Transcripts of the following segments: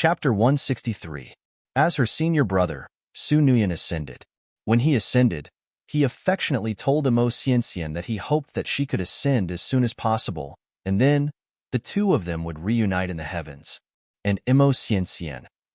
Chapter 163. As her senior brother, Su Nuyen ascended. When he ascended, he affectionately told Immerse that he hoped that she could ascend as soon as possible, and then the two of them would reunite in the heavens. And Immerse,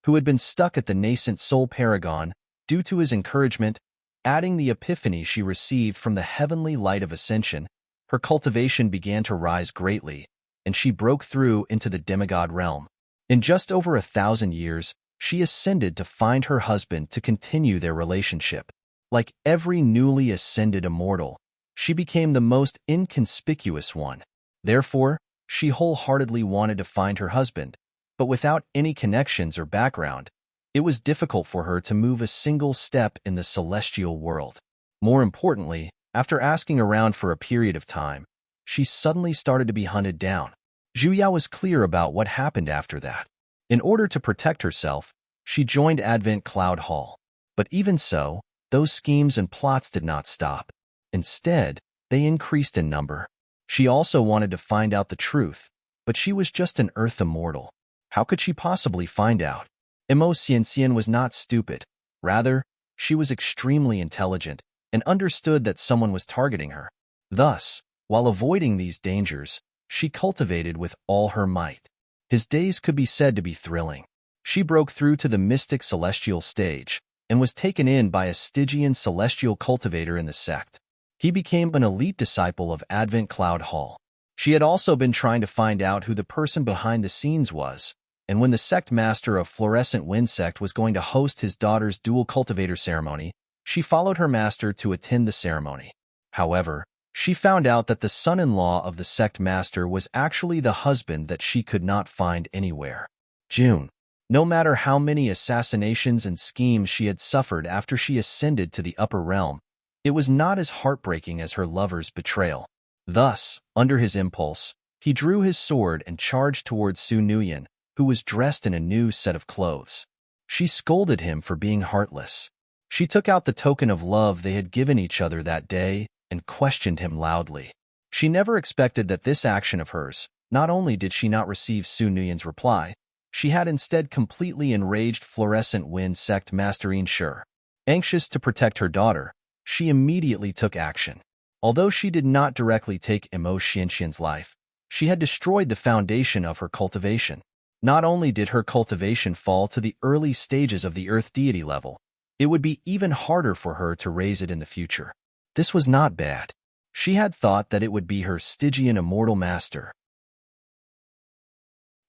who had been stuck at the nascent soul paragon due to his encouragement, adding the epiphany she received from the heavenly light of ascension, her cultivation began to rise greatly, and she broke through into the demigod realm. In just over 1,000 years, she ascended to find her husband to continue their relationship. Like every newly ascended immortal, she became the most inconspicuous one. Therefore, she wholeheartedly wanted to find her husband, but without any connections or background, it was difficult for her to move a single step in the celestial world. More importantly, after asking around for a period of time, she suddenly started to be hunted down. Zhuya was clear about what happened after that. In order to protect herself, she joined Advent Cloud Hall. But even so, those schemes and plots did not stop. Instead, they increased in number. She also wanted to find out the truth, but she was just an Earth immortal. How could she possibly find out? Immerse was not stupid. Rather, she was extremely intelligent and understood that someone was targeting her. Thus, while avoiding these dangers, she cultivated with all her might. His days could be said to be thrilling. She broke through to the mystic celestial stage and was taken in by a Stygian celestial cultivator in the sect. He became an elite disciple of Advent Cloud Hall. She had also been trying to find out who the person behind the scenes was, and when the sect master of Fluorescent Wind Sect was going to host his daughter's dual cultivator ceremony, she followed her master to attend the ceremony. However, she found out that the son-in-law of the sect master was actually the husband that she could not find anywhere. June. No matter how many assassinations and schemes she had suffered after she ascended to the upper realm, it was not as heartbreaking as her lover's betrayal. Thus, under his impulse, he drew his sword and charged towards Su Nuyen, who was dressed in a new set of clothes. She scolded him for being heartless. She took out the token of love they had given each other that day and questioned him loudly. She never expected that this action of hers, not only did she not receive Su Nuyen's reply, she had instead completely enraged Fluorescent Wind Sect Master Enrich. Anxious to protect her daughter, she immediately took action. Although she did not directly take Immerse's life, she had destroyed the foundation of her cultivation. Not only did her cultivation fall to the early stages of the Earth deity level, it would be even harder for her to raise it in the future. This was not bad. She had thought that it would be her Stygian immortal master.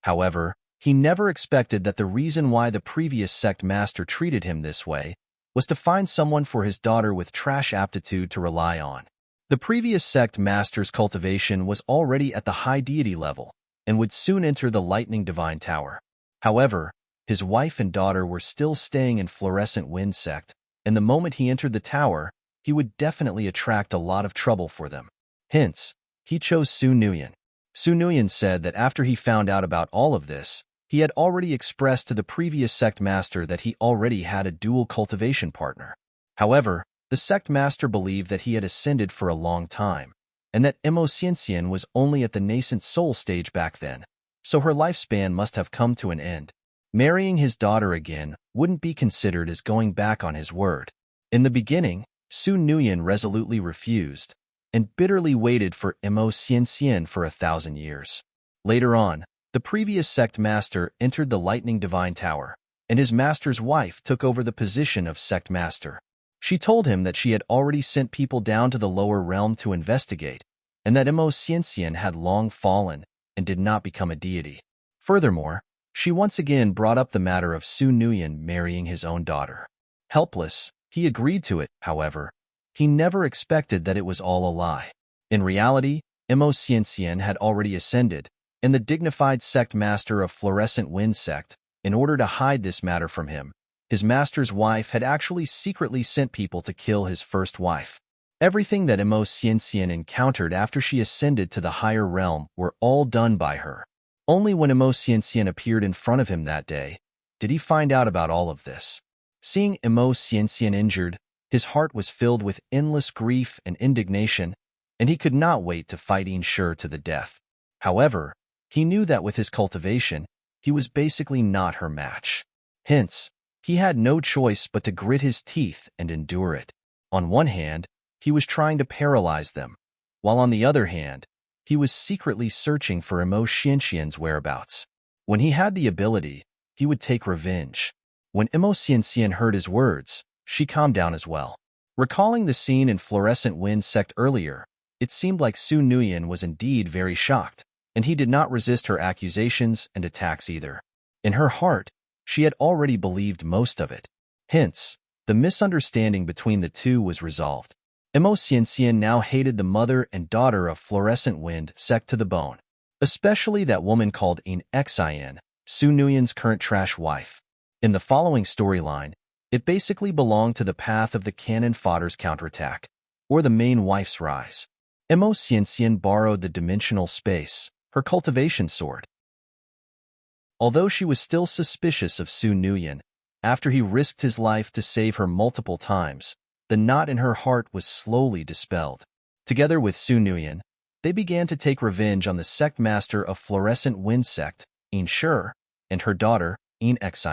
However, he never expected that the reason why the previous sect master treated him this way was to find someone for his daughter with trash aptitude to rely on. The previous sect master's cultivation was already at the high deity level and would soon enter the Lightning Divine Tower. However, his wife and daughter were still staying in Fluorescent Wind Sect, and the moment he entered the tower, he would definitely attract a lot of trouble for them. Hence, he chose Su Nuyen. Su Nuyen said that after he found out about all of this, he had already expressed to the previous sect master that he already had a dual cultivation partner. However, the sect master believed that he had ascended for a long time, and that Immerse was only at the nascent soul stage back then, so her lifespan must have come to an end. Marrying his daughter again wouldn't be considered as going back on his word. In the beginning, Su Nuyen resolutely refused, and bitterly waited for Immerse for 1,000 years. Later on, the previous sect master entered the Lightning Divine Tower, and his master's wife took over the position of sect master. She told him that she had already sent people down to the lower realm to investigate, and that Immerse had long fallen and did not become a deity. Furthermore, she once again brought up the matter of Su Nuyen marrying his own daughter. Helpless, he agreed to it, however. He never expected that it was all a lie. In reality, Immerse had already ascended, and the dignified sect master of Fluorescent Wind Sect, in order to hide this matter from him, his master's wife had actually secretly sent people to kill his first wife. Everything that Immerse encountered after she ascended to the higher realm were all done by her. Only when Immerse appeared in front of him that day did he find out about all of this. Seeing Immerse injured, his heart was filled with endless grief and indignation, and he could not wait to fight Enrich to the death. However, he knew that with his cultivation, he was basically not her match. Hence, he had no choice but to grit his teeth and endure it. On one hand, he was trying to paralyze them, while on the other hand, he was secretly searching for Immerse's whereabouts. When he had the ability, he would take revenge. When Immerse heard his words, she calmed down as well. Recalling the scene in Fluorescent Wind Sect earlier, it seemed like Su Nuyen was indeed very shocked, and he did not resist her accusations and attacks either. In her heart, she had already believed most of it. Hence, the misunderstanding between the two was resolved. Immerse now hated the mother and daughter of Fluorescent Wind Sect to the bone, especially that woman called enrich, Su Nuyen's current trash wife. In the following storyline, it basically belonged to the path of the cannon fodder's counterattack, or the main wife's rise. Immerse borrowed the dimensional space, her cultivation sword. Although she was still suspicious of Su Nuyen, after he risked his life to save her multiple times, the knot in her heart was slowly dispelled. Together with Su Nuyen, they began to take revenge on the sect master of Fluorescent Wind Sect, enrich, and her daughter, enrich.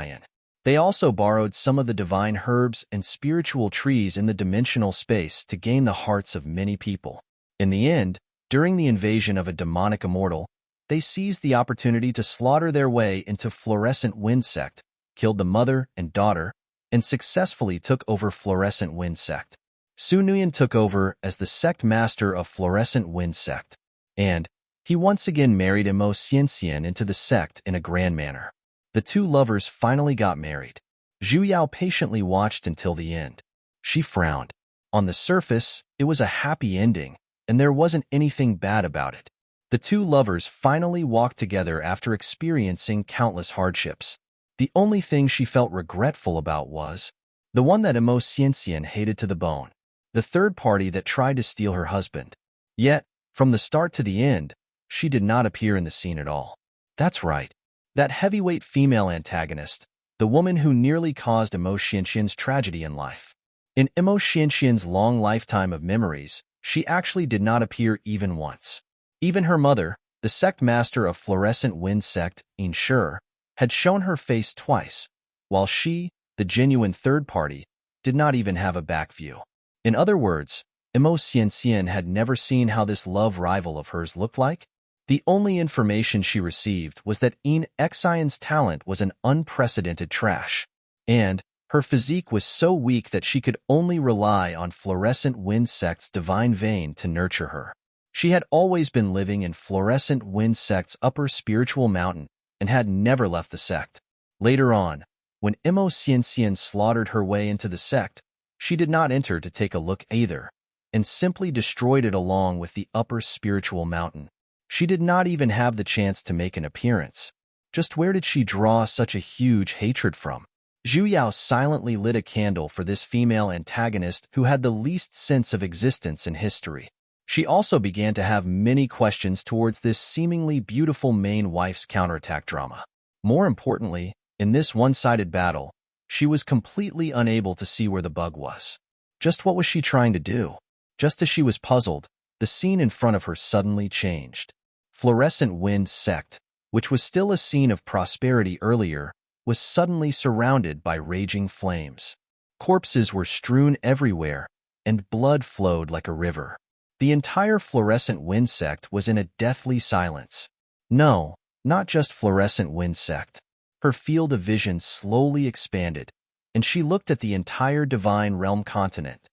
They also borrowed some of the divine herbs and spiritual trees in the dimensional space to gain the hearts of many people. In the end, during the invasion of a demonic immortal, they seized the opportunity to slaughter their way into Fluorescent Wind Sect, killed the mother and daughter, and successfully took over Fluorescent Wind Sect. Su Nuyen took over as the sect master of Fluorescent Wind Sect, and he once again married Immerse into the sect in a grand manner. The two lovers finally got married. Zhu Yao patiently watched until the end. She frowned. On the surface, it was a happy ending, and there wasn't anything bad about it. The two lovers finally walked together after experiencing countless hardships. The only thing she felt regretful about was the one that Immerse hated to the bone, the third party that tried to steal her husband. Yet, from the start to the end, she did not appear in the scene at all. That's right. That heavyweight female antagonist, the woman who nearly caused Immerse's tragedy in life. In Immerse's long lifetime of memories, she actually did not appear even once. Even her mother, the sect master of Fluorescent Wind Sect, enrich, had shown her face twice, while she, the genuine third party, did not even have a back view. In other words, Immerse had never seen how this love rival of hers looked like. The only information she received was that enrich's talent was an unprecedented trash, and her physique was so weak that she could only rely on Fluorescent Wind Sect's divine vein to nurture her. She had always been living in Fluorescent Wind Sect's upper spiritual mountain and had never left the sect. Later on, when Immerse slaughtered her way into the sect, she did not enter to take a look either, and simply destroyed it along with the upper spiritual mountain. She did not even have the chance to make an appearance. Just where did she draw such a huge hatred from? Zhu Yao silently lit a candle for this female antagonist who had the least sense of existence in history. She also began to have many questions towards this seemingly beautiful main wife's counterattack drama. More importantly, in this one-sided battle, she was completely unable to see where the bug was. Just what was she trying to do? Just as she was puzzled, the scene in front of her suddenly changed. Fluorescent Wind Sect, which was still a scene of prosperity earlier, was suddenly surrounded by raging flames. Corpses were strewn everywhere, and blood flowed like a river. The entire Fluorescent Wind Sect was in a deathly silence. No, not just Fluorescent Wind Sect. Her field of vision slowly expanded, and she looked at the entire Divine Realm continent.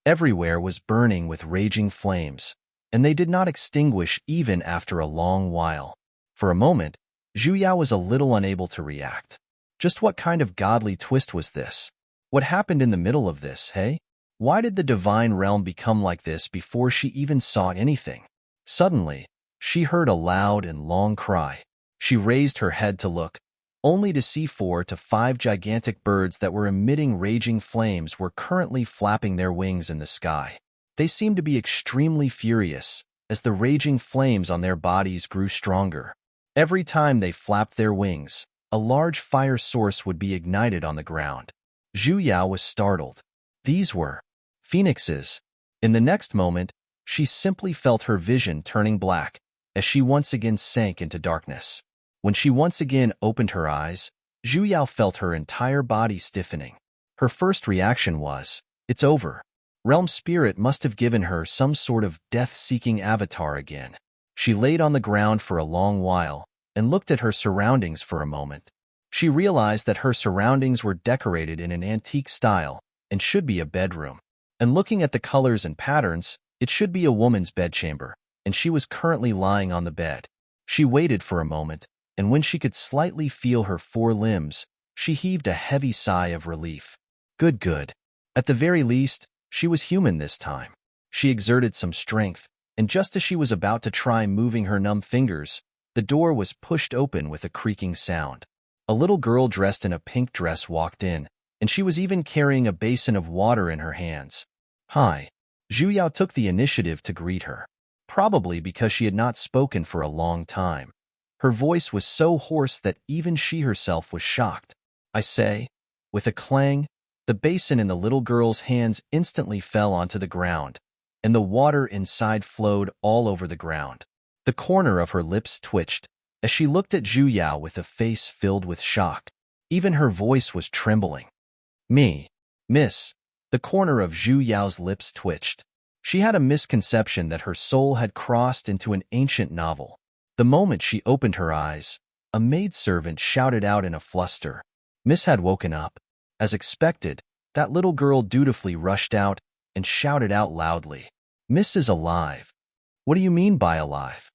Everywhere was burning with raging flames, and they did not extinguish even after a long while. For a moment, Zhu Yao was a little unable to react. Just what kind of godly twist was this? What happened in the middle of this, hey? Why did the divine realm become like this before she even saw anything? Suddenly, she heard a loud and long cry. She raised her head to look, only to see 4 to 5 gigantic birds that were emitting raging flames were currently flapping their wings in the sky. They seemed to be extremely furious, as the raging flames on their bodies grew stronger. Every time they flapped their wings, a large fire source would be ignited on the ground. Zhu Yao was startled. These were phoenixes. In the next moment, she simply felt her vision turning black, as she once again sank into darkness. When she once again opened her eyes, Zhu Yao felt her entire body stiffening. Her first reaction was, "It's over." Realm Spirit must have given her some sort of death-seeking avatar again. She laid on the ground for a long while and looked at her surroundings for a moment. She realized that her surroundings were decorated in an antique style and should be a bedroom. And looking at the colors and patterns, it should be a woman's bedchamber, and she was currently lying on the bed. She waited for a moment, and when she could slightly feel her four limbs, she heaved a heavy sigh of relief. Good. At the very least, she was human this time. She exerted some strength, and just as she was about to try moving her numb fingers, the door was pushed open with a creaking sound. A little girl dressed in a pink dress walked in, and she was even carrying a basin of water in her hands. "Hi." Zhu Yao took the initiative to greet her, probably because she had not spoken for a long time. Her voice was so hoarse that even she herself was shocked. "I say." With a clang, the basin in the little girl's hands instantly fell onto the ground, and the water inside flowed all over the ground. The corner of her lips twitched as she looked at Zhu Yao with a face filled with shock. Even her voice was trembling. "Me, miss." The corner of Zhu Yao's lips twitched. She had a misconception that her soul had crossed into an ancient novel. The moment she opened her eyes, a maidservant shouted out in a fluster. Miss had woken up. As expected, that little girl dutifully rushed out and shouted out loudly, "Miss is alive." "What do you mean by alive?"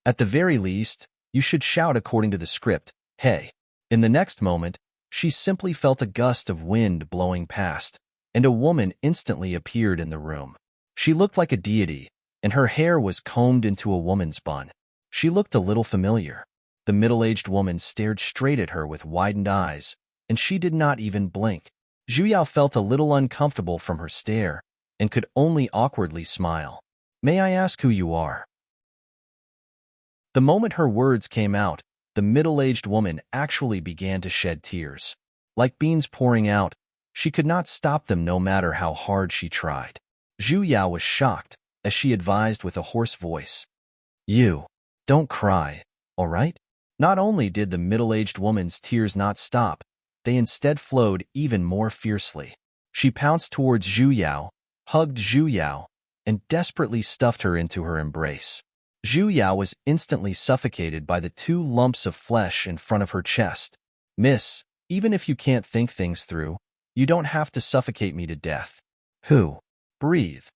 "At the very least, you should shout according to the script, hey." In the next moment, she simply felt a gust of wind blowing past, and a woman instantly appeared in the room. She looked like a deity, and her hair was combed into a woman's bun. She looked a little familiar. The middle-aged woman stared straight at her with widened eyes, and she did not even blink. Zhu Yao felt a little uncomfortable from her stare, and could only awkwardly smile. "May I ask who you are?" The moment her words came out, the middle-aged woman actually began to shed tears. Like beans pouring out, she could not stop them no matter how hard she tried. Zhu Yao was shocked, as she advised with a hoarse voice. "You, don't cry, all right?" Not only did the middle-aged woman's tears not stop, they instead flowed even more fiercely. She pounced towards Zhu Yao, hugged Zhu Yao, and desperately stuffed her into her embrace. Zhu Yao was instantly suffocated by the two lumps of flesh in front of her chest. "Miss, even if you can't think things through, you don't have to suffocate me to death." "Who? Breathe."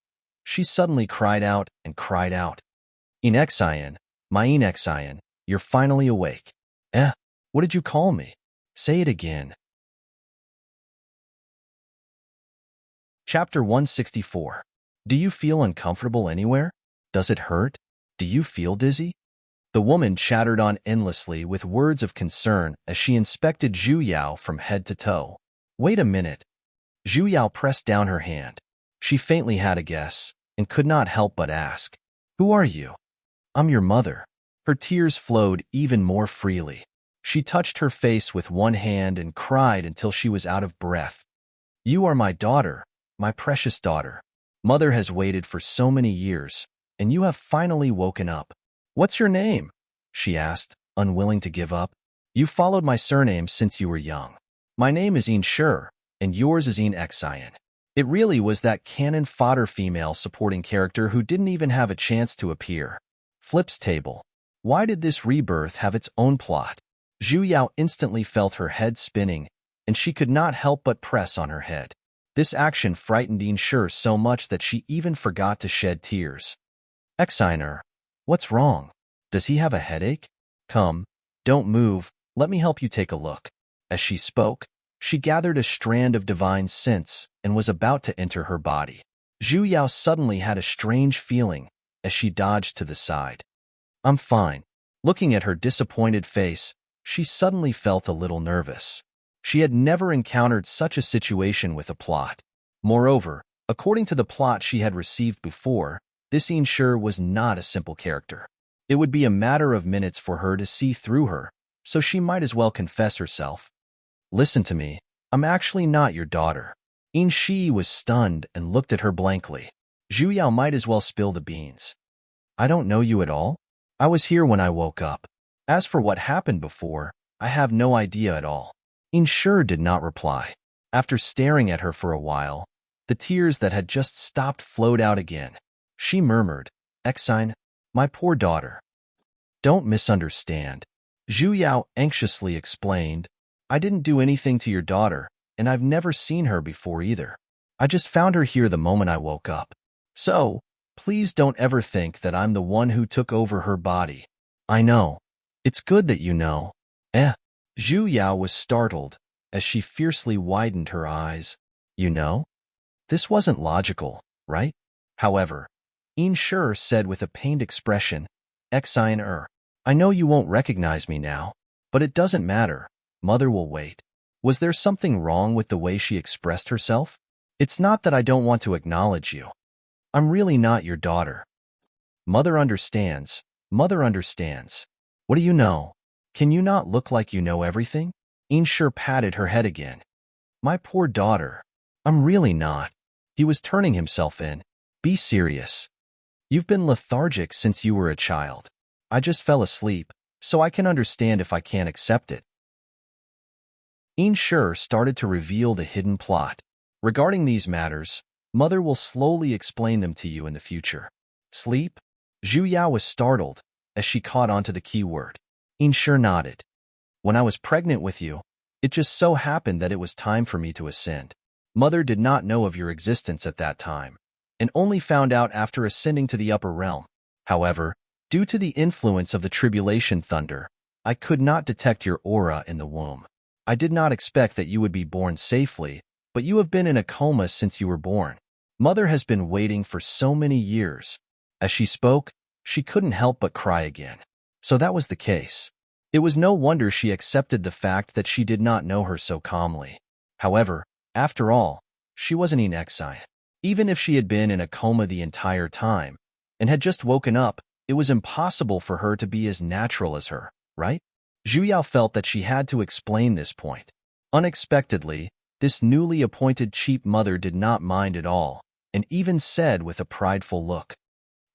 She suddenly cried out and cried out. "Enexian, my Enexian, you're finally awake." "Eh? What did you call me? Say it again." Chapter 164. Do you feel uncomfortable anywhere? Does it hurt? Do you feel dizzy? The woman chattered on endlessly with words of concern as she inspected Zhu Yao from head to toe. "Wait a minute." Zhu Yao pressed down her hand. She faintly had a guess and could not help but ask, "Who are you?" "I'm your mother." Her tears flowed even more freely. She touched her face with one hand and cried until she was out of breath. "You are my daughter, my precious daughter. Mother has waited for so many years, and you have finally woken up." "What's your name?" she asked, unwilling to give up. "You followed my surname since you were young. My name is Enrich, and yours is Enexian." It really was that cannon fodder female supporting character who didn't even have a chance to appear. Flip's table. Why did this rebirth have its own plot? Zhu Yao instantly felt her head spinning, and she could not help but press on her head. This action frightened Enrich so much that she even forgot to shed tears. "Exiner, what's wrong? Does he have a headache? Come, don't move, let me help you take a look." As she spoke, she gathered a strand of divine scents and was about to enter her body. Zhu Yao suddenly had a strange feeling as she dodged to the side. "I'm fine." Looking at her disappointed face, she suddenly felt a little nervous. She had never encountered such a situation with a plot. Moreover, according to the plot she had received before, this Enrich was not a simple character. It would be a matter of minutes for her to see through her, so she might as well confess herself. "Listen to me, I'm actually not your daughter." Enrich was stunned and looked at her blankly. Zhu Yao might as well spill the beans. "I don't know you at all? I was here when I woke up." As for what happened before, I have no idea at all. Insure did not reply. After staring at her for a while, the tears that had just stopped flowed out again. She murmured, Exine, my poor daughter. Don't misunderstand. Zhu Yao anxiously explained, I didn't do anything to your daughter, and I've never seen her before either. I just found her here the moment I woke up. So, please don't ever think that I'm the one who took over her body. I know. It's good that you know. Zhu Yao was startled as she fiercely widened her eyes. You know? This wasn't logical, right? However, Insure said with a pained expression, Exine, I know you won't recognize me now, but it doesn't matter. Mother will wait. Was there something wrong with the way she expressed herself? It's not that I don't want to acknowledge you. I'm really not your daughter. Mother understands. Mother understands. What do you know? Can you not look like you know everything? Insure patted her head again. My poor daughter. I'm really not. He was turning himself in. Be serious. You've been lethargic since you were a child. I just fell asleep, so I can understand if I can't accept it. Insure started to reveal the hidden plot. Regarding these matters, Mother will slowly explain them to you in the future. Sleep? Zhu Yao was startled as she caught on to the key word. Insure nodded. When I was pregnant with you, it just so happened that it was time for me to ascend. Mother did not know of your existence at that time, and only found out after ascending to the upper realm. However, due to the influence of the tribulation thunder, I could not detect your aura in the womb. I did not expect that you would be born safely, but you have been in a coma since you were born. Mother has been waiting for so many years. As she spoke, she couldn't help but cry again. So that was the case. It was no wonder she accepted the fact that she did not know her so calmly. However, after all, she wasn't an Exine. Even if she had been in a coma the entire time and had just woken up, it was impossible for her to be as natural as her, right? Zhu Yao felt that she had to explain this point. Unexpectedly, this newly appointed cheap mother did not mind at all, and even said with a prideful look,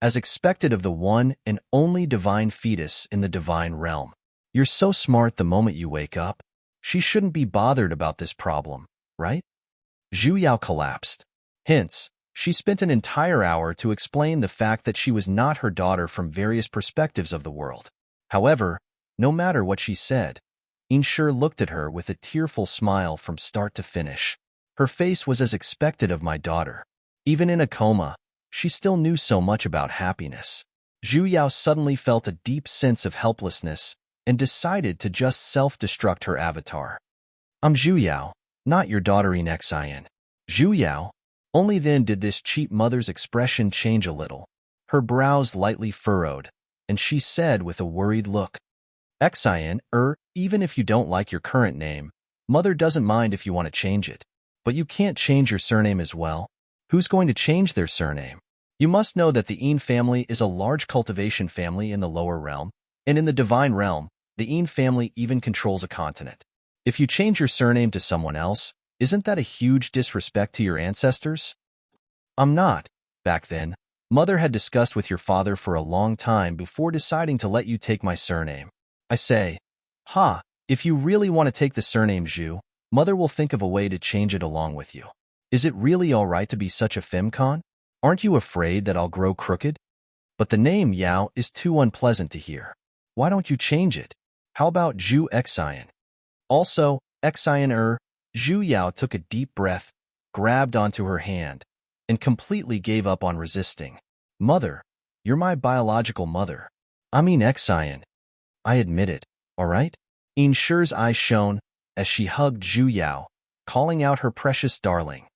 as expected of the one and only divine fetus in the divine realm. You're so smart the moment you wake up. She shouldn't be bothered about this problem, right? Zhu Yao collapsed. Hence, she spent an entire hour to explain the fact that she was not her daughter from various perspectives of the world. However, no matter what she said, Insure looked at her with a tearful smile from start to finish. Her face was as expected of my daughter. Even in a coma, she still knew so much about happiness. Zhu Yao suddenly felt a deep sense of helplessness and decided to just self-destruct her avatar. I'm Zhu Yao, not your daughter Exine. Zhu Yao? Only then did this cheap mother's expression change a little. Her brows lightly furrowed, and she said with a worried look, Exine, even if you don't like your current name, Mother doesn't mind if you want to change it. But you can't change your surname as well. Who's going to change their surname? You must know that the En family is a large cultivation family in the lower realm, and in the divine realm, the En family even controls a continent. If you change your surname to someone else, isn't that a huge disrespect to your ancestors? I'm not. Back then, Mother had discussed with your father for a long time before deciding to let you take my surname. I say, if you really want to take the surname Zhu, Mother will think of a way to change it along with you. Is it really all right to be such a femcon? Aren't you afraid that I'll grow crooked? But the name Yao is too unpleasant to hear. Why don't you change it? How about Zhu Exine? Also, Exine. Zhu Yao took a deep breath, grabbed onto her hand, and completely gave up on resisting. Mother, you're my biological mother. I mean Exine. I admit it, all right? Insure's eyes shone as she hugged Zhu Yao, calling out her precious darling.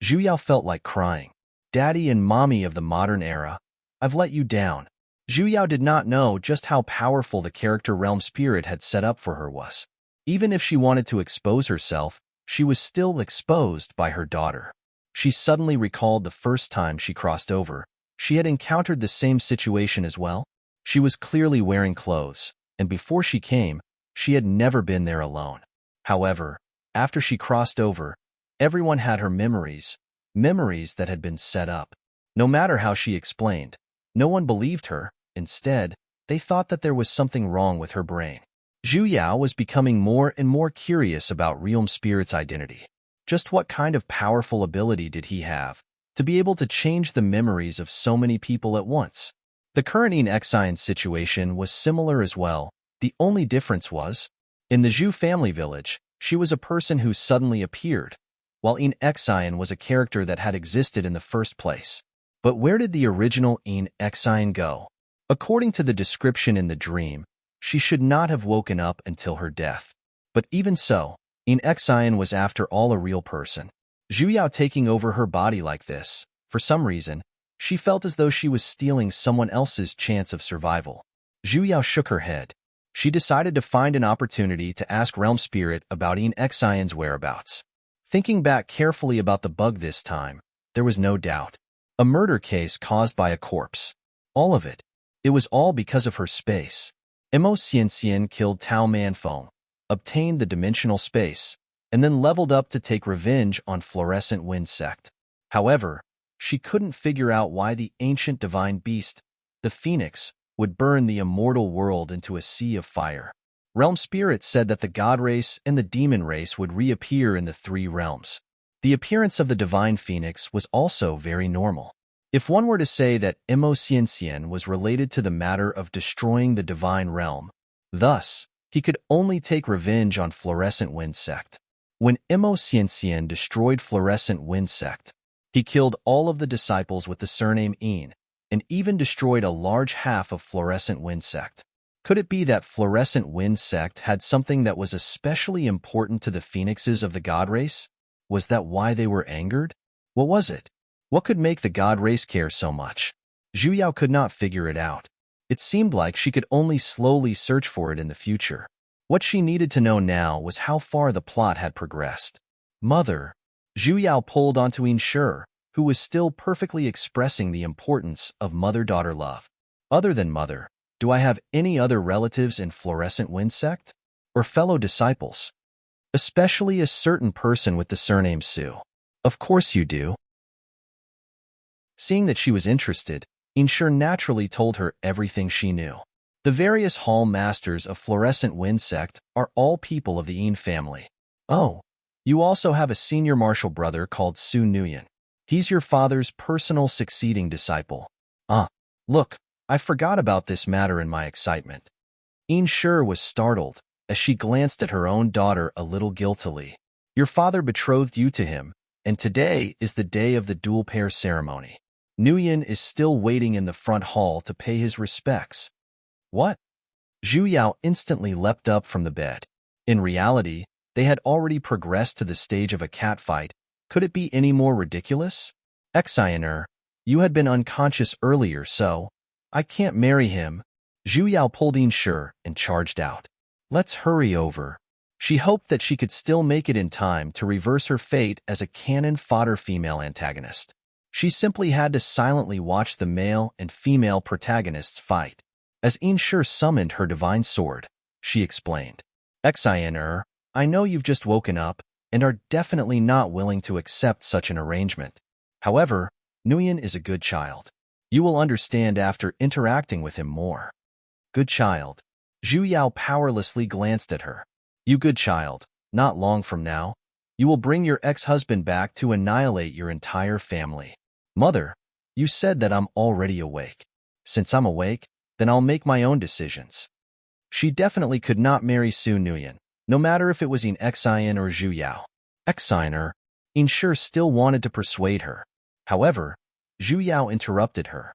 Zhu Yao felt like crying. Daddy and mommy of the modern era, I've let you down. Zhu Yao did not know just how powerful the character realm spirit had set up for her was. Even if she wanted to expose herself, she was still exposed by her daughter. She suddenly recalled the first time she crossed over. She had encountered the same situation as well. She was clearly wearing clothes, and before she came, she had never been there alone. However, after she crossed over, everyone had her memories that had been set up. No matter how she explained, no one believed her. Instead, they thought that there was something wrong with her brain. Zhu Yao was becoming more and more curious about Realm Spirit's identity. Just what kind of powerful ability did he have to be able to change the memories of so many people at once? The current Enexian situation was similar as well. The only difference was, in the Zhu family village, she was a person who suddenly appeared, while Enexian was a character that had existed in the first place. But where did the original Enexian go? According to the description in the dream, she should not have woken up until her death. But even so, Enexian was after all a real person. Zhu Yao taking over her body like this, for some reason, she felt as though she was stealing someone else's chance of survival. Zhu Yao shook her head. She decided to find an opportunity to ask Realm Spirit about Enexian's whereabouts. Thinking back carefully about the bug this time, there was no doubt. A murder case caused by a corpse. All of it. It was all because of her space. Immerse killed Tao Manfeng, obtained the dimensional space, and then leveled up to take revenge on Fluorescent Wind Sect. However, she couldn't figure out why the ancient divine beast, the Phoenix, would burn the immortal world into a sea of fire. Realm Spirit said that the God race and the demon race would reappear in the three realms. The appearance of the divine Phoenix was also very normal. If one were to say that Immerse was related to the matter of destroying the divine realm, thus, he could only take revenge on Fluorescent Wind Sect. When Immerse destroyed Fluorescent Wind Sect, he killed all of the disciples with the surname En, and even destroyed a large half of Fluorescent Wind Sect. Could it be that Fluorescent Wind Sect had something that was especially important to the phoenixes of the God race? Was that why they were angered? What was it? What could make the God race care so much? Zhu Yao could not figure it out. It seemed like she could only slowly search for it in the future. What she needed to know now was how far the plot had progressed. Mother. Zhu Yao pulled onto Enrich, who was still perfectly expressing the importance of mother-daughter love. Other than mother, do I have any other relatives in Fluorescent Wind Sect? Or fellow disciples? Especially a certain person with the surname Su. Of course you do. Seeing that she was interested, Enrich naturally told her everything she knew. The various hall masters of Fluorescent Wind Sect are all people of the En family. Oh, you also have a senior martial brother called Su Nuyen. He's your father's personal succeeding disciple. Look, I forgot about this matter in my excitement. Enrich was startled as she glanced at her own daughter a little guiltily. Your father betrothed you to him, and today is the day of the dual pair ceremony. Nuyen is still waiting in the front hall to pay his respects. What? Zhu Yao instantly leapt up from the bed. In reality, they had already progressed to the stage of a catfight. Could it be any more ridiculous? Exioner, you had been unconscious earlier, so I can't marry him. Zhu Yao pulled Enrich and charged out. Let's hurry over. She hoped that she could still make it in time to reverse her fate as a cannon fodder female antagonist. She simply had to silently watch the male and female protagonists fight. As Enrich summoned her divine sword, she explained, Exioner, I know you've just woken up and are definitely not willing to accept such an arrangement. However, Nuyen is a good child. You will understand after interacting with him more. Good child. Zhu Yao powerlessly glanced at her. You good child, not long from now, you will bring your ex-husband back to annihilate your entire family. Mother, you said that I'm already awake. Since I'm awake, then I'll make my own decisions. She definitely could not marry Su Nuyen, no matter if it was Enexian or Zhu Yao. Exioner, Enrich still wanted to persuade her. However, Zhu Yao interrupted her.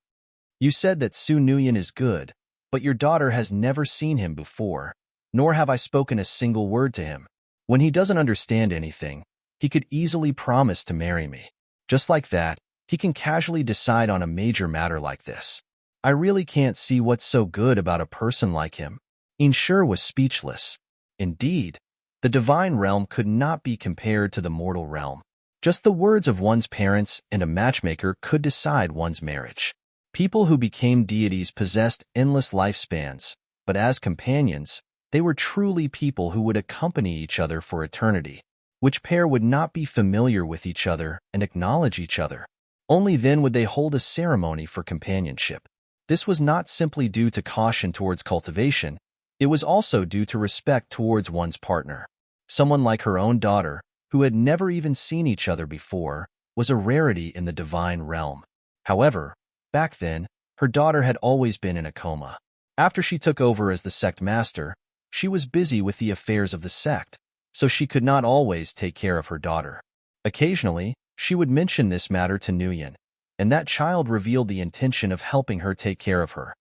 You said that Su Nuyen is good, but your daughter has never seen him before, nor have I spoken a single word to him. When he doesn't understand anything, he could easily promise to marry me. Just like that, he can casually decide on a major matter like this. I really can't see what's so good about a person like him. Enrich was speechless. Indeed, the divine realm could not be compared to the mortal realm. Just the words of one's parents and a matchmaker could decide one's marriage. People who became deities possessed endless lifespans, but as companions, they were truly people who would accompany each other for eternity. Which pair would not be familiar with each other and acknowledge each other? Only then would they hold a ceremony for companionship. This was not simply due to caution towards cultivation, it was also due to respect towards one's partner. Someone like her own daughter, who had never even seen each other before, was a rarity in the divine realm. However, back then, her daughter had always been in a coma. After she took over as the sect master, she was busy with the affairs of the sect, so she could not always take care of her daughter. Occasionally, she would mention this matter to Nguyen, and that child revealed the intention of helping her take care of her.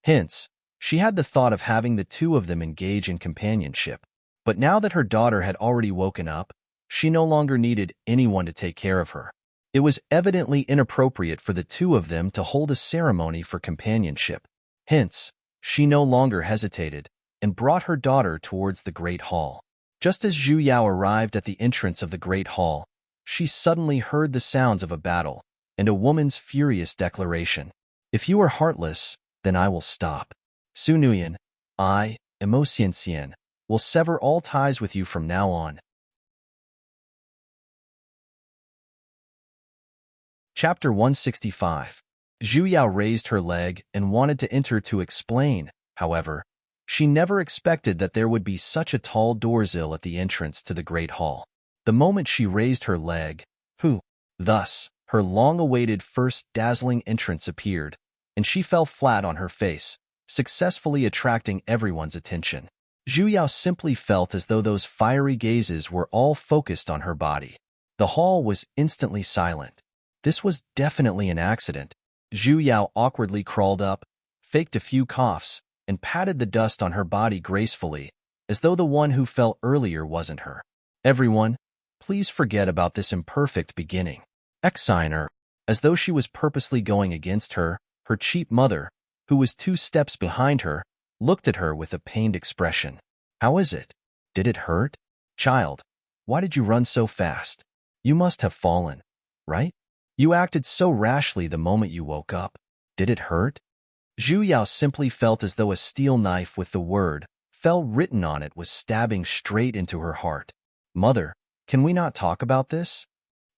Hence, she had the thought of having the two of them engage in companionship. But now that her daughter had already woken up, she no longer needed anyone to take care of her. It was evidently inappropriate for the two of them to hold a ceremony for companionship. Hence, she no longer hesitated and brought her daughter towards the Great Hall. Just as Zhu Yao arrived at the entrance of the Great Hall, she suddenly heard the sounds of a battle and a woman's furious declaration. "If you are heartless, then I will stop. Su Nguyen, I, Immerse, will sever all ties with you from now on." Chapter 165. Zhu Yao raised her leg and wanted to enter to explain. However, she never expected that there would be such a tall doorsill at the entrance to the Great Hall. The moment she raised her leg, thus, her long-awaited first dazzling entrance appeared, and she fell flat on her face, successfully attracting everyone's attention. Zhu Yao simply felt as though those fiery gazes were all focused on her body. The hall was instantly silent. This was definitely an accident. Zhu Yao awkwardly crawled up, faked a few coughs, and patted the dust on her body gracefully, as though the one who fell earlier wasn't her. "Everyone, please forget about this imperfect beginning." Exiner, as though she was purposely going against her, her cheap mother, who was 2 steps behind her, looked at her with a pained expression. "How is it? Did it hurt? Child, why did you run so fast? You must have fallen, right? You acted so rashly the moment you woke up. Did it hurt?" Zhu Yao simply felt as though a steel knife with the word "fell" written on it was stabbing straight into her heart. "Mother, can we not talk about this?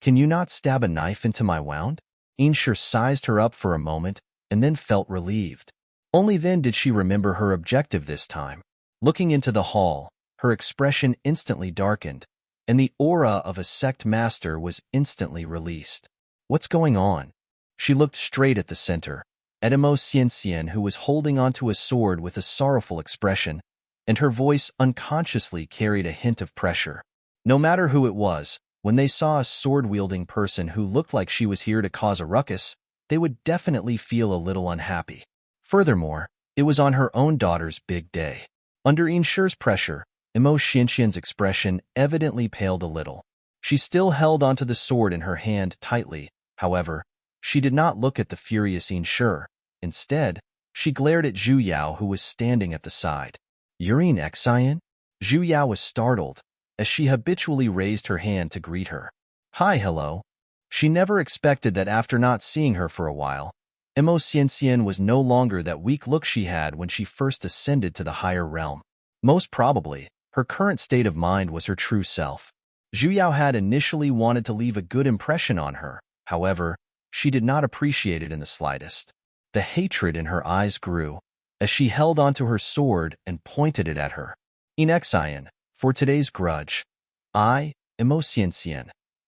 Can you not stab a knife into my wound?" Insher sized her up for a moment and then felt relieved. Only then did she remember her objective this time. Looking into the hall, her expression instantly darkened, and the aura of a sect master was instantly released. "What's going on?" She looked straight at the center, at Immerse, who was holding onto a sword with a sorrowful expression, and her voice unconsciously carried a hint of pressure. No matter who it was, when they saw a sword-wielding person who looked like she was here to cause a ruckus, they would definitely feel a little unhappy. Furthermore, it was on her own daughter's big day. Under Insher's pressure, Immerse's expression evidently paled a little. She still held onto the sword in her hand tightly. However, she did not look at the furious Insher. Instead, she glared at Zhu Yao, who was standing at the side. "You're Xian?" Zhu Yao was startled, as she habitually raised her hand to greet her. "Hi, hello." She never expected that after not seeing her for a while, Immerse was no longer that weak look she had when she first ascended to the higher realm. Most probably, her current state of mind was her true self. Zhu Yao had initially wanted to leave a good impression on her. However, she did not appreciate it in the slightest. The hatred in her eyes grew, as she held onto her sword and pointed it at her. "Xian, for today's grudge, I, Immerse,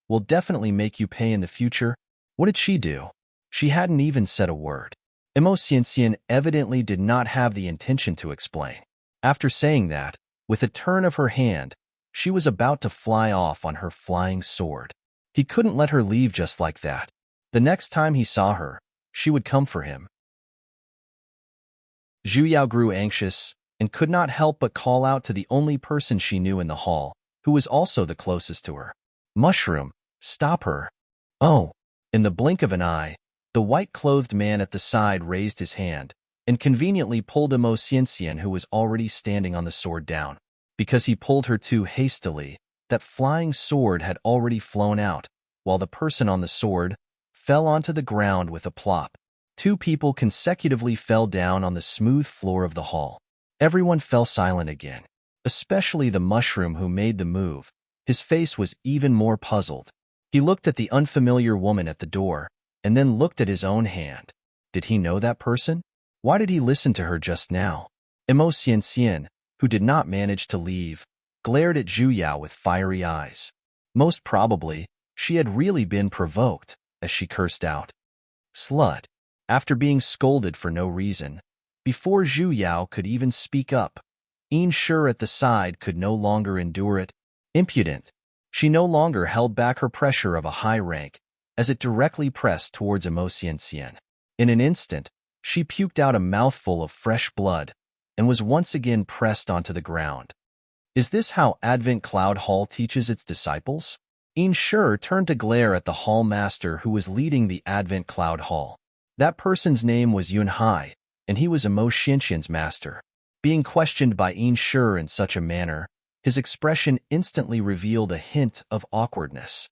will definitely make you pay in the future." What did she do? She hadn't even said a word. Immerse evidently did not have the intention to explain. After saying that, with a turn of her hand, she was about to fly off on her flying sword. He couldn't let her leave just like that. The next time he saw her, she would come for him. Zhu Yao grew anxious and could not help but call out to the only person she knew in the hall, who was also the closest to her. "Mushroom, stop her." Oh! In the blink of an eye, the white-clothed man at the side raised his hand and conveniently pulled Immerse, who was already standing on the sword, down. Because he pulled her too hastily, that flying sword had already flown out, while the person on the sword fell onto the ground with a plop. 2 people consecutively fell down on the smooth floor of the hall. Everyone fell silent again, especially the mushroom who made the move. His face was even more puzzled. He looked at the unfamiliar woman at the door, and then looked at his own hand. Did he know that person? Why did he listen to her just now? Immerse, who did not manage to leave, glared at Zhu Yao with fiery eyes. Most probably, she had really been provoked, as she cursed out, "Slut," after being scolded for no reason. Before Zhu Yao could even speak up, Enrich at the side could no longer endure it. Impudent, she no longer held back her pressure of a high rank, as it directly pressed towards Immerse. In an instant, she puked out a mouthful of fresh blood, and was once again pressed onto the ground. Is this how Advent Cloud Hall teaches its disciples? Enrich turned to glare at the hall master who was leading the Advent Cloud Hall. That person's name was Yunhai, and he was Immerse's master. Being questioned by Enrich in such a manner, his expression instantly revealed a hint of awkwardness.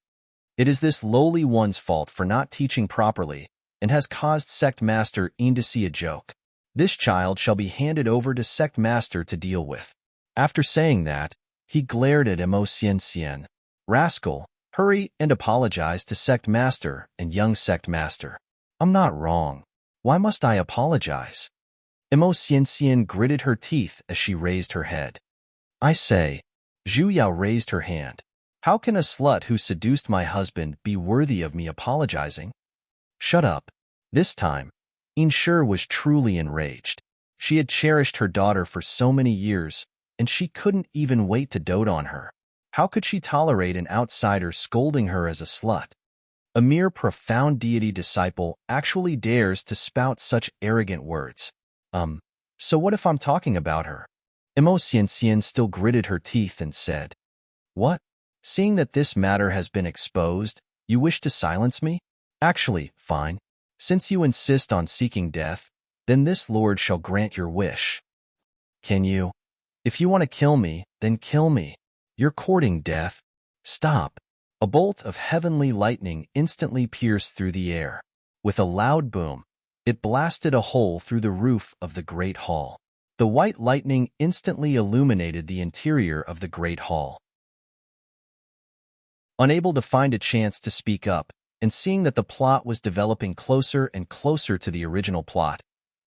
It is this lowly one's fault for not teaching properly, and has caused Sect Master En to see a joke. This child shall be handed over to Sect Master to deal with. After saying that, he glared at Immerse. Rascal, hurry and apologize to Sect Master and young Sect Master. I'm not wrong. Why must I apologize? Immerse gritted her teeth as she raised her head. I say, Zhu Yao raised her hand. How can a slut who seduced my husband be worthy of me apologizing? Shut up. This time, Enrich was truly enraged. She had cherished her daughter for so many years, and she couldn't even wait to dote on her. How could she tolerate an outsider scolding her as a slut? A mere profound deity disciple actually dares to spout such arrogant words. So what if I'm talking about her? Immerse still gritted her teeth and said, What? Seeing that this matter has been exposed, you wish to silence me? Actually, fine. Since you insist on seeking death, then this lord shall grant your wish. Can you? If you want to kill me, then kill me. You're courting death. Stop. A bolt of heavenly lightning instantly pierced through the air. With a loud boom, it blasted a hole through the roof of the great hall. The white lightning instantly illuminated the interior of the great hall. Unable to find a chance to speak up, and seeing that the plot was developing closer and closer to the original plot,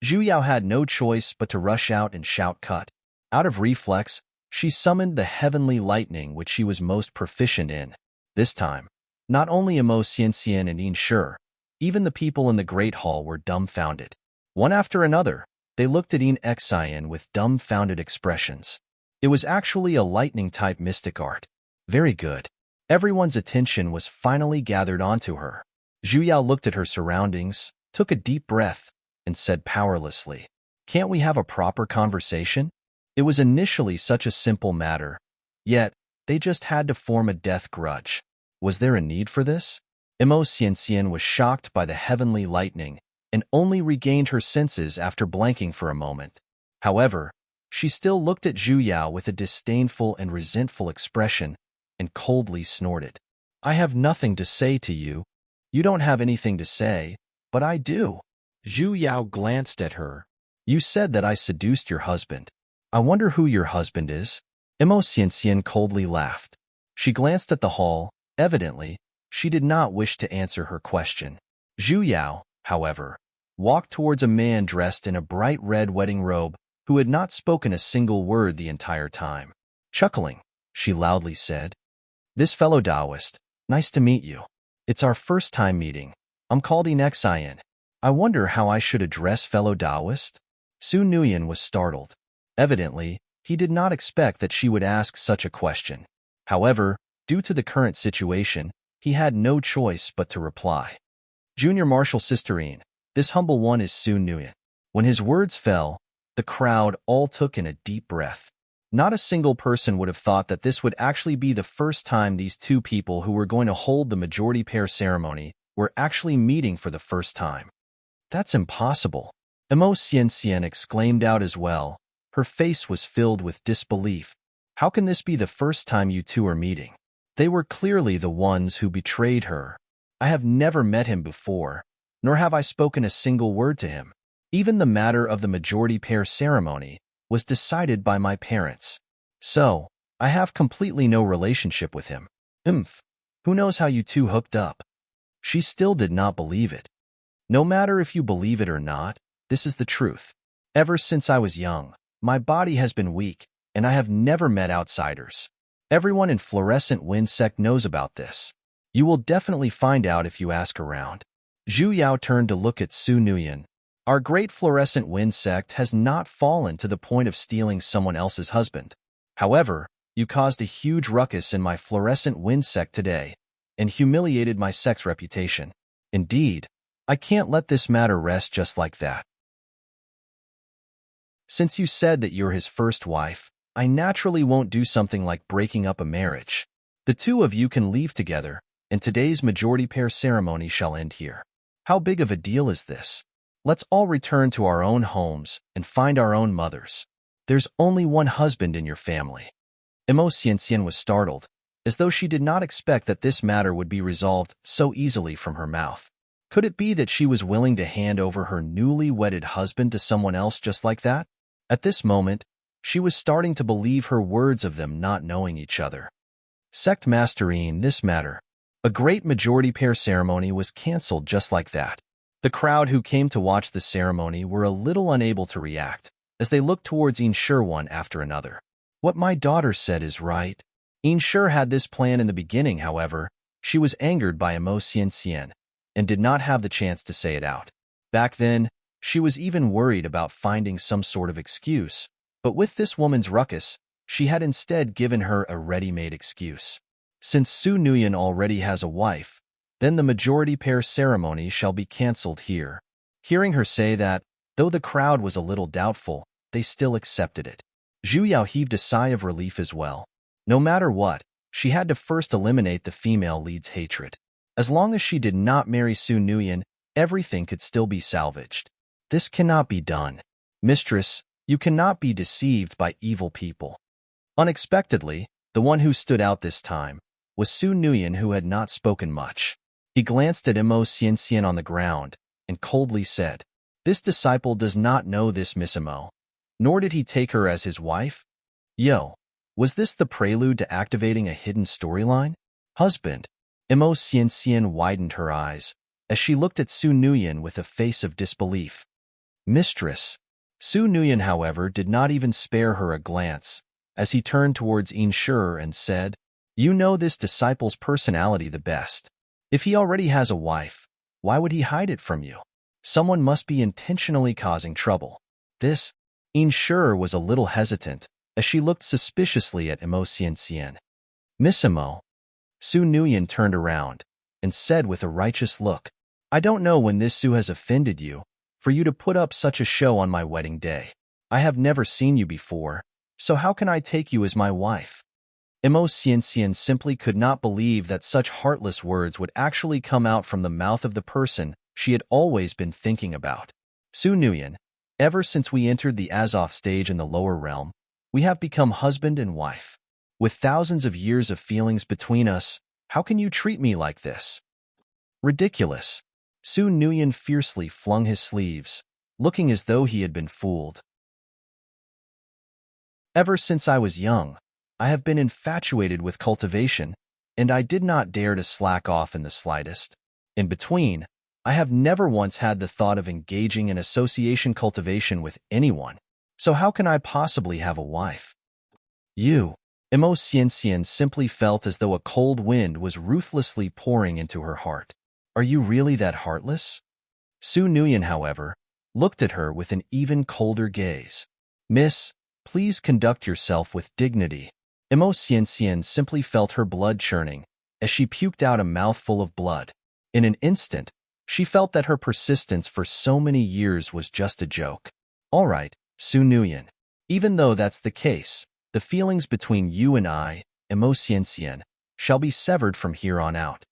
Zhu Yao had no choice but to rush out and shout cut. Out of reflex, she summoned the heavenly lightning which she was most proficient in. This time, not only Immerse and Enrich, even the people in the great hall were dumbfounded. One after another, they looked at Enrich with dumbfounded expressions. It was actually a lightning-type mystic art. Very good. Everyone's attention was finally gathered onto her. Zhu Yao looked at her surroundings, took a deep breath, and said powerlessly, Can't we have a proper conversation? It was initially such a simple matter, yet they just had to form a death grudge. Was there a need for this? Immerse was shocked by the heavenly lightning and only regained her senses after blanking for a moment. However, she still looked at Zhu Yao with a disdainful and resentful expression and coldly snorted. I have nothing to say to you. You don't have anything to say, but I do. Zhu Yao glanced at her. You said that I seduced your husband. I wonder who your husband is. Immerse coldly laughed. She glanced at the hall. Evidently, she did not wish to answer her question. Zhu Yao, however, walked towards a man dressed in a bright red wedding robe who had not spoken a single word the entire time. Chuckling, she loudly said, This fellow Taoist, nice to meet you. It's our first time meeting. I'm called Enrich. I wonder how I should address fellow Taoist? Su Nuyen was startled. Evidently, he did not expect that she would ask such a question. However, due to the current situation, he had no choice but to reply. Junior Marshal Sisterine, this humble one is Su Nuyen. When his words fell, the crowd all took in a deep breath. Not a single person would have thought that this would actually be the first time these two people who were going to hold the majority pair ceremony were actually meeting for the first time. That's impossible. Immerse exclaimed out as well. Her face was filled with disbelief. How can this be the first time you two are meeting? They were clearly the ones who betrayed her. I have never met him before, nor have I spoken a single word to him. Even the matter of the majority pair ceremony was decided by my parents. So, I have completely no relationship with him. Who knows how you two hooked up? She still did not believe it. No matter if you believe it or not, this is the truth. Ever since I was young, my body has been weak, and I have never met outsiders. Everyone in Fluorescent Wind Sect knows about this. You will definitely find out if you ask around. Zhu Yao turned to look at Su Nuyan. Our great Fluorescent Wind Sect has not fallen to the point of stealing someone else's husband. However, you caused a huge ruckus in my Fluorescent Wind Sect today, and humiliated my sect's reputation. Indeed, I can't let this matter rest just like that. Since you said that you're his first wife, I naturally won't do something like breaking up a marriage. The two of you can leave together, and today's majority pair ceremony shall end here. How big of a deal is this? Let's all return to our own homes and find our own mothers. There's only one husband in your family. Imo Xianxian was startled, as though she did not expect that this matter would be resolved so easily from her mouth. Could it be that she was willing to hand over her newly wedded husband to someone else just like that? At this moment, she was starting to believe her words of them not knowing each other. Sect mastering this matter. A great majority pair ceremony was cancelled just like that. The crowd who came to watch the ceremony were a little unable to react, as they looked towards Inshur one after another. What my daughter said is right. Inshur had this plan in the beginning, however. She was angered by Imo Xianxian, and did not have the chance to say it out. Back then, she was even worried about finding some sort of excuse, but with this woman's ruckus, she had instead given her a ready-made excuse. Since Su Nuyan already has a wife, then the majority pair ceremony shall be cancelled here. Hearing her say that, though the crowd was a little doubtful, they still accepted it. Zhu Yao heaved a sigh of relief as well. No matter what, she had to first eliminate the female lead's hatred. As long as she did not marry Su Nuyan, everything could still be salvaged. This cannot be done. Mistress, you cannot be deceived by evil people. Unexpectedly, the one who stood out this time was Su Nuyan, who had not spoken much. He glanced at Imo Xianxian on the ground and coldly said, "This disciple does not know this Miss Imo, nor did he take her as his wife." Yo, was this the prelude to activating a hidden storyline? Husband. Imo Xianxian widened her eyes as she looked at Su Nuyan with a face of disbelief. Mistress. Su Nuyan, however, did not even spare her a glance as he turned towards Inshur and said, "You know this disciple's personality the best. If he already has a wife, why would he hide it from you? Someone must be intentionally causing trouble." This, Inshur was a little hesitant as she looked suspiciously at Imo Xianxian. "Miss Imo." Su Nuyan turned around and said with a righteous look, "I don't know when this Su has offended you, for you to put up such a show on my wedding day. I have never seen you before, so how can I take you as my wife?" Imo Xianxian simply could not believe that such heartless words would actually come out from the mouth of the person she had always been thinking about. Su Nuyan, ever since we entered the Azoth stage in the lower realm, we have become husband and wife. With thousands of years of feelings between us, how can you treat me like this? Ridiculous. Su Nuyan fiercely flung his sleeves, looking as though he had been fooled. Ever since I was young, I have been infatuated with cultivation, and I did not dare to slack off in the slightest. In between, I have never once had the thought of engaging in association cultivation with anyone, so how can I possibly have a wife? You. Imo Xianxian simply felt as though a cold wind was ruthlessly pouring into her heart. Are you really that heartless? Su Nuyan, however, looked at her with an even colder gaze. Miss, please conduct yourself with dignity. Imo Xianxian simply felt her blood churning as she puked out a mouthful of blood. In an instant, she felt that her persistence for so many years was just a joke. All right, Su Nuyan. Even though that's the case, the feelings between you and I, Imo Xianxian, shall be severed from here on out.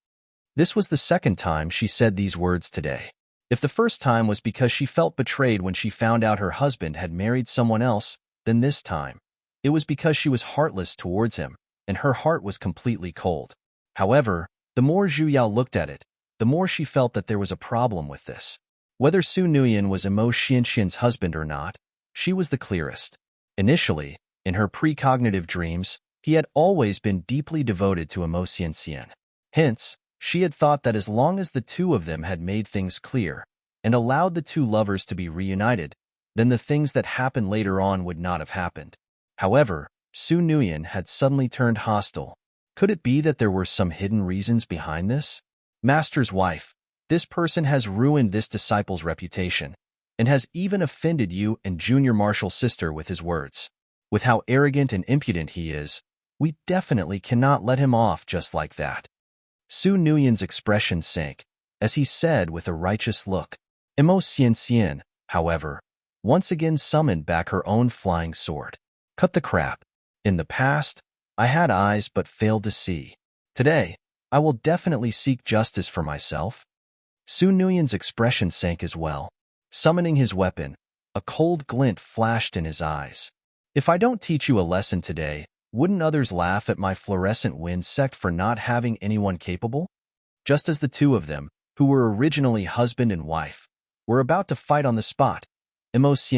This was the second time she said these words today. If the first time was because she felt betrayed when she found out her husband had married someone else, then this time, it was because she was heartless towards him, and her heart was completely cold. However, the more Zhu Yao looked at it, the more she felt that there was a problem with this. Whether Su Nuyan was Imo Xianxian's husband or not, she was the clearest. Initially, in her precognitive dreams, he had always been deeply devoted to Imo Xianxian. Hence, she had thought that as long as the two of them had made things clear, and allowed the two lovers to be reunited, then the things that happened later on would not have happened. However, Su Nuyen had suddenly turned hostile. Could it be that there were some hidden reasons behind this? Master's wife, this person has ruined this disciple's reputation, and has even offended you and Junior Marshal's sister with his words. With how arrogant and impudent he is, we definitely cannot let him off just like that. Su Nuyen's expression sank, as he said with a righteous look. Immerse, however, once again summoned back her own flying sword. Cut the crap. In the past, I had eyes but failed to see. Today, I will definitely seek justice for myself. Su Nuyen's expression sank as well. Summoning his weapon, a cold glint flashed in his eyes. If I don't teach you a lesson today, wouldn't others laugh at my fluorescent wind sect for not having anyone capable? Just as the two of them, who were originally husband and wife, were about to fight on the spot, Immerse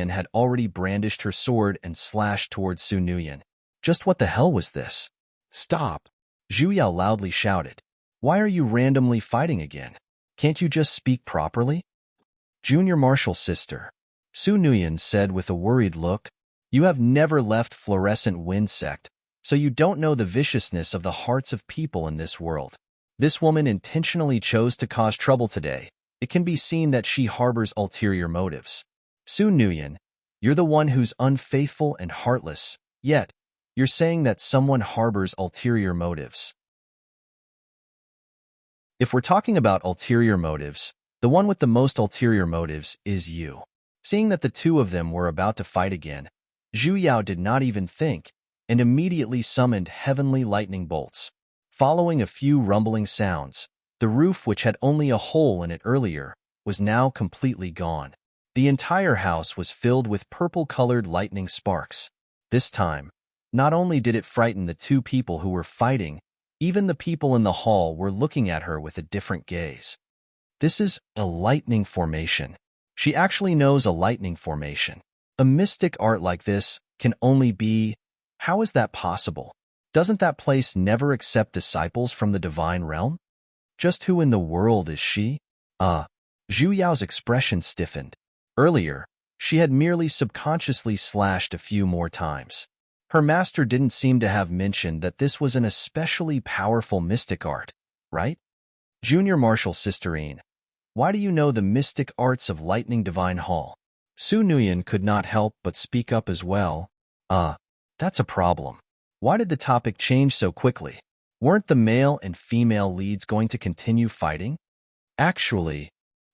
had already brandished her sword and slashed towards Su Nuyen. Just what the hell was this? Stop! Zhu Yao loudly shouted. Why are you randomly fighting again? Can't you just speak properly? Junior Marshal's sister, Su Nuyen said with a worried look. You have never left Fluorescent Wind Sect, so you don't know the viciousness of the hearts of people in this world. This woman intentionally chose to cause trouble today. It can be seen that she harbors ulterior motives. Su Nuyen, you're the one who's unfaithful and heartless, yet you're saying that someone harbors ulterior motives. If we're talking about ulterior motives, the one with the most ulterior motives is you. Seeing that the two of them were about to fight again, Zhu Yao did not even think, and immediately summoned heavenly lightning bolts. Following a few rumbling sounds, the roof, which had only a hole in it earlier, was now completely gone. The entire house was filled with purple-colored lightning sparks. This time, not only did it frighten the two people who were fighting, even the people in the hall were looking at her with a different gaze. This is a lightning formation. She actually knows a lightning formation. A mystic art like this can only be... How is that possible? Doesn't that place never accept disciples from the divine realm? Just who in the world is she? Zhu Yao's expression stiffened. Earlier, she had merely subconsciously slashed a few more times. Her master didn't seem to have mentioned that this was an especially powerful mystic art, right? Junior Marshal Sisterine, why do you know the mystic arts of Lightning Divine Hall? Su Nuyen could not help but speak up as well. That's a problem. Why did the topic change so quickly? Weren't the male and female leads going to continue fighting? Actually,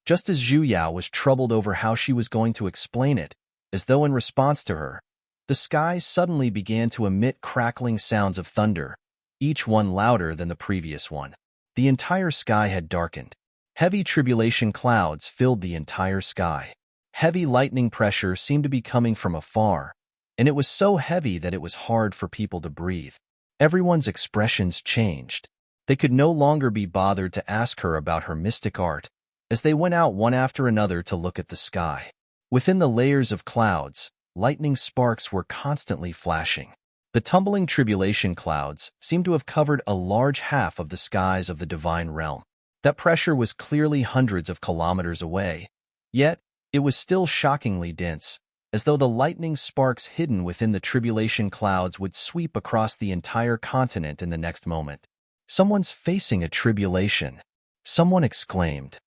just as Zhu Yao was troubled over how she was going to explain it, as though in response to her, the skies suddenly began to emit crackling sounds of thunder, each one louder than the previous one. The entire sky had darkened. Heavy tribulation clouds filled the entire sky. Heavy lightning pressure seemed to be coming from afar, and it was so heavy that it was hard for people to breathe. Everyone's expressions changed. They could no longer be bothered to ask her about her mystic art, as they went out one after another to look at the sky. Within the layers of clouds, lightning sparks were constantly flashing. The tumbling tribulation clouds seemed to have covered a large half of the skies of the divine realm. That pressure was clearly hundreds of kilometers away, yet it was still shockingly dense, as though the lightning sparks hidden within the tribulation clouds would sweep across the entire continent in the next moment. Someone's facing a tribulation, someone exclaimed.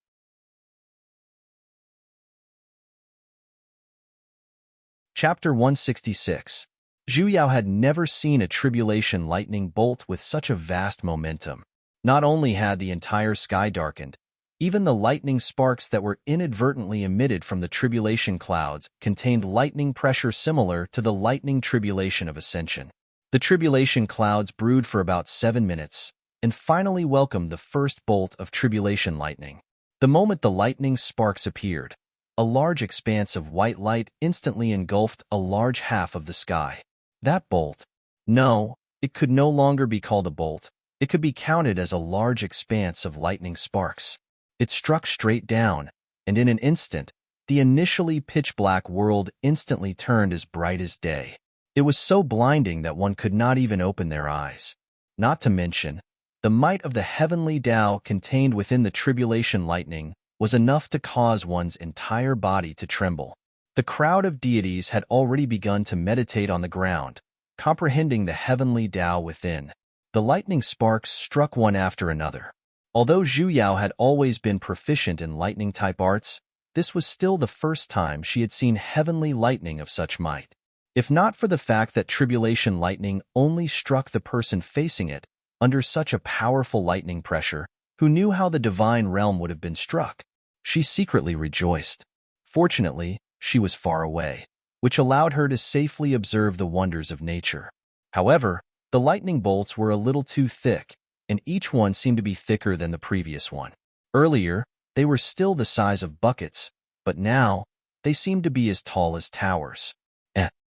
Chapter 166. Zhu Yao had never seen a tribulation lightning bolt with such a vast momentum. Not only had the entire sky darkened, even the lightning sparks that were inadvertently emitted from the tribulation clouds contained lightning pressure similar to the lightning tribulation of ascension. The tribulation clouds brewed for about 7 minutes, and finally welcomed the first bolt of tribulation lightning. The moment the lightning sparks appeared, a large expanse of white light instantly engulfed a large half of the sky. That bolt. No, it could no longer be called a bolt. It could be counted as a large expanse of lightning sparks. It struck straight down, and in an instant, the initially pitch-black world instantly turned as bright as day. It was so blinding that one could not even open their eyes. Not to mention, the might of the heavenly Tao contained within the tribulation lightning was enough to cause one's entire body to tremble. The crowd of deities had already begun to meditate on the ground, comprehending the heavenly Tao within. The lightning sparks struck one after another. Although Zhu Yao had always been proficient in lightning-type arts, this was still the first time she had seen heavenly lightning of such might. If not for the fact that tribulation lightning only struck the person facing it under such a powerful lightning pressure, who knew how the divine realm would have been struck, she secretly rejoiced. Fortunately, she was far away, which allowed her to safely observe the wonders of nature. However, the lightning bolts were a little too thick, and each one seemed to be thicker than the previous one. Earlier, they were still the size of buckets, but now, they seemed to be as tall as towers.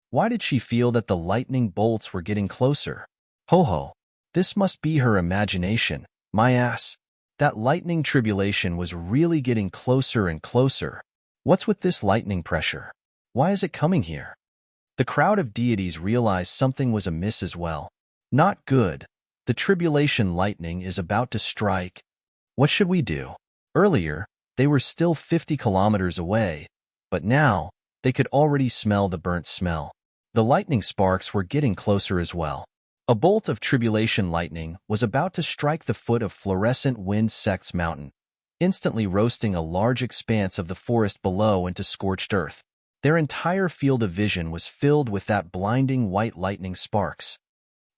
Why did she feel that the lightning bolts were getting closer? Ho, this must be her imagination, my ass. That lightning tribulation was really getting closer and closer. What's with this lightning pressure? Why is it coming here? The crowd of deities realized something was amiss as well. Not good. The tribulation lightning is about to strike. What should we do? Earlier, they were still 50 kilometers away, but now, they could already smell the burnt smell. The lightning sparks were getting closer as well. A bolt of tribulation lightning was about to strike the foot of fluorescent wind sect's mountain, instantly roasting a large expanse of the forest below into scorched earth. Their entire field of vision was filled with that blinding white lightning sparks.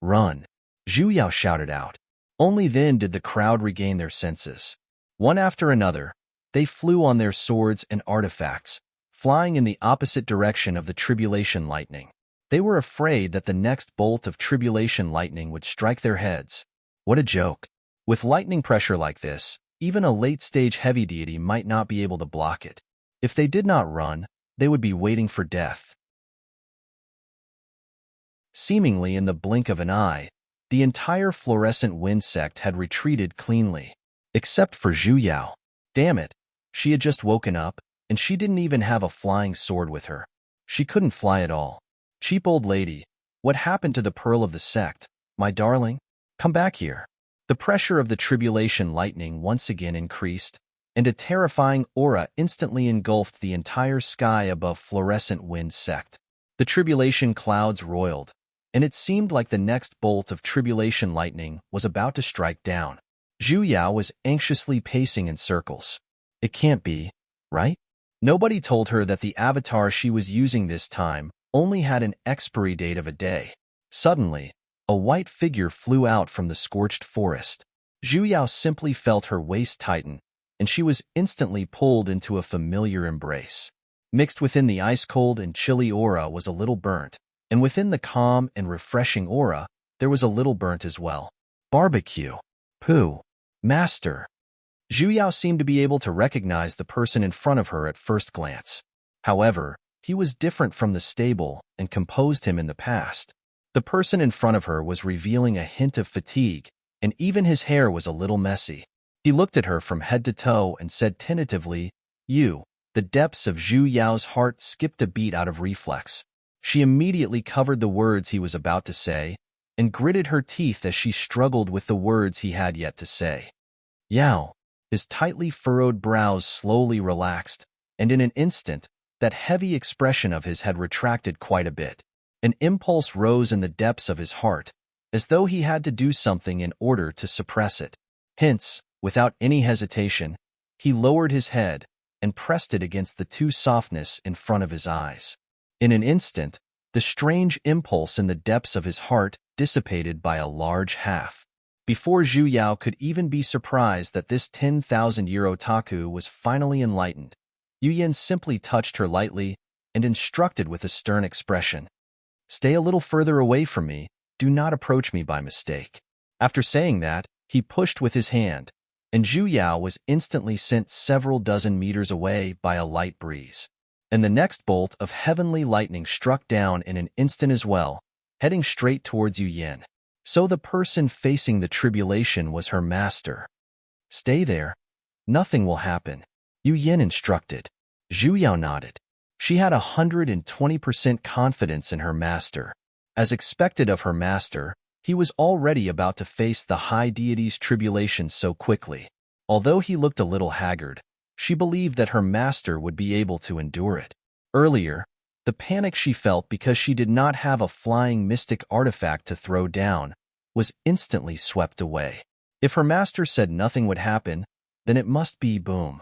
Run! Zhu Yao shouted out. Only then did the crowd regain their senses. One after another, they flew on their swords and artifacts, flying in the opposite direction of the tribulation lightning. They were afraid that the next bolt of tribulation lightning would strike their heads. What a joke. With lightning pressure like this, even a late-stage heavy deity might not be able to block it. If they did not run, they would be waiting for death. Seemingly in the blink of an eye, the entire fluorescent wind sect had retreated cleanly. Except for Zhu Yao. Damn it, she had just woken up, and she didn't even have a flying sword with her. She couldn't fly at all. Cheap old lady, what happened to the pearl of the sect, my darling? Come back here. The pressure of the tribulation lightning once again increased, and a terrifying aura instantly engulfed the entire sky above fluorescent wind sect. The tribulation clouds roiled, and it seemed like the next bolt of tribulation lightning was about to strike down. Zhu Yao was anxiously pacing in circles. It can't be, right? Nobody told her that the avatar she was using this time only had an expiry date of a day. Suddenly, a white figure flew out from the scorched forest. Zhu Yao simply felt her waist tighten, and she was instantly pulled into a familiar embrace. Mixed within the ice-cold and chilly aura was a little burnt, and within the calm and refreshing aura, there was a little burnt as well. Barbecue. Pooh. Master. Zhu Yao seemed to be able to recognize the person in front of her at first glance. However, he was different from the stable and composed him in the past. The person in front of her was revealing a hint of fatigue, and even his hair was a little messy. He looked at her from head to toe and said tentatively, "You." The depths of Zhu Yao's heart skipped a beat out of reflex. She immediately covered the words he was about to say, and gritted her teeth as she struggled with the words he had yet to say. Yao. His tightly furrowed brows slowly relaxed, and in an instant, that heavy expression of his had retracted quite a bit. An impulse rose in the depths of his heart, as though he had to do something in order to suppress it. Hence, without any hesitation, he lowered his head and pressed it against the two softness in front of his eyes. In an instant, the strange impulse in the depths of his heart dissipated by a large half. Before Zhu Yao could even be surprised that this 10,000-year otaku was finally enlightened, Yu Yin simply touched her lightly and instructed with a stern expression. "Stay a little further away from me, do not approach me by mistake." After saying that, he pushed with his hand, and Zhu Yao was instantly sent several dozen meters away by a light breeze. And the next bolt of heavenly lightning struck down in an instant as well, heading straight towards Yu Yin. So the person facing the tribulation was her master. "Stay there. Nothing will happen," Yu Yin instructed. Zhu Yao nodded. She had 120% confidence in her master. As expected of her master, he was already about to face the high deity's tribulation so quickly. Although he looked a little haggard, She believed that her master would be able to endure it. Earlier, the panic she felt because she did not have a flying mystic artifact to throw down was instantly swept away. If her master said nothing would happen, then it must be boom.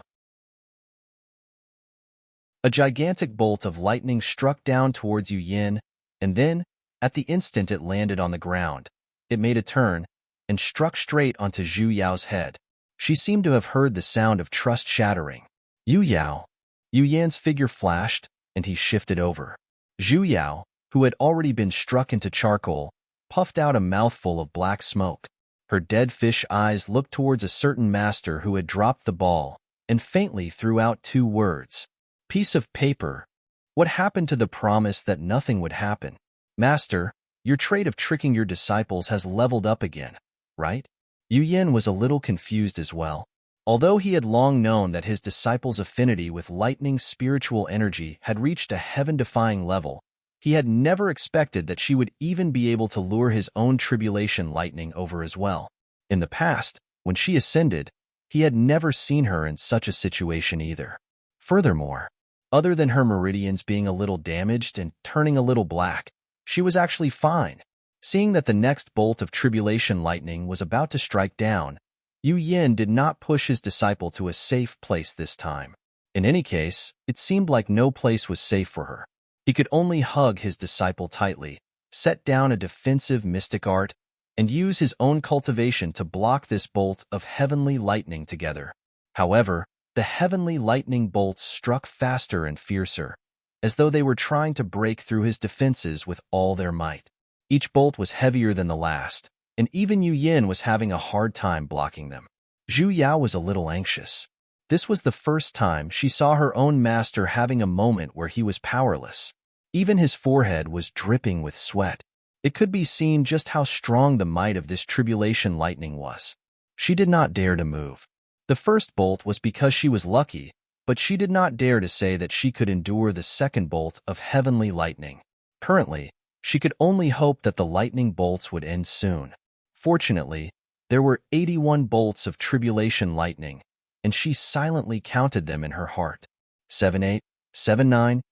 A gigantic bolt of lightning struck down towards Yu Yin, and then, at the instant it landed on the ground, it made a turn and struck straight onto Zhu Yao's head. She seemed to have heard the sound of trust shattering. Yu Yan's figure flashed, and he shifted over. Zhu Yao, who had already been struck into charcoal, puffed out a mouthful of black smoke. Her dead fish eyes looked towards a certain master who had dropped the ball, and faintly threw out 2 words. Piece of paper. What happened to the promise that nothing would happen? Master, your trait of tricking your disciples has leveled up again, right? Yu Yin was a little confused as well. Although he had long known that his disciples' affinity with lightning spiritual energy had reached a heaven-defying level, he had never expected that she would even be able to lure his own tribulation lightning over as well. In the past, when she ascended, he had never seen her in such a situation either. Furthermore, other than her meridians being a little damaged and turning a little black, she was actually fine. Seeing that the next bolt of tribulation lightning was about to strike down, Yu Yin did not push his disciple to a safe place this time. In any case, it seemed like no place was safe for her. He could only hug his disciple tightly, set down a defensive mystic art, and use his own cultivation to block this bolt of heavenly lightning together. However, the heavenly lightning bolts struck faster and fiercer, as though they were trying to break through his defenses with all their might. Each bolt was heavier than the last, and even Yu Yin was having a hard time blocking them. Zhu Yao was a little anxious. This was the first time she saw her own master having a moment where he was powerless. Even his forehead was dripping with sweat. It could be seen just how strong the might of this tribulation lightning was. She did not dare to move. The first bolt was because she was lucky, but she did not dare to say that she could endure the second bolt of heavenly lightning. Currently, she could only hope that the lightning bolts would end soon. Fortunately, there were 81 bolts of tribulation lightning, and she silently counted them in her heart. 78, 79,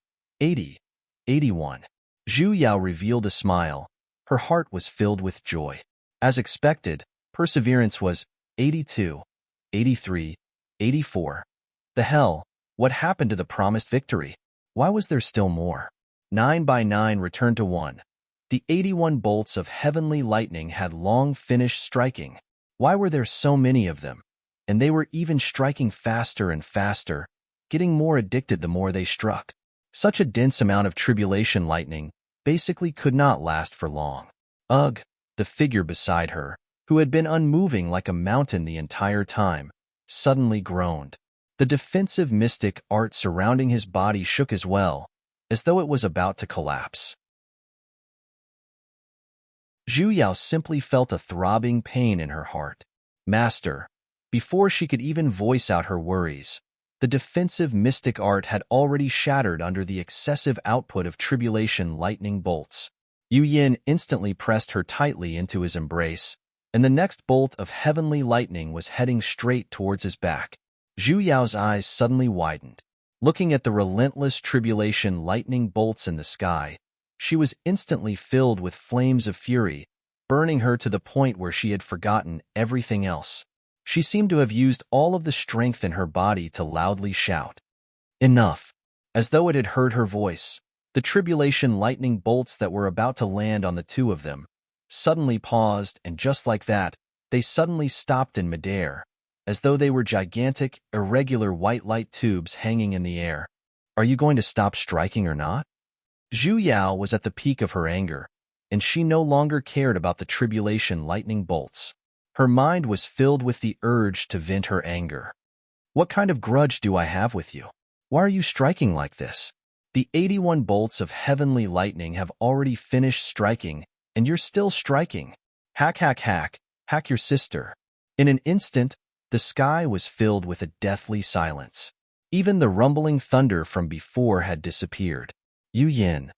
80, 81. Zhu Yao revealed a smile. Her heart was filled with joy. As expected, perseverance was 82. 83, 84. The hell, what happened to the promised victory? Why was there still more? 9 by 9 returned to 1. The 81 bolts of heavenly lightning had long finished striking. Why were there so many of them? And they were even striking faster and faster, getting more addicted the more they struck. Such a dense amount of tribulation lightning basically could not last for long. Ugh, the figure beside her, who had been unmoving like a mountain the entire time, suddenly groaned. The defensive mystic art surrounding his body shook as well, as though it was about to collapse. Zhu Yao simply felt a throbbing pain in her heart. Master, before she could even voice out her worries, the defensive mystic art had already shattered under the excessive output of tribulation lightning bolts. Yu Yin instantly pressed her tightly into his embrace, and the next bolt of heavenly lightning was heading straight towards his back. Zhu Yao's eyes suddenly widened. Looking at the relentless tribulation lightning bolts in the sky, she was instantly filled with flames of fury, burning her to the point where she had forgotten everything else. She seemed to have used all of the strength in her body to loudly shout, "Enough!" As though it had heard her voice, the tribulation lightning bolts that were about to land on the two of them suddenly paused, and just like that, they suddenly stopped in midair, as though they were gigantic, irregular white light tubes hanging in the air. Are you going to stop striking or not? Zhu Yao was at the peak of her anger, and she no longer cared about the tribulation lightning bolts. Her mind was filled with the urge to vent her anger. What kind of grudge do I have with you? Why are you striking like this? The 81 bolts of heavenly lightning have already finished striking, and you're still striking. Hack, hack, hack, hack your sister. In an instant, the sky was filled with a deathly silence. Even the rumbling thunder from before had disappeared. Yu Yin.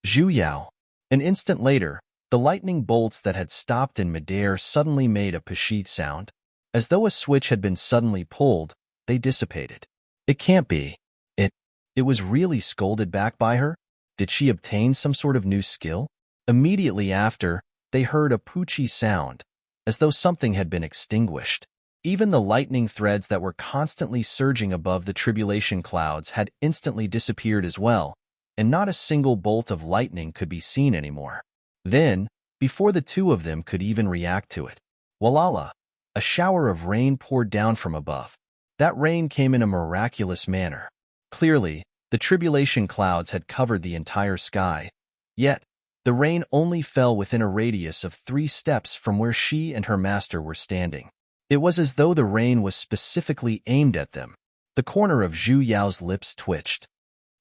Zhu Yao. An instant later, the lightning bolts that had stopped in midair suddenly made a pashit sound. As though a switch had been suddenly pulled, they dissipated. It can't be. It, it was really scolded back by her? Did she obtain some sort of new skill? Immediately after, they heard a poochie sound, as though something had been extinguished. Even the lightning threads that were constantly surging above the tribulation clouds had instantly disappeared as well, and not a single bolt of lightning could be seen anymore. Then, before the two of them could even react to it, Walala, a shower of rain poured down from above. That rain came in a miraculous manner. Clearly, the tribulation clouds had covered the entire sky, yet the rain only fell within a radius of 3 steps from where she and her master were standing. It was as though the rain was specifically aimed at them. The corner of Zhu Yao's lips twitched.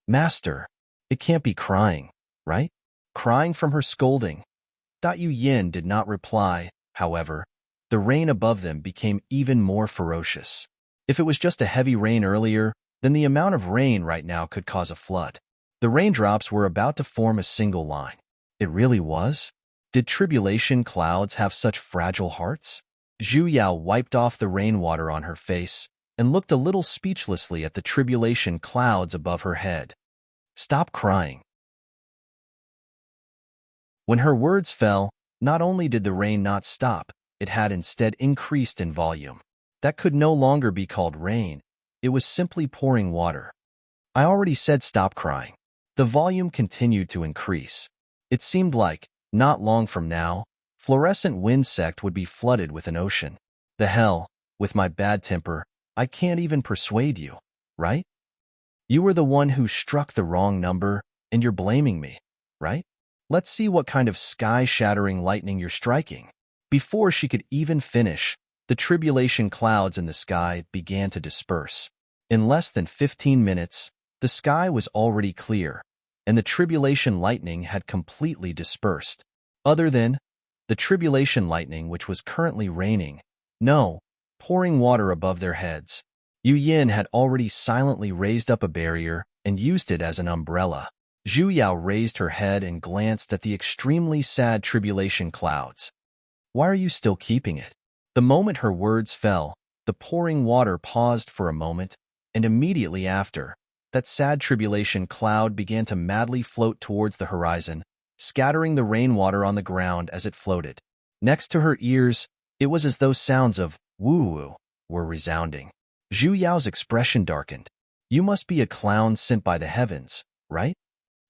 Master, it can't be crying, right? Crying from her scolding. Yu Yin did not reply, however. The rain above them became even more ferocious. If it was just a heavy rain earlier, then the amount of rain right now could cause a flood. The raindrops were about to form a single line. It really was? Did tribulation clouds have such fragile hearts? Zhu Yao wiped off the rainwater on her face and looked a little speechlessly at the tribulation clouds above her head. Stop crying. When her words fell, not only did the rain not stop, it had instead increased in volume. That could no longer be called rain. It was simply pouring water. I already said stop crying. The volume continued to increase. It seemed like, not long from now, fluorescent winsect would be flooded with an ocean. The hell, with my bad temper, I can't even persuade you, right? You were the one who struck the wrong number, and you're blaming me, right? Let's see what kind of sky-shattering lightning you're striking. Before she could even finish, the tribulation clouds in the sky began to disperse. In less than 15 minutes, the sky was already clear, and the tribulation lightning had completely dispersed. Other than the tribulation lightning which was currently raining, pouring water above their heads. Yu Yin had already silently raised up a barrier and used it as an umbrella. Zhu Yao raised her head and glanced at the extremely sad tribulation clouds. Why are you still keeping it? The moment her words fell, the pouring water paused for a moment, and immediately after, that sad tribulation cloud began to madly float towards the horizon, scattering the rainwater on the ground as it floated. Next to her ears, it was as though sounds of woo-woo were resounding. Zhu Yao's expression darkened. You must be a clown sent by the heavens, right?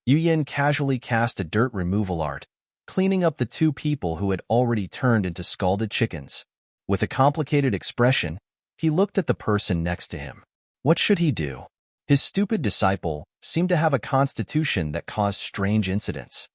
Yu Yin casually cast a dirt removal art, cleaning up the two people who had already turned into scalded chickens. With a complicated expression, he looked at the person next to him. What should he do? His stupid disciple seemed to have a constitution that caused strange incidents.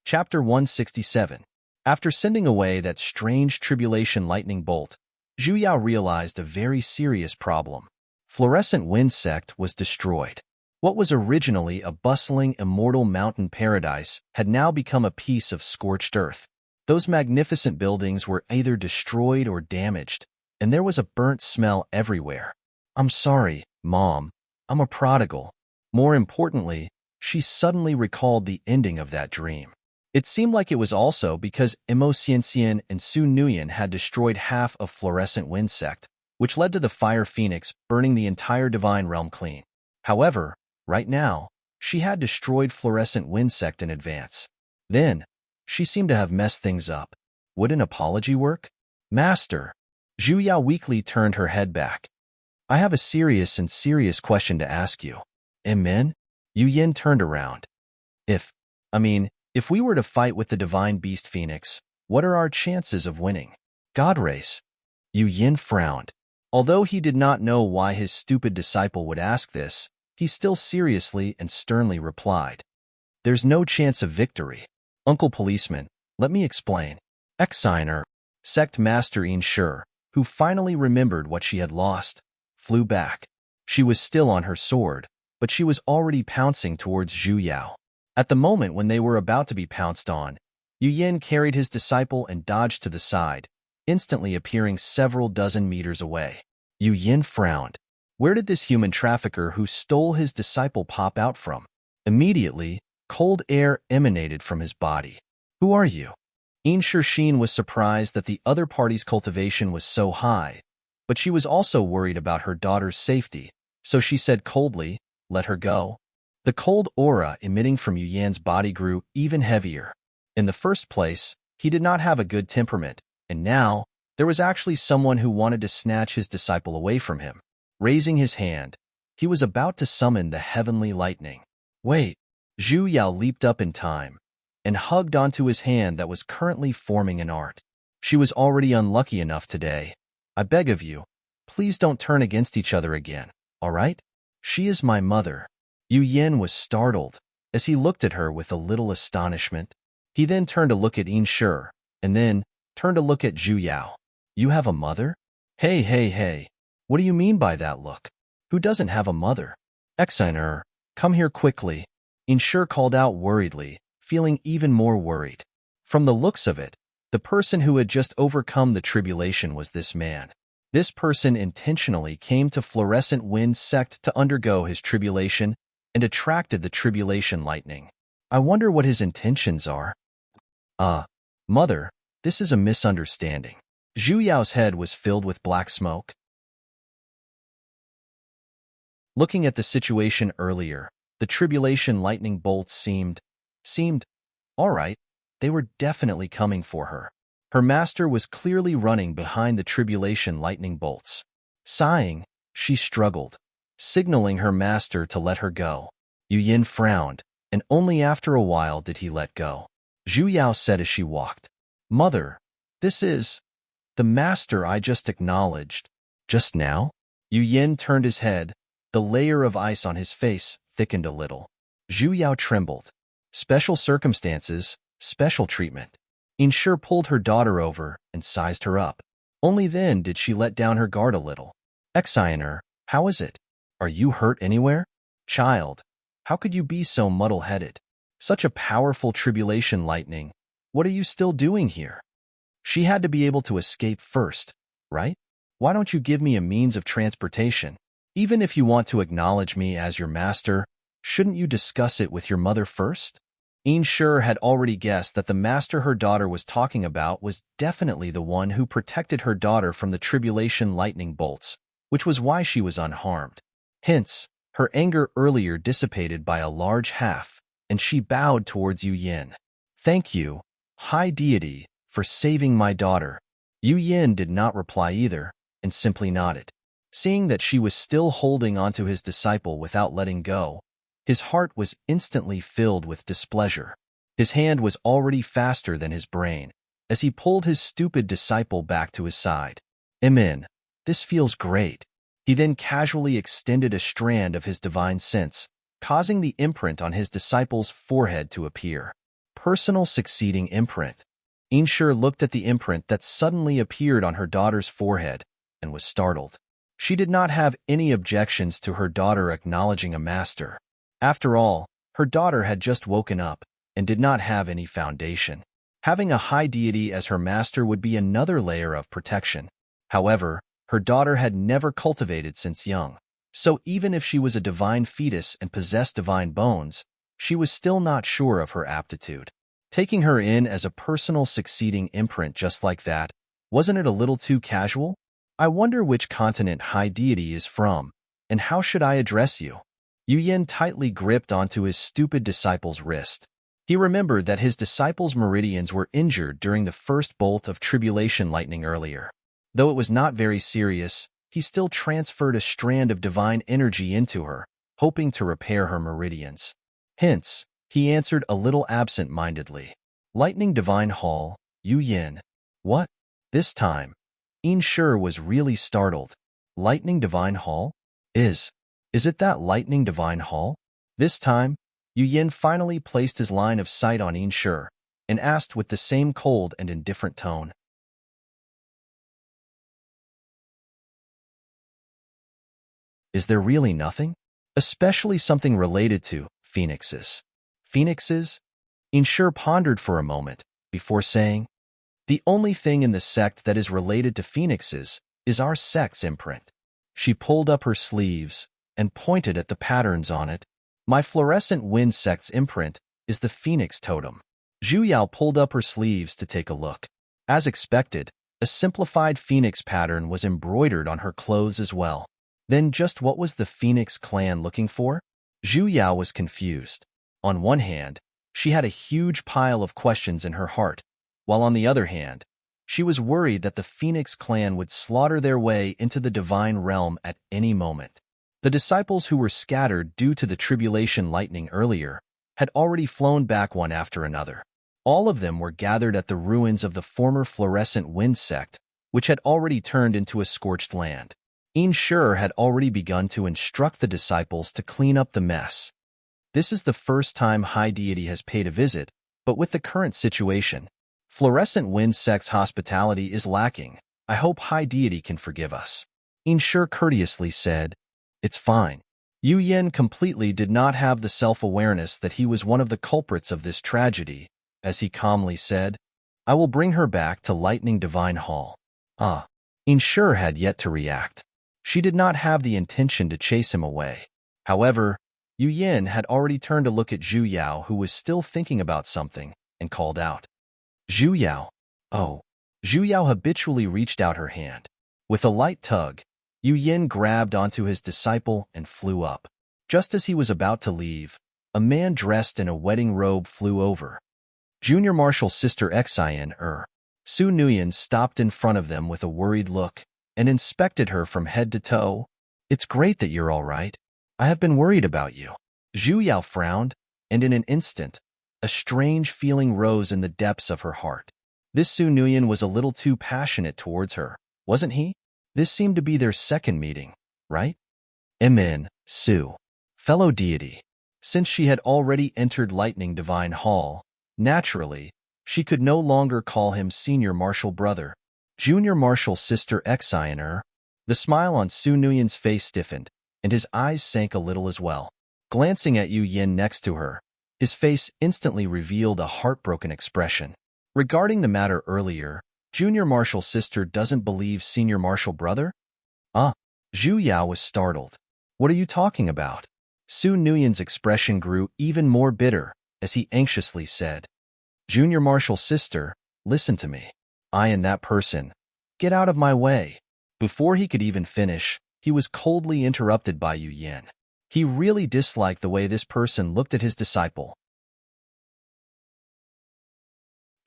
Chapter 167. After sending away that strange tribulation lightning bolt, Zhu Yao realized a very serious problem. Fluorescent winsect was destroyed. What was originally a bustling, immortal mountain paradise had now become a piece of scorched earth. Those magnificent buildings were either destroyed or damaged, and there was a burnt smell everywhere. I'm sorry, Mom. I'm a prodigal. More importantly, she suddenly recalled the ending of that dream. It seemed like it was also because Immerse and Su Nuyen had destroyed half of fluorescent winsect, which led to the fire phoenix burning the entire divine realm clean. However, right now, she had destroyed fluorescent winsect in advance. Then, she seemed to have messed things up. Would an apology work? Master. Zhu Yao weakly turned her head back. I have a serious question to ask you. Amen? Yu Yin turned around. If we were to fight with the divine beast phoenix, what are our chances of winning? God race. Yu Yin frowned. Although he did not know why his stupid disciple would ask this, he still seriously and sternly replied. There's no chance of victory. Uncle Policeman, let me explain. Exiner, Sect Master Ensure, who finally remembered what she had lost, flew back. She was still on her sword, but she was already pouncing towards Zhu Yao. At the moment when they were about to be pounced on, Yu Yin carried his disciple and dodged to the side, instantly appearing several dozen meters away. Yu Yin frowned. Where did this human trafficker who stole his disciple pop out from? Immediately, cold air emanated from his body. Who are you? Sheen was surprised that the other party's cultivation was so high, but she was also worried about her daughter's safety, so she said coldly, "Let her go." The cold aura emitting from Yu Yan's body grew even heavier. In the first place, he did not have a good temperament, and now, there was actually someone who wanted to snatch his disciple away from him. Raising his hand, he was about to summon the heavenly lightning. Wait! Zhu Yao leaped up in time and hugged onto his hand that was currently forming an art. She was already unlucky enough today. I beg of you, please don't turn against each other again, all right? She is my mother. Yu Yan was startled as he looked at her with a little astonishment. He then turned to look at Shi, and then turned to look at Zhu Yao. You have a mother? Hey. What do you mean by that look? Who doesn't have a mother? Exiner, come here quickly. Shi called out worriedly, feeling even more worried. From the looks of it, the person who had just overcome the tribulation was this man. This person intentionally came to Fluorescent Wind Sect to undergo his tribulation and attracted the tribulation lightning. I wonder what his intentions are. Mother, this is a misunderstanding. Zhu Yao's head was filled with black smoke. Looking at the situation earlier, the tribulation lightning bolts seemed all right. They were definitely coming for her. Her master was clearly running behind the tribulation lightning bolts. Sighing, she struggled, signaling her master to let her go. Yu Yan frowned, and only after a while did he let go. Zhu Yao said as she walked, "Mother, this is the master I just acknowledged." Just now? Yu Yan turned his head. The layer of ice on his face thickened a little. Zhu Yao trembled. Special circumstances, special treatment. Shi pulled her daughter over and sized her up. Only then did she let down her guard a little. Exiner, how is it? Are you hurt anywhere? Child, how could you be so muddle-headed? Such a powerful tribulation lightning. What are you still doing here? She had to be able to escape first, right? Why don't you give me a means of transportation? Even if you want to acknowledge me as your master, shouldn't you discuss it with your mother first? Shi had already guessed that the master her daughter was talking about was definitely the one who protected her daughter from the tribulation lightning bolts, which was why she was unharmed. Hence, her anger earlier dissipated by a large half, and she bowed towards Yu Yan. Thank you, high deity, for saving my daughter. Yu Yan did not reply either, and simply nodded. Seeing that she was still holding onto his disciple without letting go, his heart was instantly filled with displeasure. His hand was already faster than his brain, as he pulled his stupid disciple back to his side. Amen. This feels great. He then casually extended a strand of his divine sense, causing the imprint on his disciple's forehead to appear. Personal succeeding imprint. Shi looked at the imprint that suddenly appeared on her daughter's forehead and was startled. She did not have any objections to her daughter acknowledging a master. After all, her daughter had just woken up and did not have any foundation. Having a high deity as her master would be another layer of protection. However, her daughter had never cultivated since young, so even if she was a divine fetus and possessed divine bones, she was still not sure of her aptitude. Taking her in as a personal succeeding imprint just like that, wasn't it a little too casual? I wonder which continent high deity is from, and how should I address you? Yu Yan tightly gripped onto his stupid disciple's wrist. He remembered that his disciple's meridians were injured during the first bolt of tribulation lightning earlier. Though it was not very serious, he still transferred a strand of divine energy into her, hoping to repair her meridians. Hence, he answered a little absent-mindedly. Lightning Divine Hall, Yu Yan. What? This time, Shi was really startled. Lightning Divine Hall? Is it that Lightning Divine Hall? This time, Yu Yan finally placed his line of sight on Shi and asked with the same cold and indifferent tone. Is there really nothing? Especially something related to phoenixes. Phoenixes? Shi pondered for a moment before saying, "The only thing in the sect that is related to phoenixes is our sect's imprint." She pulled up her sleeves and pointed at the patterns on it. My fluorescent wind sect's imprint is the phoenix totem. Zhu Yao pulled up her sleeves to take a look. As expected, a simplified phoenix pattern was embroidered on her clothes as well. Then just what was the Phoenix clan looking for? Zhu Yao was confused. On one hand, she had a huge pile of questions in her heart, while on the other hand, she was worried that the Phoenix clan would slaughter their way into the divine realm at any moment. The disciples who were scattered due to the tribulation lightning earlier had already flown back one after another. All of them were gathered at the ruins of the former fluorescent wind sect, which had already turned into a scorched land. Enrich had already begun to instruct the disciples to clean up the mess. This is the first time High Deity has paid a visit, but with the current situation, Fluorescent Wind Sect's hospitality is lacking. I hope High Deity can forgive us. Enrich courteously said, "It's fine." Yu Yin completely did not have the self-awareness that he was one of the culprits of this tragedy, as he calmly said, "I will bring her back to Lightning Divine Hall." Enrich had yet to react. She did not have the intention to chase him away. However, Yu Yin had already turned to look at Zhu Yao, who was still thinking about something, and called out, "Zhu Yao." Oh. Zhu Yao habitually reached out her hand. With a light tug, Yu Yin grabbed onto his disciple and flew up. Just as he was about to leave, a man dressed in a wedding robe flew over. Junior Marshal Sister Xian Su Nuyen stopped in front of them with a worried look and inspected her from head to toe. "It's great that you're all right. I have been worried about you." Zhu Yao frowned, and in an instant, a strange feeling rose in the depths of her heart. This Su Nuyen was a little too passionate towards her, wasn't he? This seemed to be their second meeting, right? Amen, Su. Fellow deity. Since she had already entered Lightning Divine Hall, naturally, she could no longer call him Senior Marshal Brother. Junior Marshal Sister Xian The smile on Su Nuyen's face stiffened, and his eyes sank a little as well. Glancing at Yu Yin next to her, his face instantly revealed a heartbroken expression. Regarding the matter earlier, Junior Marshal Sister doesn't believe Senior Marshal Brother? Zhu Yao was startled. What are you talking about? Su Nuyen's expression grew even more bitter as he anxiously said, "Junior Marshal Sister, listen to me. I and that person. Get out of my way." Before he could even finish, he was coldly interrupted by Yu Yin. He really disliked the way this person looked at his disciple.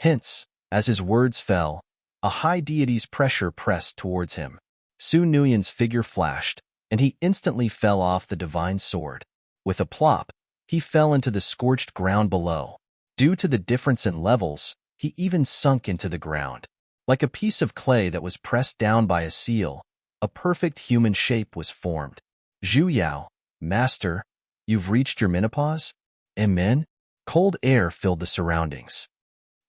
Hence, as his words fell, a high deity's pressure pressed towards him. Su Nuyen's figure flashed, and he instantly fell off the divine sword. With a plop, he fell into the scorched ground below. Due to the difference in levels, he even sunk into the ground. Like a piece of clay that was pressed down by a seal, a perfect human shape was formed. Zhu Yao, Master, you've reached your menopause? Amen? Cold air filled the surroundings.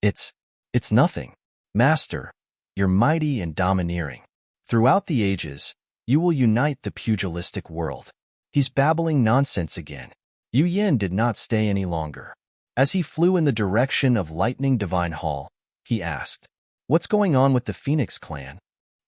It's nothing. Master, you're mighty and domineering. Throughout the ages, you will unite the pugilistic world. He's babbling nonsense again. Yu Yin did not stay any longer. As he flew in the direction of Lightning Divine Hall, he asked, "What's going on with the Phoenix clan?"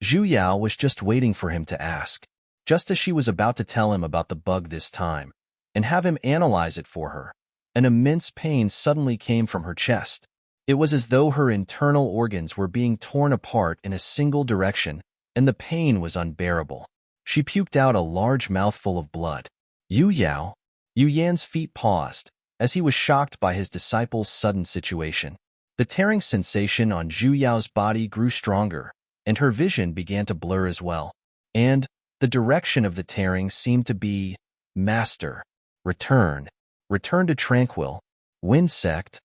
Zhu Yao was just waiting for him to ask, just as she was about to tell him about the bug this time, and have him analyze it for her. An immense pain suddenly came from her chest. It was as though her internal organs were being torn apart in a single direction, and the pain was unbearable. She puked out a large mouthful of blood. Yu Yao? Yu Yan's feet paused, as he was shocked by his disciple's sudden situation. The tearing sensation on Zhu Yao's body grew stronger, and her vision began to blur as well. And the direction of the tearing seemed to be, "Master, return. Return to tranquil. Wind sect."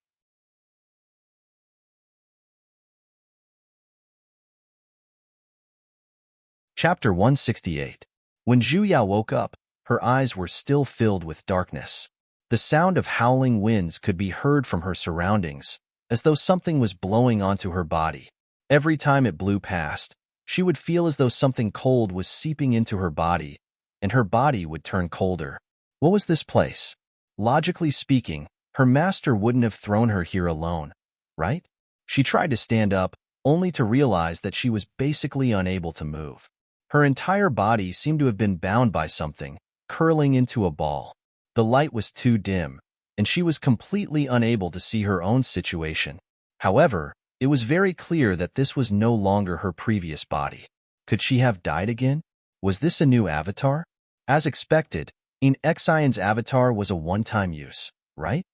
Chapter 168. When Zhu Yao woke up, her eyes were still filled with darkness. The sound of howling winds could be heard from her surroundings, as though something was blowing onto her body. Every time it blew past, she would feel as though something cold was seeping into her body, and her body would turn colder. What was this place? Logically speaking, her master wouldn't have thrown her here alone, right? She tried to stand up, only to realize that she was basically unable to move. Her entire body seemed to have been bound by something, curling into a ball. The light was too dim, and she was completely unable to see her own situation. However, it was very clear that this was no longer her previous body. Could she have died again? Was this a new avatar? As expected, Exion's avatar was a one-time use, right?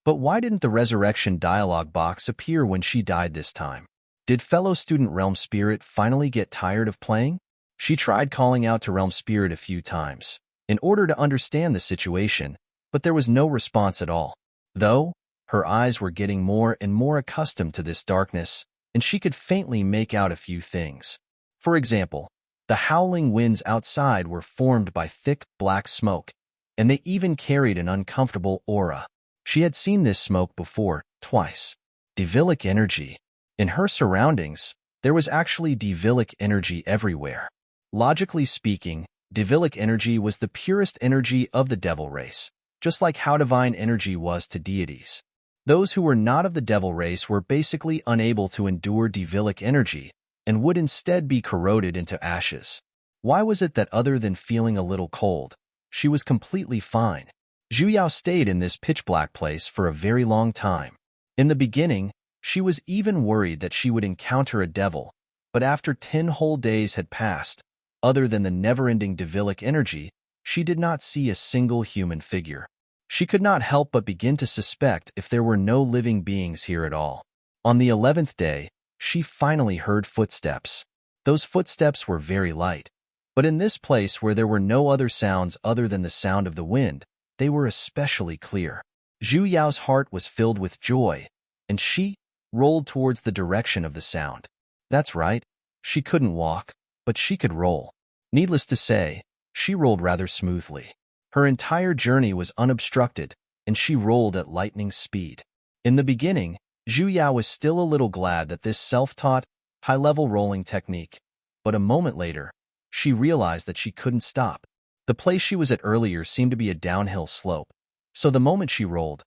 But why didn't the resurrection dialogue box appear when she died this time? Did fellow student Realm Spirit finally get tired of playing? She tried calling out to Realm Spirit a few times in order to understand the situation, but there was no response at all. Though, her eyes were getting more and more accustomed to this darkness, and she could faintly make out a few things. For example, the howling winds outside were formed by thick black smoke, and they even carried an uncomfortable aura. She had seen this smoke before, twice. Divilic energy. In her surroundings, there was actually divilic energy everywhere. Logically speaking, divilic energy was the purest energy of the devil race, just like how divine energy was to deities. Those who were not of the devil race were basically unable to endure divilic energy and would instead be corroded into ashes. Why was it that other than feeling a little cold, she was completely fine? Zhu Yao stayed in this pitch-black place for a very long time. In the beginning, she was even worried that she would encounter a devil, but after 10 whole days had passed, other than the never-ending divilic energy, she did not see a single human figure. She could not help but begin to suspect if there were no living beings here at all. On the 11th day, she finally heard footsteps. Those footsteps were very light, but in this place where there were no other sounds other than the sound of the wind, they were especially clear. Zhu Yao's heart was filled with joy, and she rolled towards the direction of the sound. That's right, she couldn't walk, but she could roll. Needless to say, she rolled rather smoothly. Her entire journey was unobstructed, and she rolled at lightning speed. In the beginning, Zhu Yao was still a little glad that this self-taught, high-level rolling technique, but a moment later, she realized that she couldn't stop. The place she was at earlier seemed to be a downhill slope, so the moment she rolled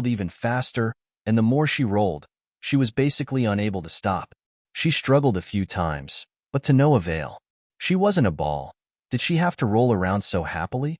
even faster, and the more she rolled, she was basically unable to stop. She struggled a few times, but to no avail. She wasn't a ball. Did she have to roll around so happily?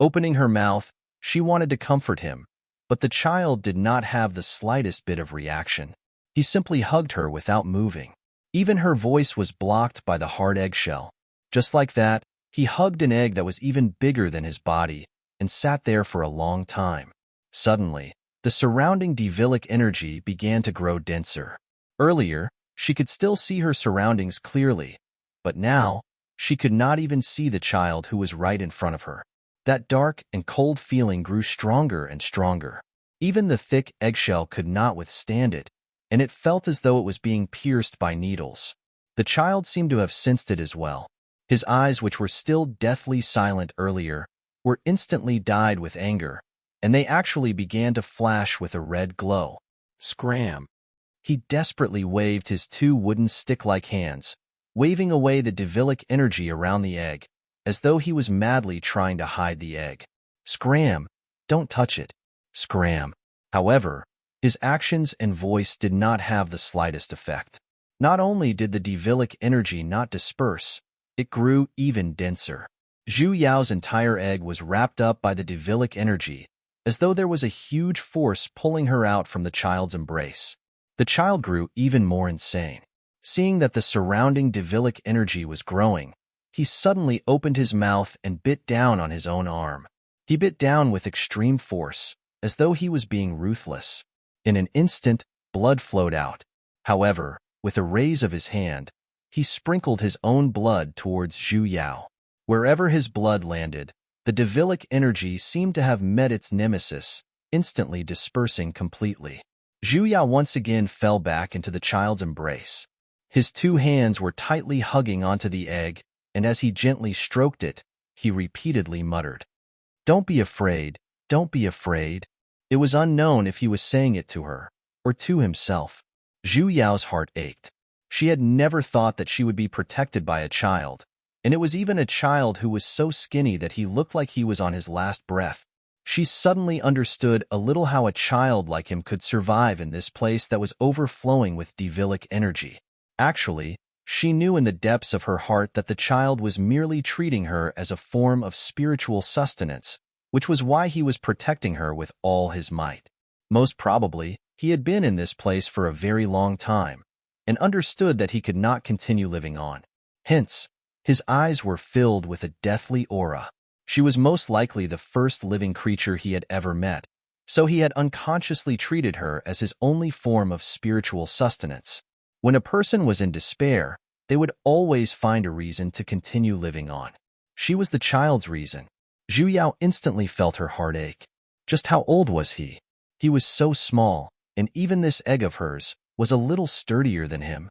Opening her mouth, she wanted to comfort him, but the child did not have the slightest bit of reaction. He simply hugged her without moving. Even her voice was blocked by the hard eggshell. Just like that, he hugged an egg that was even bigger than his body and sat there for a long time. Suddenly, the surrounding divilic energy began to grow denser. Earlier, she could still see her surroundings clearly, but now, she could not even see the child who was right in front of her. That dark and cold feeling grew stronger and stronger. Even the thick eggshell could not withstand it, and it felt as though it was being pierced by needles. The child seemed to have sensed it as well. His eyes, which were still deathly silent earlier, were instantly dyed with anger, and they actually began to flash with a red glow. Scram! He desperately waved his 2 wooden stick-like hands, waving away the divilic energy around the egg, as though he was madly trying to hide the egg. Scram! Don't touch it. Scram! However, his actions and voice did not have the slightest effect. Not only did the divilic energy not disperse, it grew even denser. Zhu Yao's entire egg was wrapped up by the divilic energy, as though there was a huge force pulling her out from the child's embrace. The child grew even more insane. Seeing that the surrounding divilic energy was growing, he suddenly opened his mouth and bit down on his own arm. He bit down with extreme force, as though he was being ruthless. In an instant, blood flowed out. However, with a raise of his hand, he sprinkled his own blood towards Zhu Yao. Wherever his blood landed, the divilic energy seemed to have met its nemesis, instantly dispersing completely. Zhu Yao once again fell back into the child's embrace. His 2 hands were tightly hugging onto the egg, and as he gently stroked it, he repeatedly muttered, "Don't be afraid, don't be afraid." It was unknown if he was saying it to her, or to himself. Zhu Yao's heart ached. She had never thought that she would be protected by a child, and it was even a child who was so skinny that he looked like he was on his last breath. She suddenly understood a little how a child like him could survive in this place that was overflowing with divilic energy. Actually, She knew in the depths of her heart that the child was merely treating her as a form of spiritual sustenance, which was why he was protecting her with all his might. Most probably, he had been in this place for a very long time, and understood that he could not continue living on. Hence, his eyes were filled with a deathly aura. She was most likely the first living creature he had ever met, so he had unconsciously treated her as his only form of spiritual sustenance. When a person was in despair, they would always find a reason to continue living on. She was the child's reason. Zhu Yao instantly felt her heart ache. Just how old was he? He was so small, and even this egg of hers was a little sturdier than him.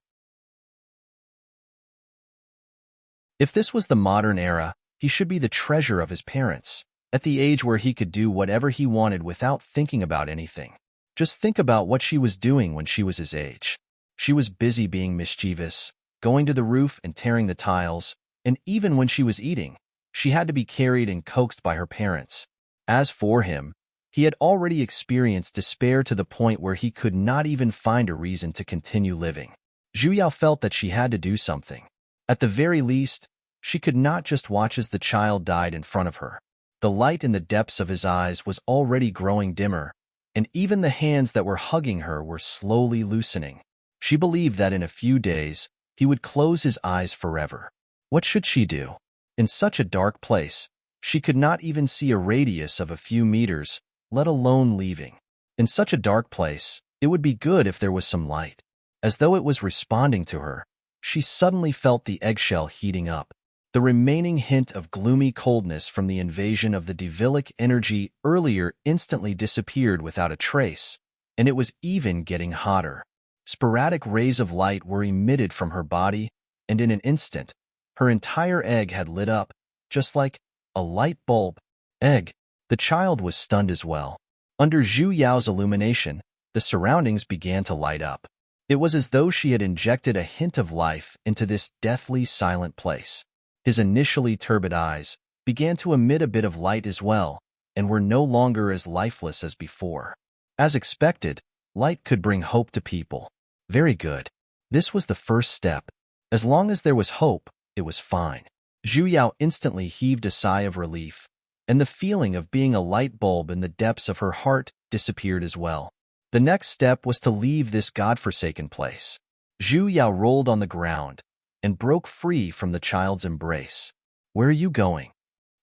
If this was the modern era, he should be the treasure of his parents, at the age where he could do whatever he wanted without thinking about anything. Just think about what she was doing when she was his age. She was busy being mischievous, going to the roof and tearing the tiles, and even when she was eating, she had to be carried and coaxed by her parents. As for him, he had already experienced despair to the point where he could not even find a reason to continue living. Zhu Yao felt that she had to do something. At the very least, she could not just watch as the child died in front of her. The light in the depths of his eyes was already growing dimmer, and even the hands that were hugging her were slowly loosening. She believed that in a few days, he would close his eyes forever. What should she do? In such a dark place, she could not even see a radius of a few meters, let alone leaving. In such a dark place, it would be good if there was some light. As though it was responding to her, she suddenly felt the eggshell heating up. The remaining hint of gloomy coldness from the invasion of the devilic energy earlier instantly disappeared without a trace, and it was even getting hotter. Sporadic rays of light were emitted from her body, and in an instant, her entire egg had lit up, just like a light bulb. Egg. The child was stunned as well. Under Zhu Yao's illumination, the surroundings began to light up. It was as though she had injected a hint of life into this deathly silent place. His initially turbid eyes began to emit a bit of light as well, and were no longer as lifeless as before. As expected, light could bring hope to people. Very good. This was the first step. As long as there was hope, it was fine. Zhu Yao instantly heaved a sigh of relief, and the feeling of being a light bulb in the depths of her heart disappeared as well. The next step was to leave this godforsaken place. Zhu Yao rolled on the ground and broke free from the child's embrace. Where are you going?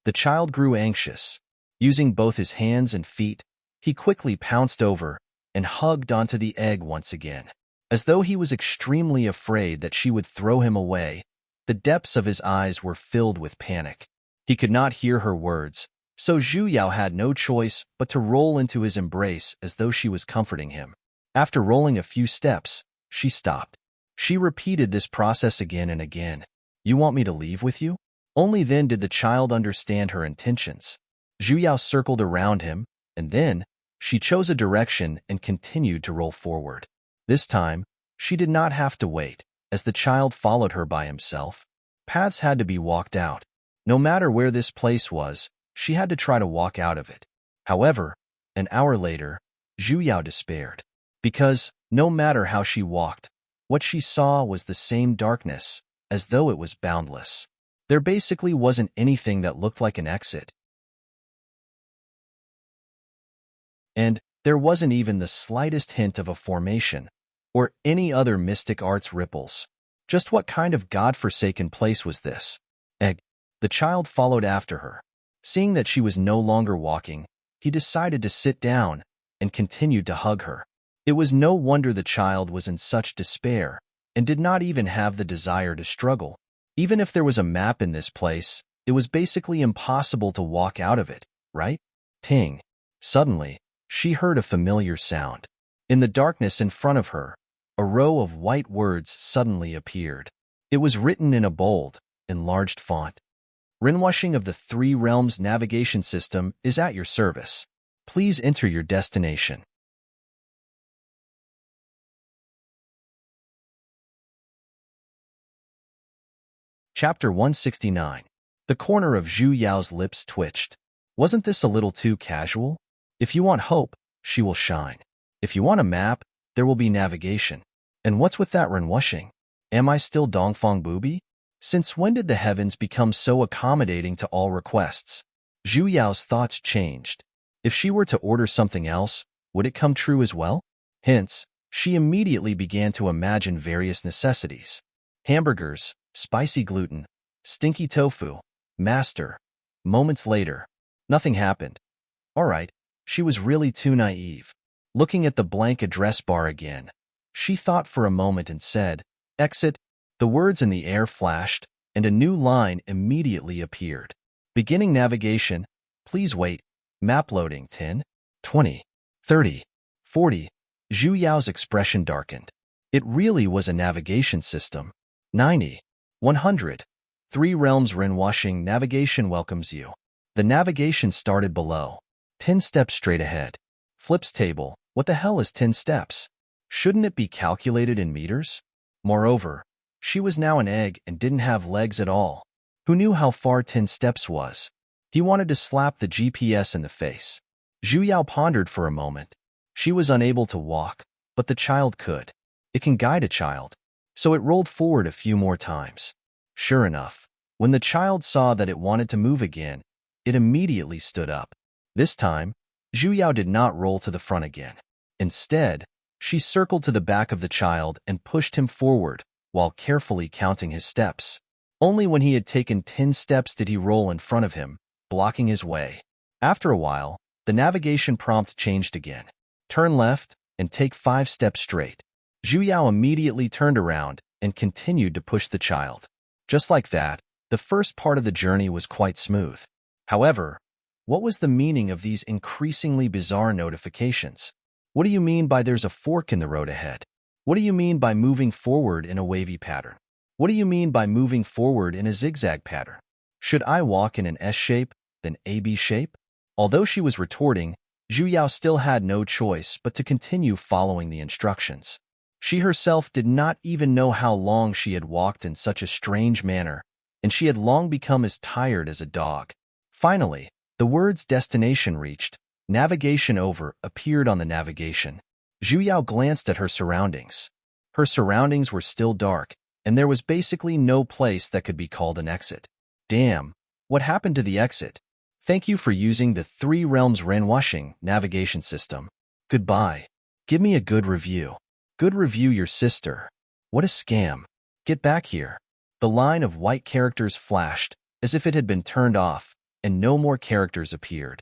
The child grew anxious. Using both his hands and feet, he quickly pounced over and hugged onto the egg once again. As though he was extremely afraid that she would throw him away, the depths of his eyes were filled with panic. He could not hear her words, so Zhu Yao had no choice but to roll into his embrace as though she was comforting him. After rolling a few steps, she stopped. She repeated this process again and again. You want me to leave with you? Only then did the child understand her intentions. Zhu Yao circled around him, and then she chose a direction and continued to roll forward. This time, she did not have to wait, as the child followed her by himself. Paths had to be walked out. No matter where this place was, she had to try to walk out of it. However, an hour later, Zhu Yao despaired. Because, no matter how she walked, what she saw was the same darkness, as though it was boundless. There basically wasn't anything that looked like an exit. And there wasn't even the slightest hint of a formation, or any other mystic arts ripples. Just what kind of godforsaken place was this? Egg. The child followed after her. Seeing that she was no longer walking, he decided to sit down and continued to hug her. It was no wonder the child was in such despair and did not even have the desire to struggle. Even if there was a map in this place, it was basically impossible to walk out of it, right? Ting. Suddenly, she heard a familiar sound. In the darkness in front of her, a row of white words suddenly appeared. It was written in a bold, enlarged font. Renwashing of the Three Realms navigation system is at your service. Please enter your destination. Chapter 169. The corner of Zhu Yao's lips twitched. Wasn't this a little too casual? If you want hope, she will shine. If you want a map, there will be navigation. And what's with that renwashing? Am I still Dongfang Booby? Since when did the heavens become so accommodating to all requests? Zhu Yao's thoughts changed. If she were to order something else, would it come true as well? Hence, she immediately began to imagine various necessities. Hamburgers, spicy gluten, stinky tofu, master. Moments later, nothing happened. All right, she was really too naive. Looking at the blank address bar again, she thought for a moment and said, "Exit." The words in the air flashed, and a new line immediately appeared. Beginning navigation. Please wait. Map loading. 10, 20, 30, 40. Zhu Yao's expression darkened. It really was a navigation system. 90, 100. 3 realms Renwashing navigation welcomes you. The navigation started below. 10 steps straight ahead. Flips table. What the hell is 10 steps? Shouldn't it be calculated in meters? Moreover, she was now an egg and didn't have legs at all. Who knew how far 10 steps was? He wanted to slap the GPS in the face. Zhu Yao pondered for a moment. She was unable to walk, but the child could. It can guide a child. So it rolled forward a few more times. Sure enough, when the child saw that it wanted to move again, it immediately stood up. This time, Zhu Yao did not roll to the front again. Instead, she circled to the back of the child and pushed him forward, while carefully counting his steps. Only when he had taken 10 steps did he roll in front of him, blocking his way. After a while, the navigation prompt changed again. Turn left and take 5 steps straight. Zhu Yao immediately turned around and continued to push the child. Just like that, the first part of the journey was quite smooth. However, what was the meaning of these increasingly bizarre notifications? What do you mean by there's a fork in the road ahead? What do you mean by moving forward in a wavy pattern? What do you mean by moving forward in a zigzag pattern? Should I walk in an S shape, then AB shape? Although she was retorting, Zhu Yao still had no choice but to continue following the instructions. She herself did not even know how long she had walked in such a strange manner, and she had long become as tired as a dog. Finally, the words "destination reached, navigation over" appeared on the navigation. Zhu Yao glanced at her surroundings. Her surroundings were still dark, and there was basically no place that could be called an exit. Damn, what happened to the exit? Thank you for using the 3 Realms Renwashing navigation system. Goodbye. Give me a good review. Good review your sister. What a scam. Get back here. The line of white characters flashed, as if it had been turned off, and no more characters appeared.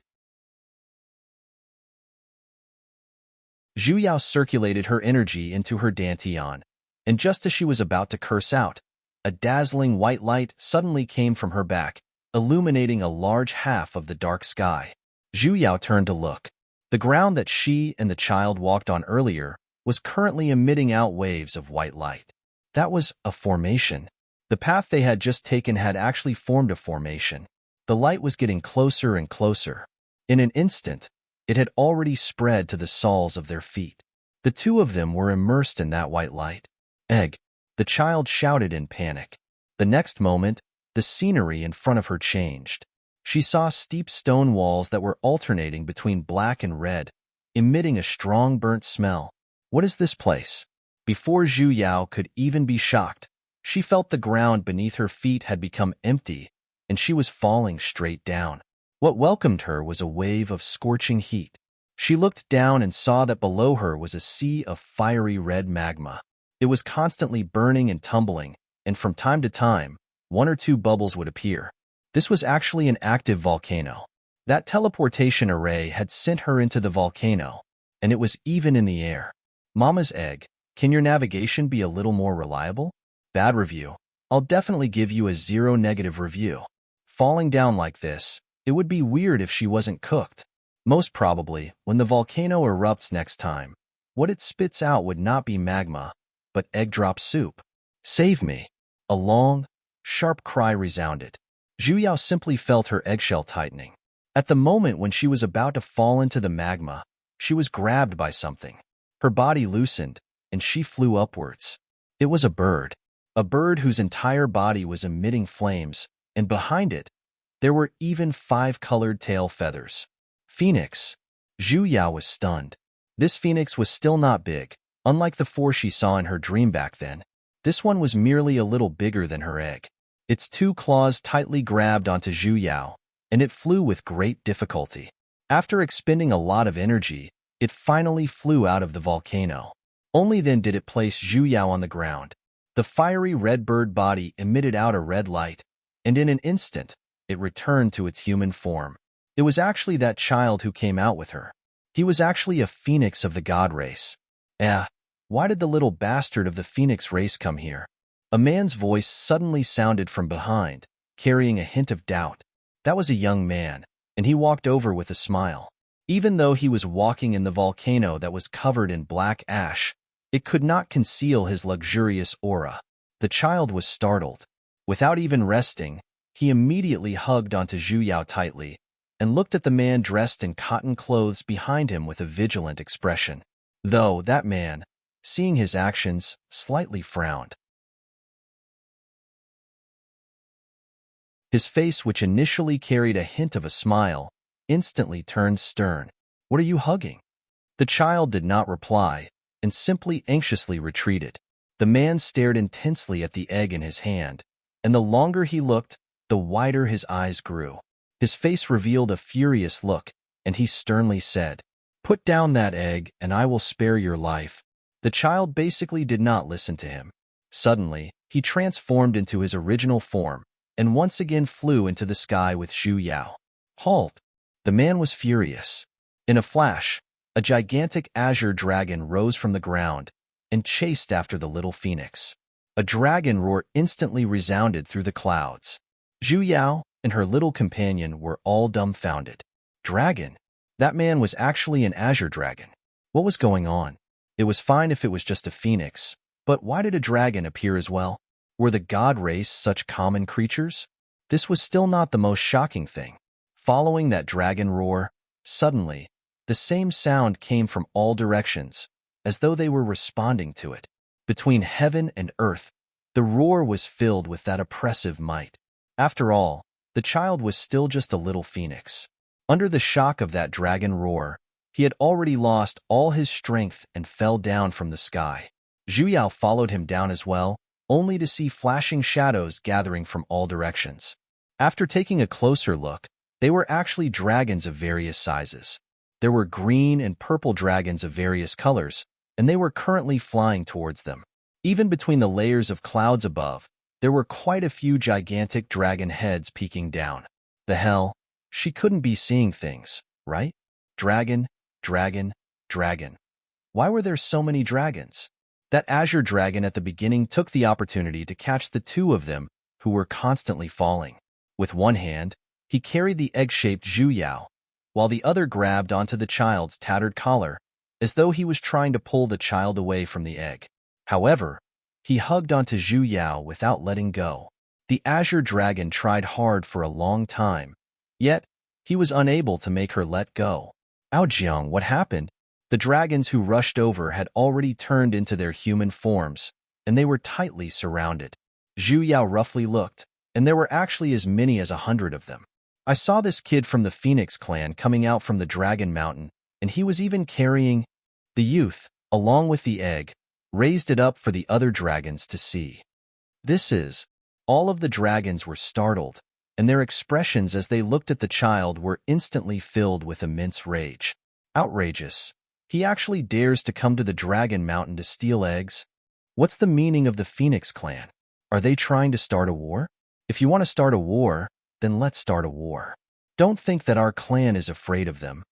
Zhu Yao circulated her energy into her dantian, and just as she was about to curse out, a dazzling white light suddenly came from her back, illuminating a large half of the dark sky. Zhu Yao turned to look. The ground that she and the child walked on earlier was currently emitting out waves of white light. That was a formation. The path they had just taken had actually formed a formation. The light was getting closer and closer. In an instant, it had already spread to the soles of their feet. The two of them were immersed in that white light. Egg, the child shouted in panic. The next moment, the scenery in front of her changed. She saw steep stone walls that were alternating between black and red, emitting a strong burnt smell. What is this place? Before Zhu Yao could even be shocked, she felt the ground beneath her feet had become empty, and she was falling straight down. What welcomed her was a wave of scorching heat. She looked down and saw that below her was a sea of fiery red magma. It was constantly burning and tumbling, and from time to time, 1 or 2 bubbles would appear. This was actually an active volcano. That teleportation array had sent her into the volcano, and it was even in the air. Mama's egg, can your navigation be a little more reliable? Bad review. I'll definitely give you a 0 negative review. Falling down like this, it would be weird if she wasn't cooked. Most probably, when the volcano erupts next time, what it spits out would not be magma, but egg drop soup. Save me. A long, sharp cry resounded. Zhu Yao simply felt her eggshell tightening. At the moment when she was about to fall into the magma, she was grabbed by something. Her body loosened, and she flew upwards. It was a bird whose entire body was emitting flames, and behind it, there were even 5 colored tail feathers. Phoenix. Zhu Yao was stunned. This phoenix was still not big, unlike the 4 she saw in her dream back then. This one was merely a little bigger than her egg. Its two claws tightly grabbed onto Zhu Yao, and it flew with great difficulty. After expending a lot of energy, it finally flew out of the volcano. Only then did it place Zhu Yao on the ground. The fiery red bird body emitted out a red light, and in an instant, it returned to its human form. It was actually that child who came out with her. He was actually a phoenix of the god race. Why did the little bastard of the phoenix race come here? A man's voice suddenly sounded from behind, carrying a hint of doubt. That was a young man, and he walked over with a smile. Even though he was walking in the volcano that was covered in black ash, it could not conceal his luxurious aura. The child was startled. Without even resting, he immediately hugged onto Zhu Yao tightly and looked at the man dressed in cotton clothes behind him with a vigilant expression. Though that man, seeing his actions, slightly frowned. His face, which initially carried a hint of a smile, instantly turned stern. "What are you hugging?" The child did not reply, and simply anxiously retreated. The man stared intensely at the egg in his hand, and the longer he looked, the wider his eyes grew. His face revealed a furious look, and he sternly said, "Put down that egg, and I will spare your life." The child basically did not listen to him. Suddenly, he transformed into his original form, and once again flew into the sky with Zhu Yao. "Halt!" The man was furious. In a flash, a gigantic azure dragon rose from the ground and chased after the little phoenix. A dragon roar instantly resounded through the clouds. Zhu Yao and her little companion were all dumbfounded. Dragon? That man was actually an azure dragon. What was going on? It was fine if it was just a phoenix, but why did a dragon appear as well? Were the god race such common creatures? This was still not the most shocking thing. Following that dragon roar, suddenly, the same sound came from all directions, as though they were responding to it. Between heaven and earth, the roar was filled with that oppressive might. After all, the child was still just a little phoenix. Under the shock of that dragon roar, he had already lost all his strength and fell down from the sky. Zhu Yao followed him down as well, only to see flashing shadows gathering from all directions. After taking a closer look, they were actually dragons of various sizes. There were green and purple dragons of various colors, and they were currently flying towards them. Even between the layers of clouds above, there were quite a few gigantic dragon heads peeking down. The hell? She couldn't be seeing things, right? Dragon, dragon, dragon. Why were there so many dragons? That azure dragon at the beginning took the opportunity to catch the two of them who were constantly falling. With one hand, he carried the egg-shaped Zhu Yao, while the other grabbed onto the child's tattered collar, as though he was trying to pull the child away from the egg. However, he hugged onto Zhu Yao without letting go. The azure dragon tried hard for a long time, yet he was unable to make her let go. "Aojiang, what happened?" The dragons who rushed over had already turned into their human forms, and they were tightly surrounded. Zhu Yao roughly looked, and there were actually as many as 100 of them. "I saw this kid from the Phoenix clan coming out from the Dragon Mountain, and he was even carrying..." The youth, along with the egg, raised it up for the other dragons to see. All of the dragons were startled, and their expressions as they looked at the child were instantly filled with immense rage. Outrageous. He actually dares to come to the Dragon Mountain to steal eggs? What's the meaning of the Phoenix clan? Are they trying to start a war? If you want to start a war, then let's start a war. Don't think that our clan is afraid of them.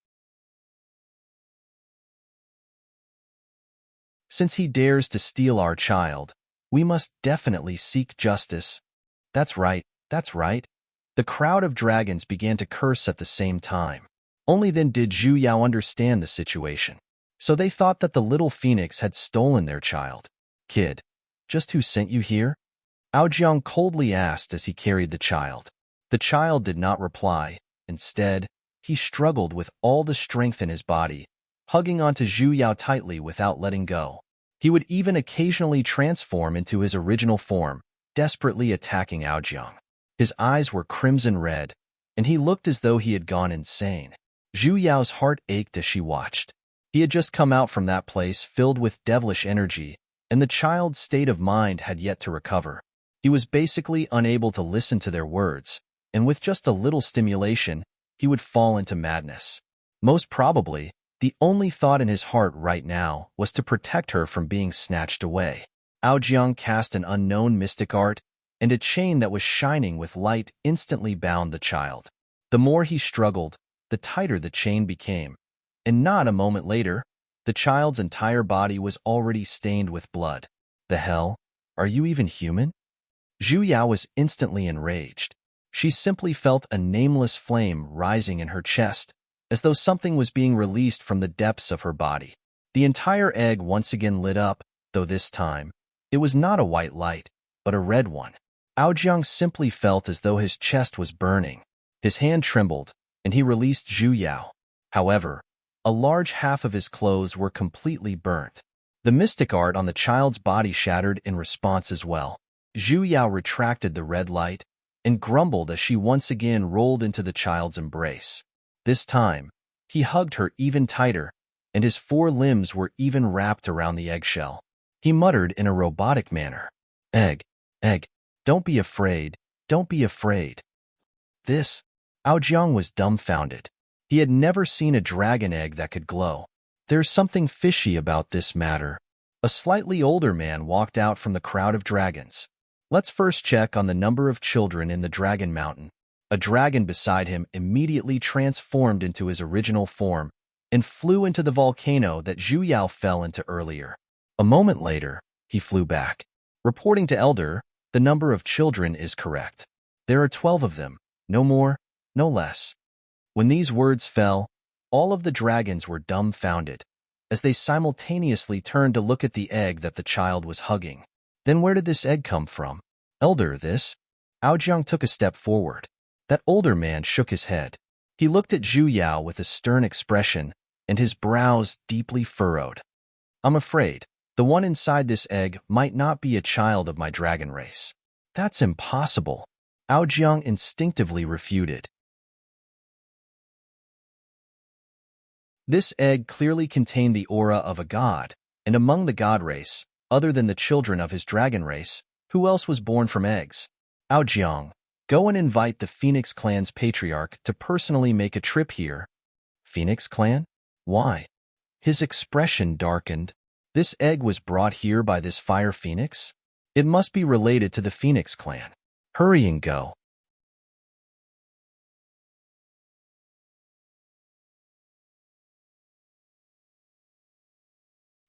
Since he dares to steal our child, we must definitely seek justice. That's right, that's right. The crowd of dragons began to curse at the same time. Only then did Zhu Yao understand the situation. So they thought that the little phoenix had stolen their child. "Kid, just who sent you here?" Aojiang coldly asked as he carried the child. The child did not reply. Instead, he struggled with all the strength in his body, hugging onto Zhu Yao tightly without letting go. He would even occasionally transform into his original form, desperately attacking Aojiang. His eyes were crimson red, and he looked as though he had gone insane. Zhu Yao's heart ached as she watched. He had just come out from that place filled with devilish energy, and the child's state of mind had yet to recover. He was basically unable to listen to their words, and with just a little stimulation, he would fall into madness. Most probably, the only thought in his heart right now was to protect her from being snatched away. Aojiang cast an unknown mystic art, and a chain that was shining with light instantly bound the child. The more he struggled, the tighter the chain became, and not a moment later, the child's entire body was already stained with blood. The hell? Are you even human? Zhu Yao was instantly enraged. She simply felt a nameless flame rising in her chest, as though something was being released from the depths of her body. The entire egg once again lit up, though this time, it was not a white light, but a red one. Aojiang simply felt as though his chest was burning. His hand trembled, and he released Zhu Yao. However, a large half of his clothes were completely burnt. The mystic art on the child's body shattered in response as well. Zhu Yao retracted the red light and grumbled as she once again rolled into the child's embrace. This time, he hugged her even tighter, and his 4 limbs were even wrapped around the eggshell. He muttered in a robotic manner, "Egg, egg, don't be afraid, don't be afraid." Aojiang was dumbfounded. He had never seen a dragon egg that could glow. There's something fishy about this matter. A slightly older man walked out from the crowd of dragons. Let's first check on the number of children in the Dragon Mountain. A dragon beside him immediately transformed into his original form and flew into the volcano that Zhu Yao fell into earlier. A moment later, he flew back. Reporting to Elder, the number of children is correct. There are 12 of them, no more, no less. When these words fell, all of the dragons were dumbfounded, as they simultaneously turned to look at the egg that the child was hugging. Then where did this egg come from? Elder, this? Aojiang took a step forward. That older man shook his head. He looked at Zhu Yao with a stern expression, and his brows deeply furrowed. I'm afraid, the one inside this egg might not be a child of my dragon race. That's impossible. Aojiang instinctively refuted. This egg clearly contained the aura of a god, and among the god race, other than the children of his dragon race, who else was born from eggs? Aojiang, go and invite the Phoenix Clan's patriarch to personally make a trip here. Phoenix Clan? Why? His expression darkened. This egg was brought here by this fire phoenix? It must be related to the Phoenix Clan. Hurry and go.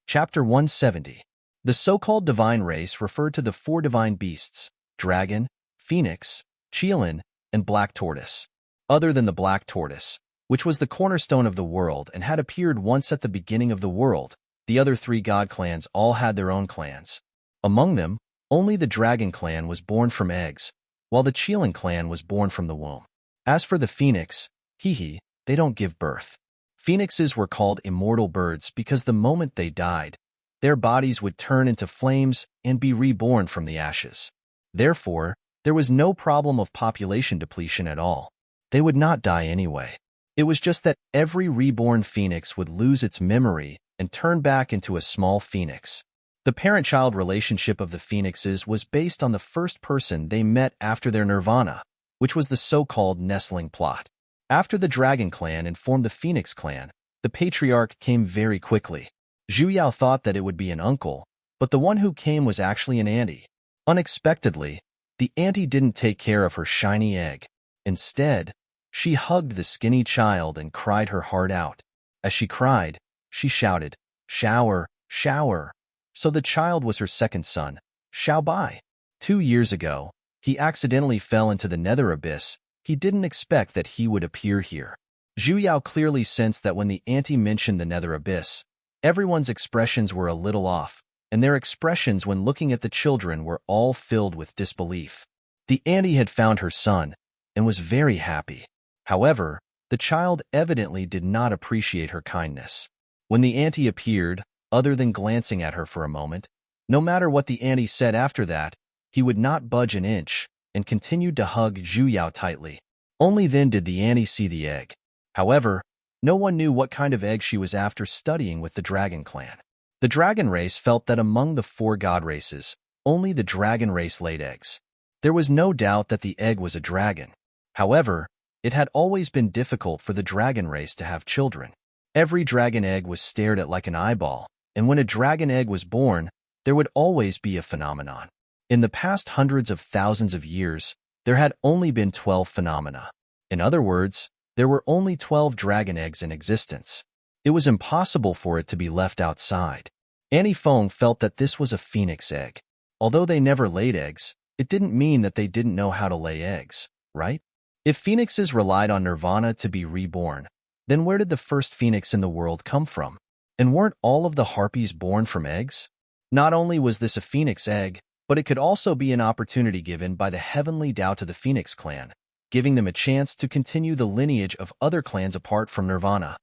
Chapter 170. The so-called divine race referred to the 4 divine beasts, dragon, phoenix, Qilin, and black tortoise. Other than the black tortoise, which was the cornerstone of the world and had appeared once at the beginning of the world, the other 3 god clans all had their own clans. Among them, only the dragon clan was born from eggs, while the Qilin clan was born from the womb. As for the phoenix, they don't give birth. Phoenixes were called immortal birds because the moment they died, their bodies would turn into flames and be reborn from the ashes. Therefore, there was no problem of population depletion at all. They would not die anyway. It was just that every reborn phoenix would lose its memory and turn back into a small phoenix. The parent-child relationship of the phoenixes was based on the first person they met after their nirvana, which was the so-called nestling plot. After the Dragon Clan informed the Phoenix Clan, the patriarch came very quickly. Zhu Yao thought that it would be an uncle, but the one who came was actually an auntie. Unexpectedly, the auntie didn't take care of her shiny egg. Instead, she hugged the skinny child and cried her heart out. As she cried, she shouted, "Shower, shower." So the child was her second son, Xiao Bai. 2 years ago, he accidentally fell into the nether abyss. He didn't expect that he would appear here. Zhu Yao clearly sensed that when the auntie mentioned the nether abyss, everyone's expressions were a little off, and their expressions when looking at the children were all filled with disbelief. The auntie had found her son, and was very happy. However, the child evidently did not appreciate her kindness. When the auntie appeared, other than glancing at her for a moment, no matter what the auntie said after that, he would not budge an inch, and continued to hug Zhu Yao tightly. Only then did the auntie see the egg. However, no one knew what kind of egg she was after studying with the Dragon Clan. The dragon race felt that among the 4 god races, only the dragon race laid eggs. There was no doubt that the egg was a dragon. However, it had always been difficult for the dragon race to have children. Every dragon egg was stared at like an eyeball, and when a dragon egg was born, there would always be a phenomenon. In the past hundreds of thousands of years, there had only been 12 phenomena. In other words, there were only 12 dragon eggs in existence. It was impossible for it to be left outside. Annie Fong felt that this was a phoenix egg. Although they never laid eggs, it didn't mean that they didn't know how to lay eggs, right? If phoenixes relied on nirvana to be reborn, then where did the first phoenix in the world come from? And weren't all of the harpies born from eggs? Not only was this a phoenix egg, but it could also be an opportunity given by the heavenly Tao to the Phoenix clan, giving them a chance to continue the lineage of other clans apart from nirvana.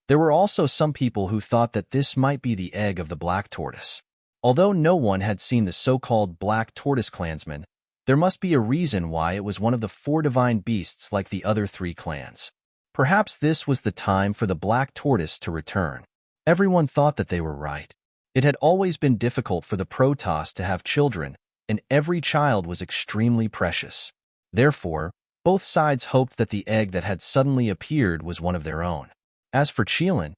There were also some people who thought that this might be the egg of the black tortoise. Although no one had seen the so-called black tortoise clansman, there must be a reason why it was one of the 4 divine beasts like the other 3 clans. Perhaps this was the time for the black tortoise to return. Everyone thought that they were right. It had always been difficult for the Protoss to have children, and every child was extremely precious. Therefore, both sides hoped that the egg that had suddenly appeared was one of their own. As for Qilin,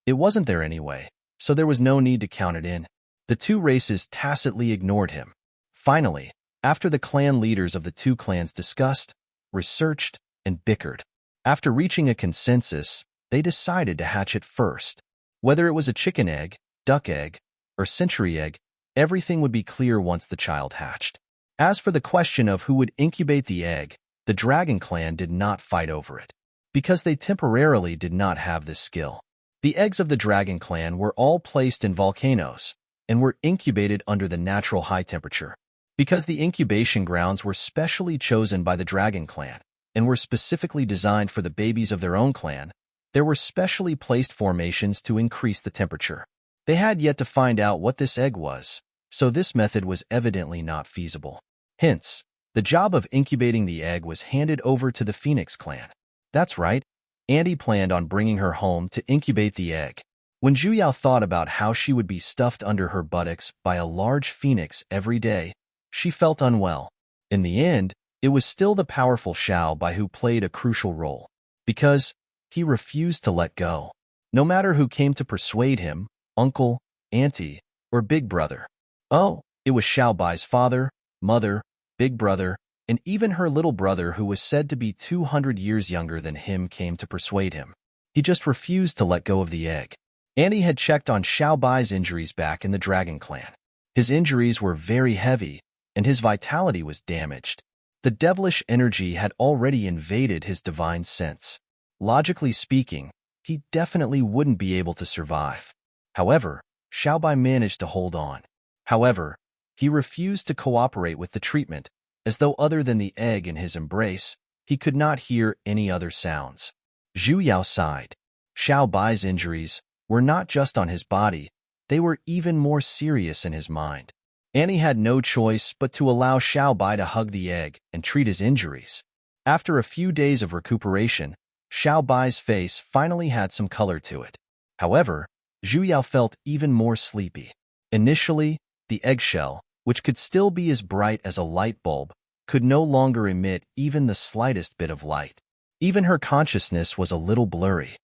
it wasn't there anyway, so there was no need to count it in. The 2 races tacitly ignored him. Finally, after the clan leaders of the 2 clans discussed, researched, and bickered, after reaching a consensus, they decided to hatch it first. Whether it was a chicken egg, duck egg, or century egg, everything would be clear once the child hatched. As for the question of who would incubate the egg, the Dragon Clan did not fight over it, because they temporarily did not have this skill. The eggs of the Dragon Clan were all placed in volcanoes and were incubated under the natural high temperature. Because the incubation grounds were specially chosen by the Dragon Clan and were specifically designed for the babies of their own clan, there were specially placed formations to increase the temperature. They had yet to find out what this egg was, so this method was evidently not feasible. Hence, the job of incubating the egg was handed over to the Phoenix clan. That's right, Andy planned on bringing her home to incubate the egg. When Zhu Yao thought about how she would be stuffed under her buttocks by a large phoenix every day, she felt unwell. In the end, it was still the powerful Xiao Bai who played a crucial role, because he refused to let go. No matter who came to persuade him, uncle, auntie, or big brother. Oh, it was Xiao Bai's father, mother, big brother, and even her little brother who was said to be 200 years younger than him came to persuade him. He just refused to let go of the egg. Annie had checked on Xiao Bai's injuries back in the Dragon Clan. His injuries were very heavy, and his vitality was damaged. The devilish energy had already invaded his divine sense. Logically speaking, he definitely wouldn't be able to survive. However, Xiao Bai managed to hold on. However, he refused to cooperate with the treatment, as though other than the egg in his embrace, he could not hear any other sounds. Zhu Yao sighed. Xiao Bai's injuries were not just on his body, they were even more serious in his mind. Annie had no choice but to allow Xiao Bai to hug the egg and treat his injuries. After a few days of recuperation, Xiao Bai's face finally had some color to it. However, Zhu Yao felt even more sleepy. Initially, the eggshell, which could still be as bright as a light bulb, could no longer emit even the slightest bit of light. Even her consciousness was a little blurry.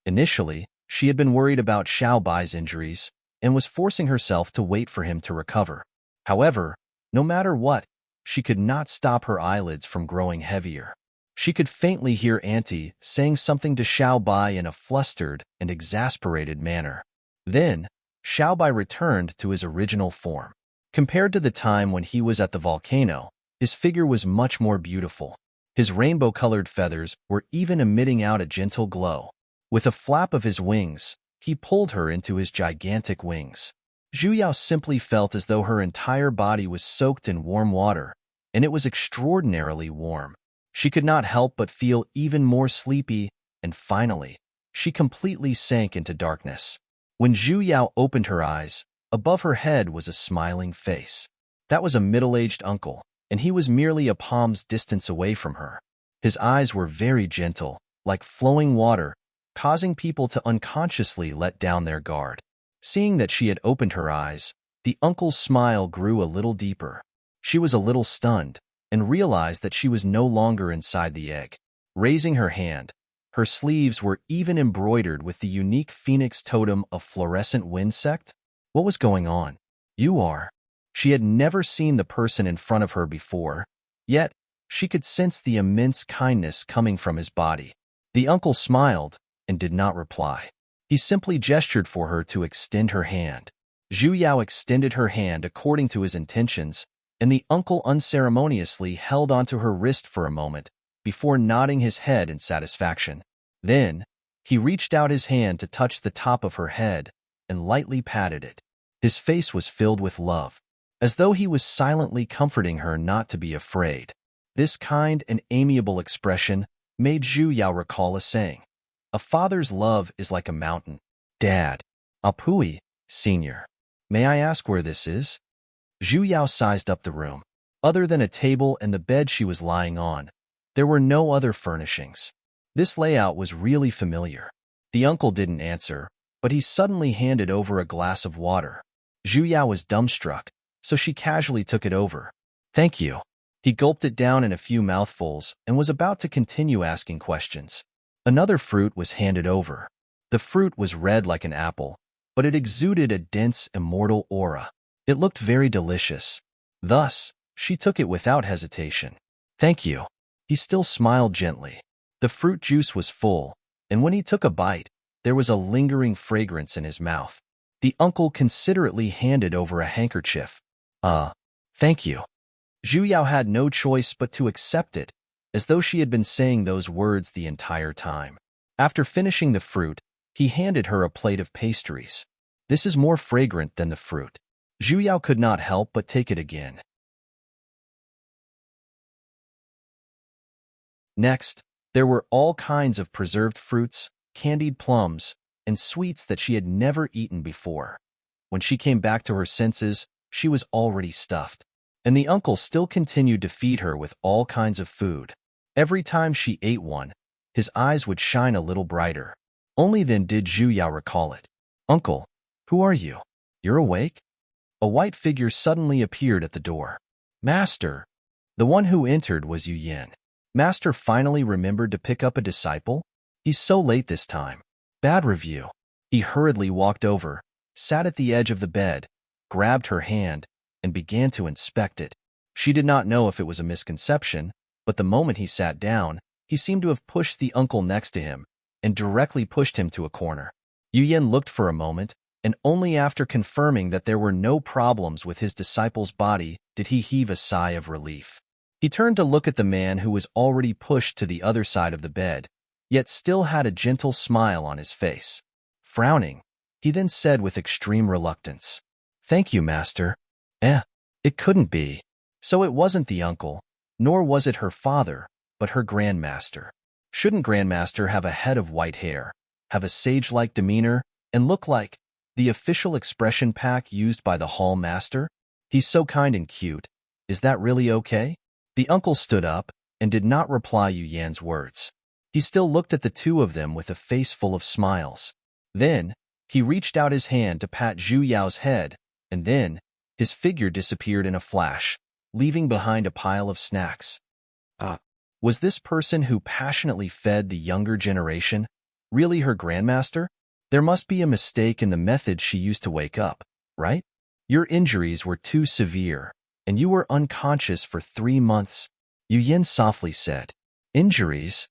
Initially, she had been worried about Xiao Bai's injuries and was forcing herself to wait for him to recover. However, no matter what, she could not stop her eyelids from growing heavier. She could faintly hear Auntie saying something to Xiao Bai in a flustered and exasperated manner. Then, Xiao Bai returned to his original form. Compared to the time when he was at the volcano, his figure was much more beautiful. His rainbow-colored feathers were even emitting out a gentle glow. With a flap of his wings, he pulled her into his gigantic wings. Zhu Yao simply felt as though her entire body was soaked in warm water, and it was extraordinarily warm. She could not help but feel even more sleepy, and finally, she completely sank into darkness. When Zhu Yao opened her eyes, above her head was a smiling face. That was a middle-aged uncle, and he was merely a palm's distance away from her. His eyes were very gentle, like flowing water, causing people to unconsciously let down their guard. Seeing that she had opened her eyes, the uncle's smile grew a little deeper. She was a little stunned and realized that she was no longer inside the egg. Raising her hand, her sleeves were even embroidered with the unique phoenix totem of fluorescent winsect. What was going on? You are. She had never seen the person in front of her before, yet she could sense the immense kindness coming from his body. The uncle smiled and did not reply. He simply gestured for her to extend her hand. Zhu Yao extended her hand according to his intentions, and the uncle unceremoniously held onto her wrist for a moment before nodding his head in satisfaction. Then, he reached out his hand to touch the top of her head and lightly patted it. His face was filled with love, as though he was silently comforting her not to be afraid. This kind and amiable expression made Zhu Yao recall a saying. A father's love is like a mountain. Dad. Apui, Senior. May I ask where this is? Zhu Yao sized up the room. Other than a table and the bed she was lying on, there were no other furnishings. This layout was really familiar. The uncle didn't answer, but he suddenly handed over a glass of water. Zhu Yao was dumbstruck, so she casually took it over. Thank you. He gulped it down in a few mouthfuls and was about to continue asking questions. Another fruit was handed over. The fruit was red like an apple, but it exuded a dense, immortal aura. It looked very delicious. Thus, she took it without hesitation. Thank you. He still smiled gently. The fruit juice was full, and when he took a bite, there was a lingering fragrance in his mouth. The uncle considerately handed over a handkerchief. Thank you. Zhu Yao had no choice but to accept it, as though she had been saying those words the entire time. After finishing the fruit, he handed her a plate of pastries. This is more fragrant than the fruit. Zhu Yao could not help but take it again. Next, there were all kinds of preserved fruits, candied plums, and sweets that she had never eaten before. When she came back to her senses, she was already stuffed, and the uncle still continued to feed her with all kinds of food. Every time she ate one, his eyes would shine a little brighter. Only then did Zhu Yao recall it. Uncle, who are you? You're awake? A white figure suddenly appeared at the door. Master! The one who entered was Yu Yin. Master finally remembered to pick up a disciple? He's so late this time. Bad review. He hurriedly walked over, sat at the edge of the bed, grabbed her hand, and began to inspect it. She did not know if it was a misconception, but the moment he sat down, he seemed to have pushed the uncle next to him and directly pushed him to a corner. Yu Yin looked for a moment, and only after confirming that there were no problems with his disciple's body did he heave a sigh of relief. He turned to look at the man who was already pushed to the other side of the bed, yet still had a gentle smile on his face. Frowning, he then said with extreme reluctance, Thank you, Master. It couldn't be. So it wasn't the uncle, nor was it her father, but her grandmaster. Shouldn't grandmaster have a head of white hair, have a sage-like demeanor, and look like the official expression pack used by the hall master? He's so kind and cute. Is that really okay? The uncle stood up and did not reply Yu Yan's words. He still looked at the two of them with a face full of smiles. Then, he reached out his hand to pat Zhu Yao's head, and then, his figure disappeared in a flash, leaving behind a pile of snacks. Was this person who passionately fed the younger generation really her grandmaster? There must be a mistake in the method she used to wake up, right? Your injuries were too severe, and you were unconscious for 3 months, Yu Yin softly said. Injuries?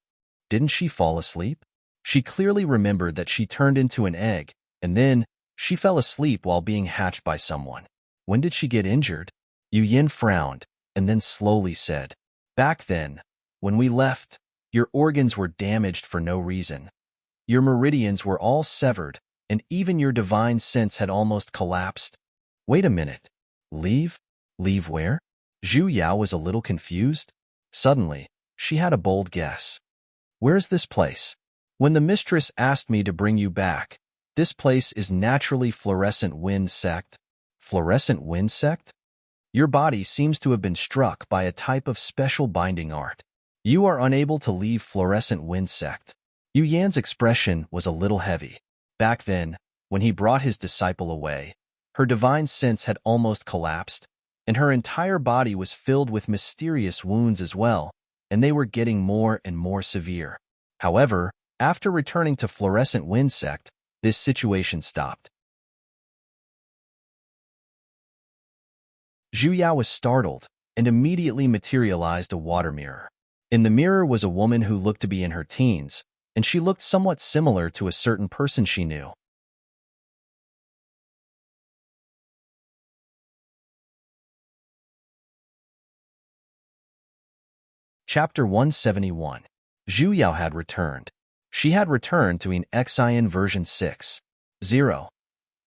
Didn't she fall asleep? She clearly remembered that she turned into an egg, and then she fell asleep while being hatched by someone. When did she get injured? Yu Yin frowned, and then slowly said, Back then, when we left, your organs were damaged for no reason. Your meridians were all severed, and even your divine sense had almost collapsed. Wait a minute. Leave? Leave where? Zhu Yao was a little confused. Suddenly, she had a bold guess. Where's this place? When the mistress asked me to bring you back, this place is naturally fluorescent wind sect. Fluorescent wind sect? Your body seems to have been struck by a type of special binding art. You are unable to leave fluorescent wind sect. Yu Yan's expression was a little heavy. Back then, when he brought his disciple away, her divine sense had almost collapsed, and her entire body was filled with mysterious wounds as well, and they were getting more and more severe. However, after returning to fluorescent wind sect, this situation stopped. Zhu Yao was startled and immediately materialized a water mirror. In the mirror was a woman who looked to be in her teens, and she looked somewhat similar to a certain person she knew. Chapter 171. Zhu Yao had returned. She had returned to Enchanting version 6.0.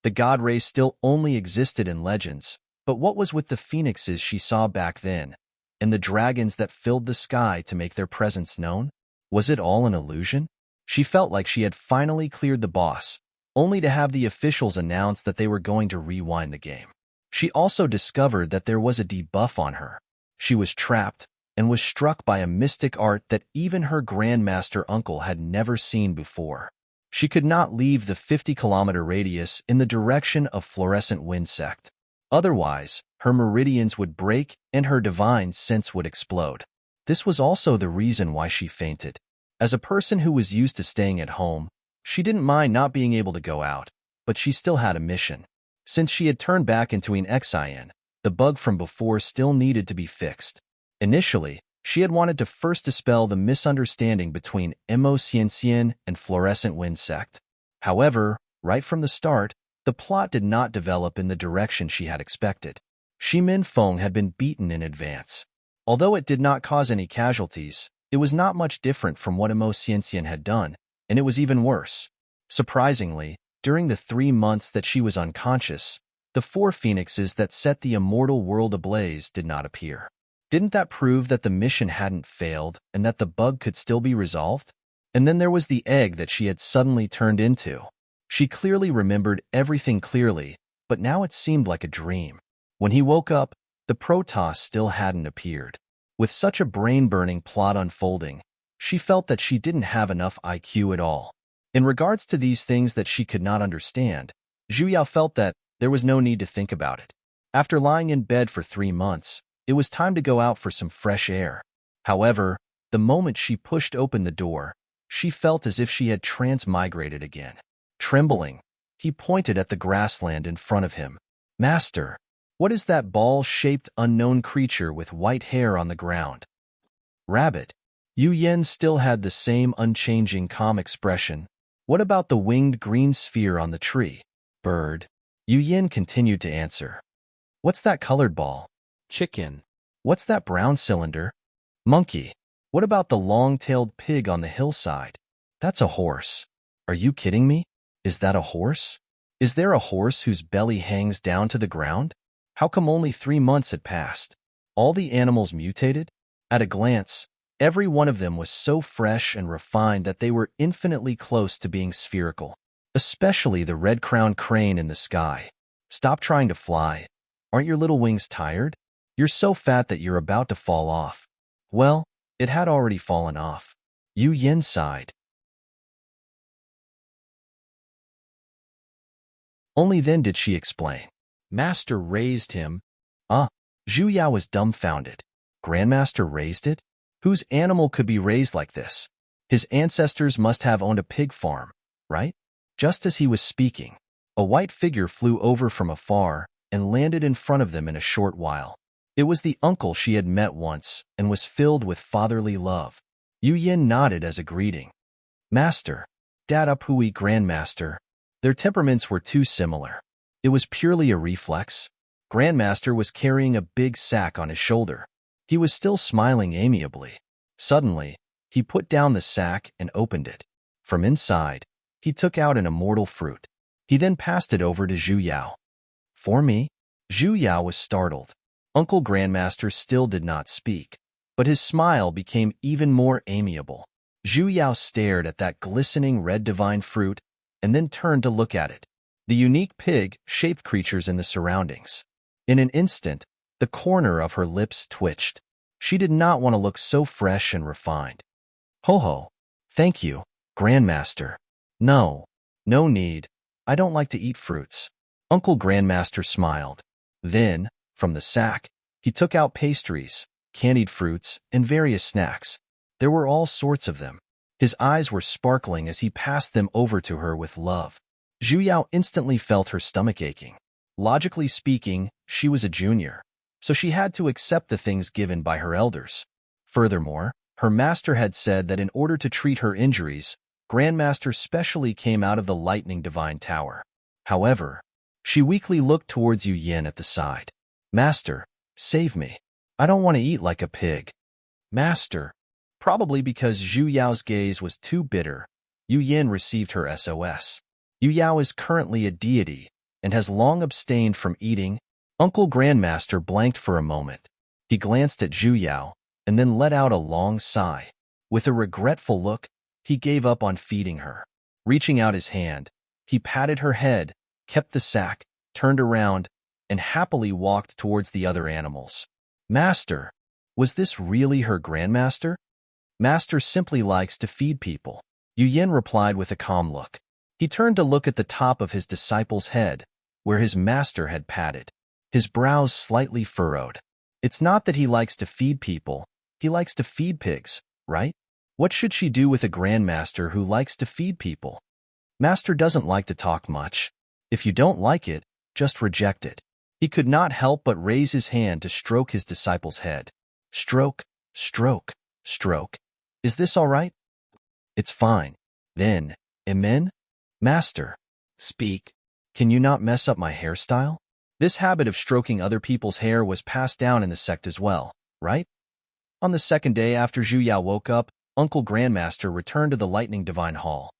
The god race still only existed in legends, but what was with the phoenixes she saw back then, and the dragons that filled the sky to make their presence known? Was it all an illusion? She felt like she had finally cleared the boss, only to have the officials announce that they were going to rewind the game. She also discovered that there was a debuff on her. She was trapped and was struck by a mystic art that even her Grandmaster uncle had never seen before. She could not leave the 50-kilometer radius in the direction of fluorescent wind sect. Otherwise, her meridians would break and her divine sense would explode. This was also the reason why she fainted. As a person who was used to staying at home, she didn't mind not being able to go out, but she still had a mission. Since she had turned back into an Xian, the bug from before still needed to be fixed. Initially, she had wanted to first dispel the misunderstanding between Immerse and fluorescent wind sect. However, right from the start, the plot did not develop in the direction she had expected. Shi Min Feng had been beaten in advance. Although it did not cause any casualties, it was not much different from what Immerse had done, and it was even worse. Surprisingly, during the 3 months that she was unconscious, the 4 phoenixes that set the immortal world ablaze did not appear. Didn't that prove that the mission hadn't failed and that the bug could still be resolved? And then there was the egg that she had suddenly turned into. She clearly remembered everything clearly, but now it seemed like a dream. When he woke up, the Protoss still hadn't appeared. With such a brain-burning plot unfolding, she felt that she didn't have enough IQ at all. In regards to these things that she could not understand, Zhu Yao felt that there was no need to think about it. After lying in bed for 3 months, it was time to go out for some fresh air. However, the moment she pushed open the door, she felt as if she had transmigrated again. Trembling, he pointed at the grassland in front of him. "Master, what is that ball-shaped unknown creature with white hair on the ground?" "Rabbit." Yu Yan still had the same unchanging calm expression. "What about the winged green sphere on the tree?" "Bird." Yu Yan continued to answer. "What's that colored ball?" "Chicken." "What's that brown cylinder?" "Monkey." "What about the long-tailed pig on the hillside?" "That's a horse." "Are you kidding me? Is that a horse? Is there a horse whose belly hangs down to the ground? How come only 3 months had passed? All the animals mutated?" At a glance, every one of them was so fresh and refined that they were infinitely close to being spherical. Especially the red-crowned crane in the sky. "Stop trying to fly. Aren't your little wings tired? You're so fat that you're about to fall off." Well, it had already fallen off. Yu Yan sighed. Only then did she explain. "Master raised him." Zhu Yao was dumbfounded. Grandmaster raised it? Whose animal could be raised like this? His ancestors must have owned a pig farm, right? Just as he was speaking, a white figure flew over from afar and landed in front of them in a short while. It was the uncle she had met once and was filled with fatherly love. Yu Yan nodded as a greeting. "Master, Dad Apui Grandmaster." Their temperaments were too similar. It was purely a reflex. Grandmaster was carrying a big sack on his shoulder. He was still smiling amiably. Suddenly, he put down the sack and opened it. From inside, he took out an immortal fruit. He then passed it over to Zhu Yao. "For me?" Zhu Yao was startled. Uncle Grandmaster still did not speak, but his smile became even more amiable. Zhu Yao stared at that glistening red divine fruit and then turned to look at it. The unique pig-shaped creatures in the surroundings. In an instant, the corner of her lips twitched. She did not want to look so fresh and refined. Ho-ho. Thank you, Grandmaster. No, no need. I don't like to eat fruits. Uncle Grandmaster smiled. Then, from the sack, he took out pastries, candied fruits, and various snacks. There were all sorts of them. His eyes were sparkling as he passed them over to her with love. Zhu Yao instantly felt her stomach aching. Logically speaking, she was a junior, so she had to accept the things given by her elders. Furthermore, her master had said that in order to treat her injuries, Grandmaster specially came out of the Lightning Divine Tower. However, she weakly looked towards Yu Yin at the side. Master, save me. I don't want to eat like a pig. Master. Probably because Zhu Yao's gaze was too bitter, Yu Yin received her SOS. Yu Yao is currently a deity and has long abstained from eating. Uncle Grandmaster blanked for a moment. He glanced at Zhu Yao and then let out a long sigh. With a regretful look, he gave up on feeding her. Reaching out his hand, he patted her head, kept the sack, turned around, and happily walked towards the other animals. Master, was this really her Grandmaster? Master simply likes to feed people. Yu Yin replied with a calm look. He turned to look at the top of his disciple's head, where his master had patted. His brows slightly furrowed. It's not that he likes to feed people, he likes to feed pigs, right? What should she do with a Grandmaster who likes to feed people? Master doesn't like to talk much. If you don't like it, just reject it. He could not help but raise his hand to stroke his disciple's head. Stroke, stroke, stroke. Is this all right? It's fine. Then, amen? Master, speak. Can you not mess up my hairstyle? This habit of stroking other people's hair was passed down in the sect as well, right? On the second day after Zhu Yao woke up, Uncle Grandmaster returned to the Lightning Divine Hall.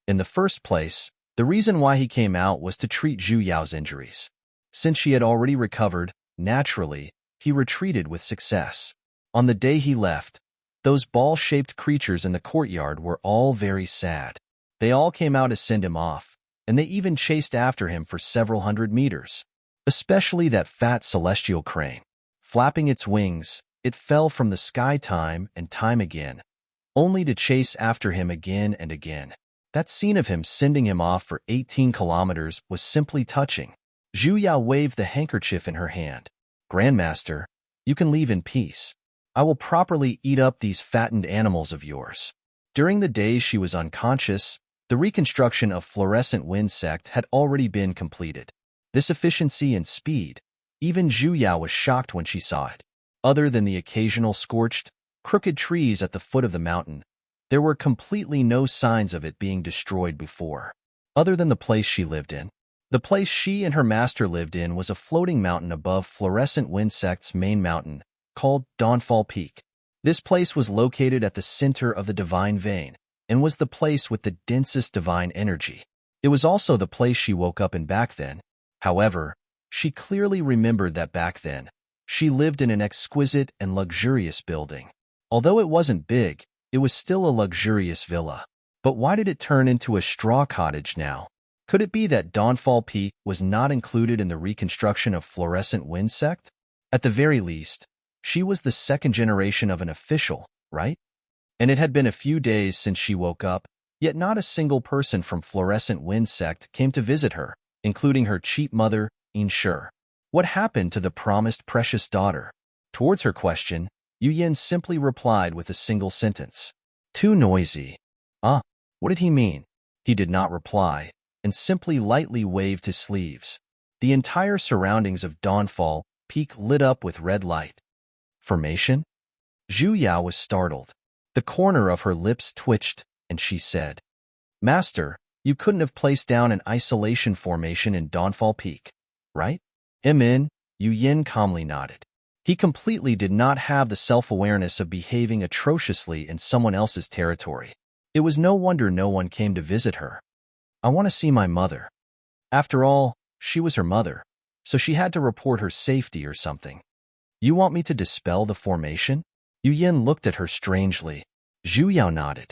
In the first place, the reason why he came out was to treat Zhu Yao's injuries. Since she had already recovered, naturally, he retreated with success. On the day he left, those ball-shaped creatures in the courtyard were all very sad. They all came out to send him off, and they even chased after him for several hundred meters. Especially that fat celestial crane. Flapping its wings, it fell from the sky time and time again, only to chase after him again and again. That scene of him sending him off for 18 kilometers was simply touching. Zhu Yao waved the handkerchief in her hand. Grandmaster, you can leave in peace. I will properly eat up these fattened animals of yours. During the days she was unconscious, the reconstruction of Fluorescent Wind Sect had already been completed. This efficiency and speed, even Zhu Yao was shocked when she saw it. Other than the occasional scorched, crooked trees at the foot of the mountain, there were completely no signs of it being destroyed before. Other than the place she lived in. The place she and her master lived in was a floating mountain above Fluorescent Wind Sect's main mountain, called Dawnfall Peak. This place was located at the center of the divine vein, and was the place with the densest divine energy. It was also the place she woke up in back then. However, she clearly remembered that back then, she lived in an exquisite and luxurious building. Although it wasn't big, it was still a luxurious villa. But why did it turn into a straw cottage now? Could it be that Dawnfall Peak was not included in the reconstruction of Fluorescent Wind Sect? At the very least, she was the second generation of an official, right? And it had been a few days since she woke up, yet not a single person from Fluorescent Wind Sect came to visit her, including her cheap mother, Immerse. What happened to the promised precious daughter? Towards her question, Yu Yin simply replied with a single sentence. Too noisy. What did he mean? He did not reply, and simply lightly waved his sleeves. The entire surroundings of Dawnfall Peak lit up with red light. Formation? Zhu Yao was startled. The corner of her lips twitched, and she said, Master, you couldn't have placed down an isolation formation in Dawnfall Peak, right? Yu Yin calmly nodded. He completely did not have the self-awareness of behaving atrociously in someone else's territory. It was no wonder no one came to visit her. I want to see my mother. After all, she was her mother, so she had to report her safety or something. You want me to dispel the formation? Yu Yin looked at her strangely. Zhu Yao nodded.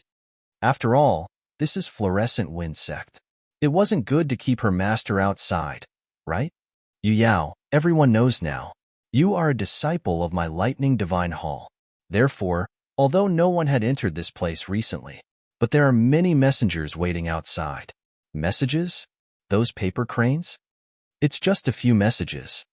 After all, this is Fluorescent Wind Sect. It wasn't good to keep her master outside, right? Yu Yao, everyone knows now. You are a disciple of my lightning divine hall. Therefore, although no one had entered this place recently, but there are many messengers waiting outside. Messages? Those paper cranes? It's just a few messages.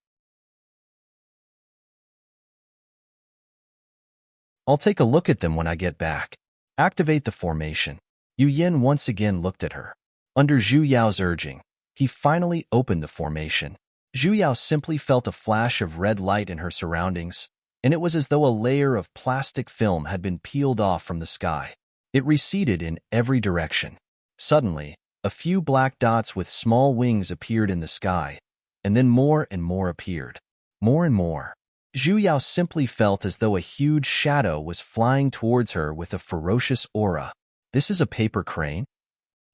I'll take a look at them when I get back. Activate the formation. Yu Yin once again looked at her. Under Zhu Yao's urging, he finally opened the formation. Zhu Yao simply felt a flash of red light in her surroundings, and it was as though a layer of plastic film had been peeled off from the sky. It receded in every direction. Suddenly, a few black dots with small wings appeared in the sky, and then more and more appeared. More and more. Zhu Yao simply felt as though a huge shadow was flying towards her with a ferocious aura. This is a paper crane?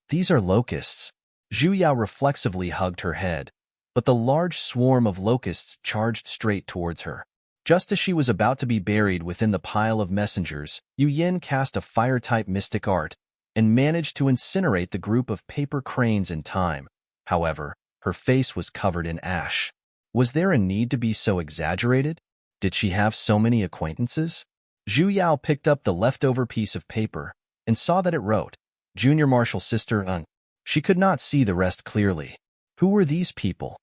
These are locusts. Zhu Yao reflexively hugged her head, but the large swarm of locusts charged straight towards her. Just as she was about to be buried within the pile of messengers, Yu Yin cast a fire-type mystic art and managed to incinerate the group of paper cranes in time. However, her face was covered in ash. Was there a need to be so exaggerated? Did she have so many acquaintances? Zhu Yao picked up the leftover piece of paper and saw that it wrote, Junior Marshal Sister Ung. She could not see the rest clearly. Who were these people?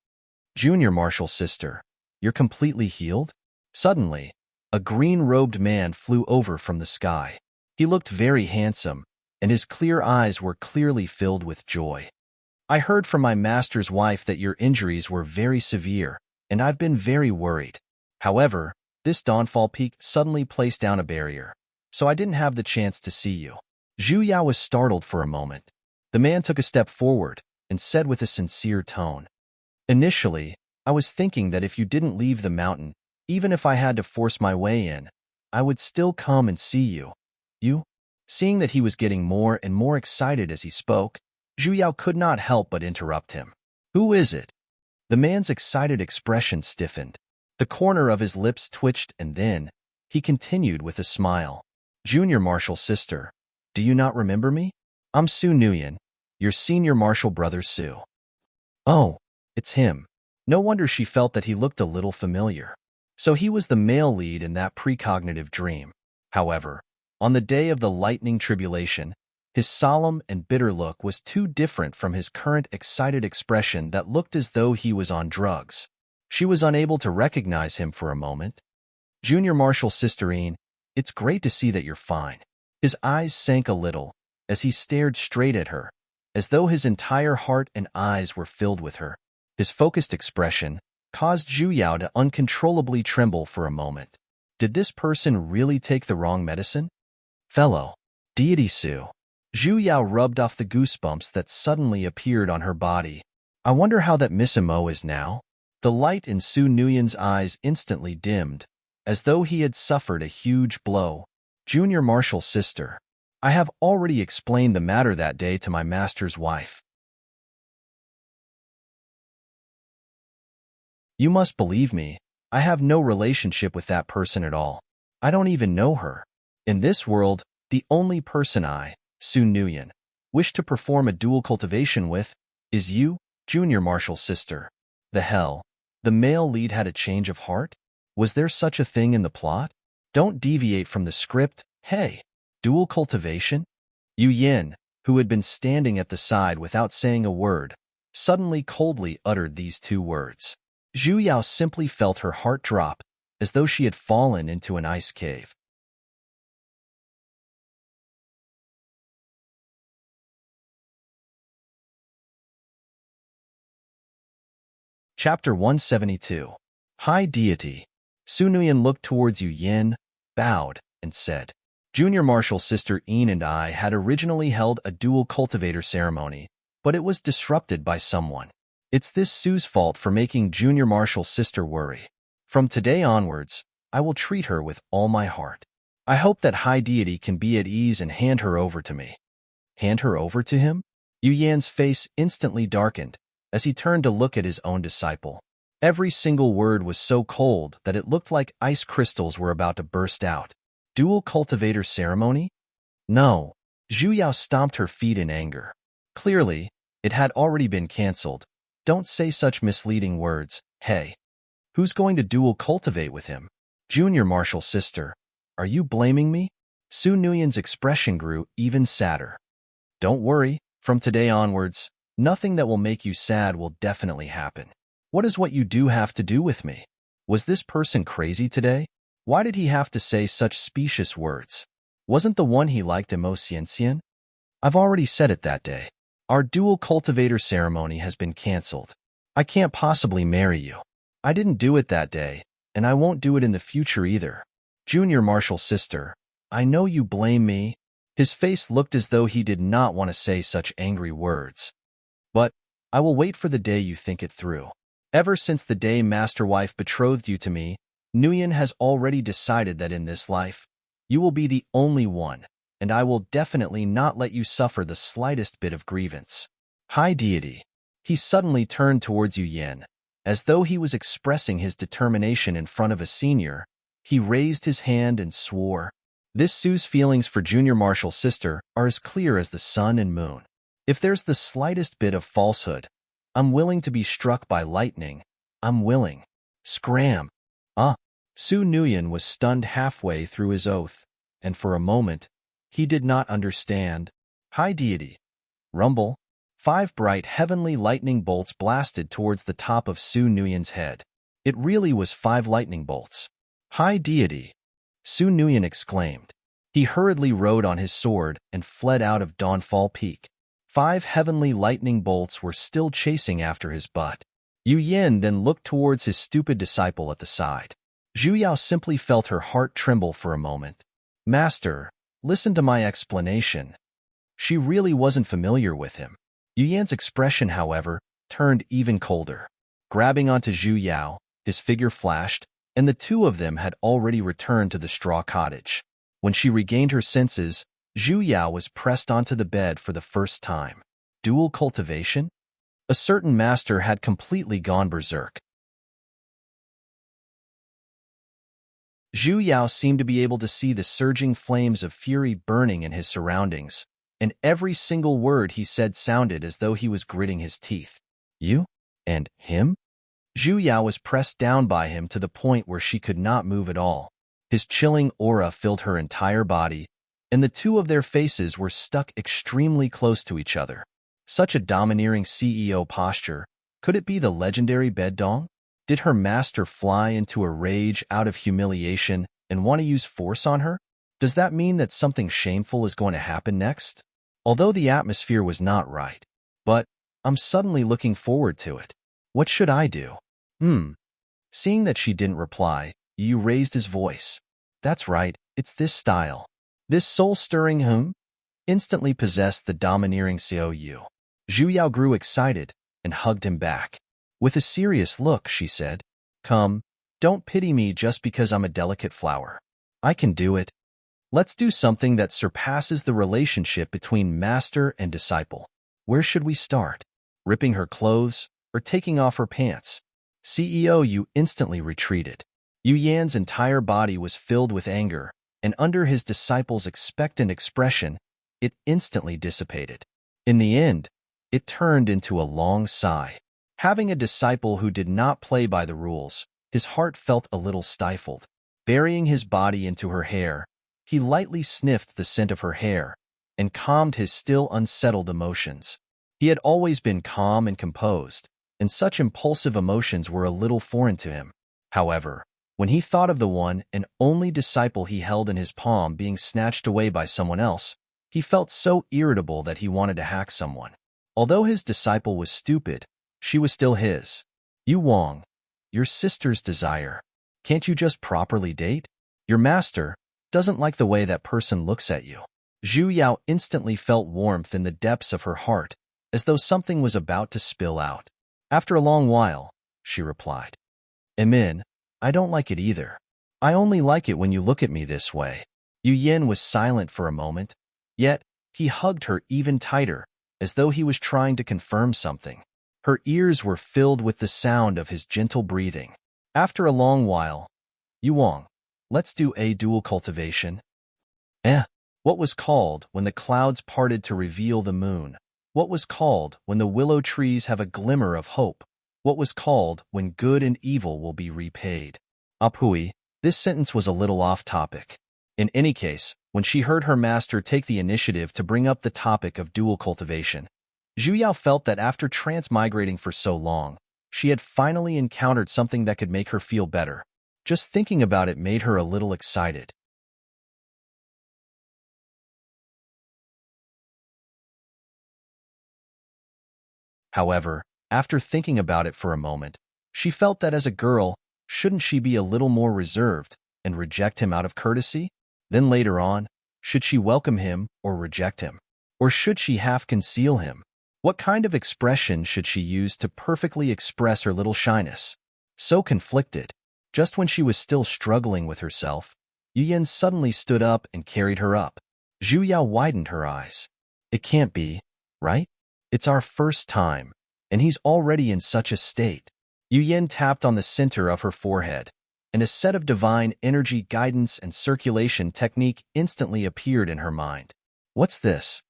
Junior Marshal Sister, you're completely healed? Suddenly, a green-robed man flew over from the sky. He looked very handsome, and his clear eyes were clearly filled with joy. I heard from my master's wife that your injuries were very severe, and I've been very worried. However, this Dawnfall Peak suddenly placed down a barrier, so I didn't have the chance to see you. Zhu Yao was startled for a moment. The man took a step forward and said with a sincere tone, Initially, I was thinking that if you didn't leave the mountain, even if I had to force my way in, I would still come and see you. You? Seeing that he was getting more and more excited as he spoke, Zhu Yao could not help but interrupt him. Who is it? The man's excited expression stiffened. The corner of his lips twitched, and then he continued with a smile. Junior Marshal Sister, do you not remember me? I'm Su Nguyen, your senior marshal brother Su. Oh, it's him. No wonder she felt that he looked a little familiar. So he was the male lead in that precognitive dream. However, on the day of the lightning tribulation, his solemn and bitter look was too different from his current excited expression that looked as though he was on drugs. She was unable to recognize him for a moment. Junior Marshal Sisterine, it's great to see that you're fine. His eyes sank a little as he stared straight at her, as though his entire heart and eyes were filled with her. His focused expression caused Zhu Yao to uncontrollably tremble for a moment. Did this person really take the wrong medicine? Fellow, Deity Su. Zhu Yao rubbed off the goosebumps that suddenly appeared on her body. I wonder how that Miss Mo is now? The light in Su Nguyen's eyes instantly dimmed, as though he had suffered a huge blow. Junior Marshal Sister, I have already explained the matter that day to my master's wife. You must believe me, I have no relationship with that person at all. I don't even know her. In this world, the only person I, Su Nguyen, wish to perform a dual cultivation with is you, Junior Marshal Sister. The hell? The male lead had a change of heart? Was there such a thing in the plot? Don't deviate from the script, hey. Dual cultivation? Yu Yin, who had been standing at the side without saying a word, suddenly coldly uttered these two words. Zhu Yao simply felt her heart drop, as though she had fallen into an ice cave. Chapter 172. High Deity. Su Nguyen looked towards Yu Yin, bowed, and said, Junior Marshal Sister Een and I had originally held a dual cultivator ceremony, but it was disrupted by someone. It's this Su's fault for making Junior Marshal Sister worry. From today onwards, I will treat her with all my heart. I hope that High Deity can be at ease and hand her over to me. Hand her over to him? Yu Yan's face instantly darkened as he turned to look at his own disciple. Every single word was so cold that it looked like ice crystals were about to burst out. Dual cultivator ceremony? No. Zhu Yao stomped her feet in anger. Clearly, it had already been cancelled. Don't say such misleading words. Hey, who's going to dual cultivate with him? Junior Marshall's sister. Are you blaming me? Su Nguyen's expression grew even sadder. Don't worry, from today onwards, nothing that will make you sad will definitely happen. What does what you do have to do with me? Was this person crazy today? Why did he have to say such specious words? Wasn't the one he liked Immerse? I've already said it that day. Our dual cultivator ceremony has been cancelled. I can't possibly marry you. I didn't do it that day, and I won't do it in the future either. Junior Marshall's sister, I know you blame me. His face looked as though he did not want to say such angry words. But I will wait for the day you think it through. Ever since the day Master Wife betrothed you to me, Nguyen has already decided that in this life, you will be the only one, and I will definitely not let you suffer the slightest bit of grievance. High deity. He suddenly turned towards Yu Yan. As though he was expressing his determination in front of a senior, he raised his hand and swore. This Su's feelings for Junior Marshall's sister are as clear as the sun and moon. If there's the slightest bit of falsehood, I'm willing to be struck by lightning. I'm willing. Scram. Su Nguyen was stunned halfway through his oath, and for a moment, he did not understand. High deity. Rumble. 5 bright heavenly lightning bolts blasted towards the top of Su Nguyen's head. It really was 5 lightning bolts. High deity. Su Nguyen exclaimed. He hurriedly rode on his sword and fled out of Dawnfall Peak. 5 heavenly lightning bolts were still chasing after his butt. Yu Yan then looked towards his stupid disciple at the side. Zhu Yao simply felt her heart tremble for a moment. Master, listen to my explanation. She really wasn't familiar with him. Yu Yan's expression, however, turned even colder. Grabbing onto Zhu Yao, his figure flashed, and the two of them had already returned to the straw cottage. When she regained her senses, Zhu Yao was pressed onto the bed for the first time. Dual cultivation? A certain master had completely gone berserk. Zhu Yao seemed to be able to see the surging flames of fury burning in his surroundings, and every single word he said sounded as though he was gritting his teeth. You? And him? Zhu Yao was pressed down by him to the point where she could not move at all. His chilling aura filled her entire body, and the two of their faces were stuck extremely close to each other. Such a domineering CEO posture. Could it be the legendary Beddong? Did her master fly into a rage out of humiliation and want to use force on her? Does that mean that something shameful is going to happen next? Although the atmosphere was not right, but I'm suddenly looking forward to it. What should I do? Seeing that she didn't reply, Yu raised his voice. That's right, it's this style. This soul-stirring instantly possessed the domineering Xiao Yu. Zhu Yao grew excited and hugged him back. With a serious look, she said, Come, don't pity me just because I'm a delicate flower. I can do it. Let's do something that surpasses the relationship between master and disciple. Where should we start? Ripping her clothes or taking off her pants? CEO Yu instantly retreated. Yu Yan's entire body was filled with anger, and under his disciple's expectant expression, it instantly dissipated. In the end, it turned into a long sigh. Having a disciple who did not play by the rules, his heart felt a little stifled. Burying his body into her hair, he lightly sniffed the scent of her hair and calmed his still unsettled emotions. He had always been calm and composed, and such impulsive emotions were a little foreign to him. However, when he thought of the one and only disciple he held in his palm being snatched away by someone else, he felt so irritable that he wanted to hack someone. Although his disciple was stupid, she was still his. Yu Wang, your sister's desire. Can't you just properly date? Your master doesn't like the way that person looks at you. Zhu Yao instantly felt warmth in the depths of her heart, as though something was about to spill out. After a long while, she replied, Emin, I don't like it either. I only like it when you look at me this way. Yu Yan was silent for a moment, yet he hugged her even tighter, as though he was trying to confirm something. Her ears were filled with the sound of his gentle breathing. After a long while, Yu Wang, let's do a dual cultivation. What was called when the clouds parted to reveal the moon? What was called when the willow trees have a glimmer of hope? what was called when good and evil will be repaid. Apui, this sentence was a little off topic. In any case, when she heard her master take the initiative to bring up the topic of dual cultivation, Zhu Yao felt that after transmigrating for so long, she had finally encountered something that could make her feel better. Just thinking about it made her a little excited. However, after thinking about it for a moment, she felt that as a girl, shouldn't she be a little more reserved and reject him out of courtesy? Then later on, should she welcome him or reject him? Or should she half conceal him? What kind of expression should she use to perfectly express her little shyness? So conflicted. Just when she was still struggling with herself, Yu Yin suddenly stood up and carried her up. Zhu Yao widened her eyes. It can't be, right? It's our first time, and he's already in such a state. Yu Yin tapped on the center of her forehead, and a set of divine energy guidance and circulation technique instantly appeared in her mind. What's this?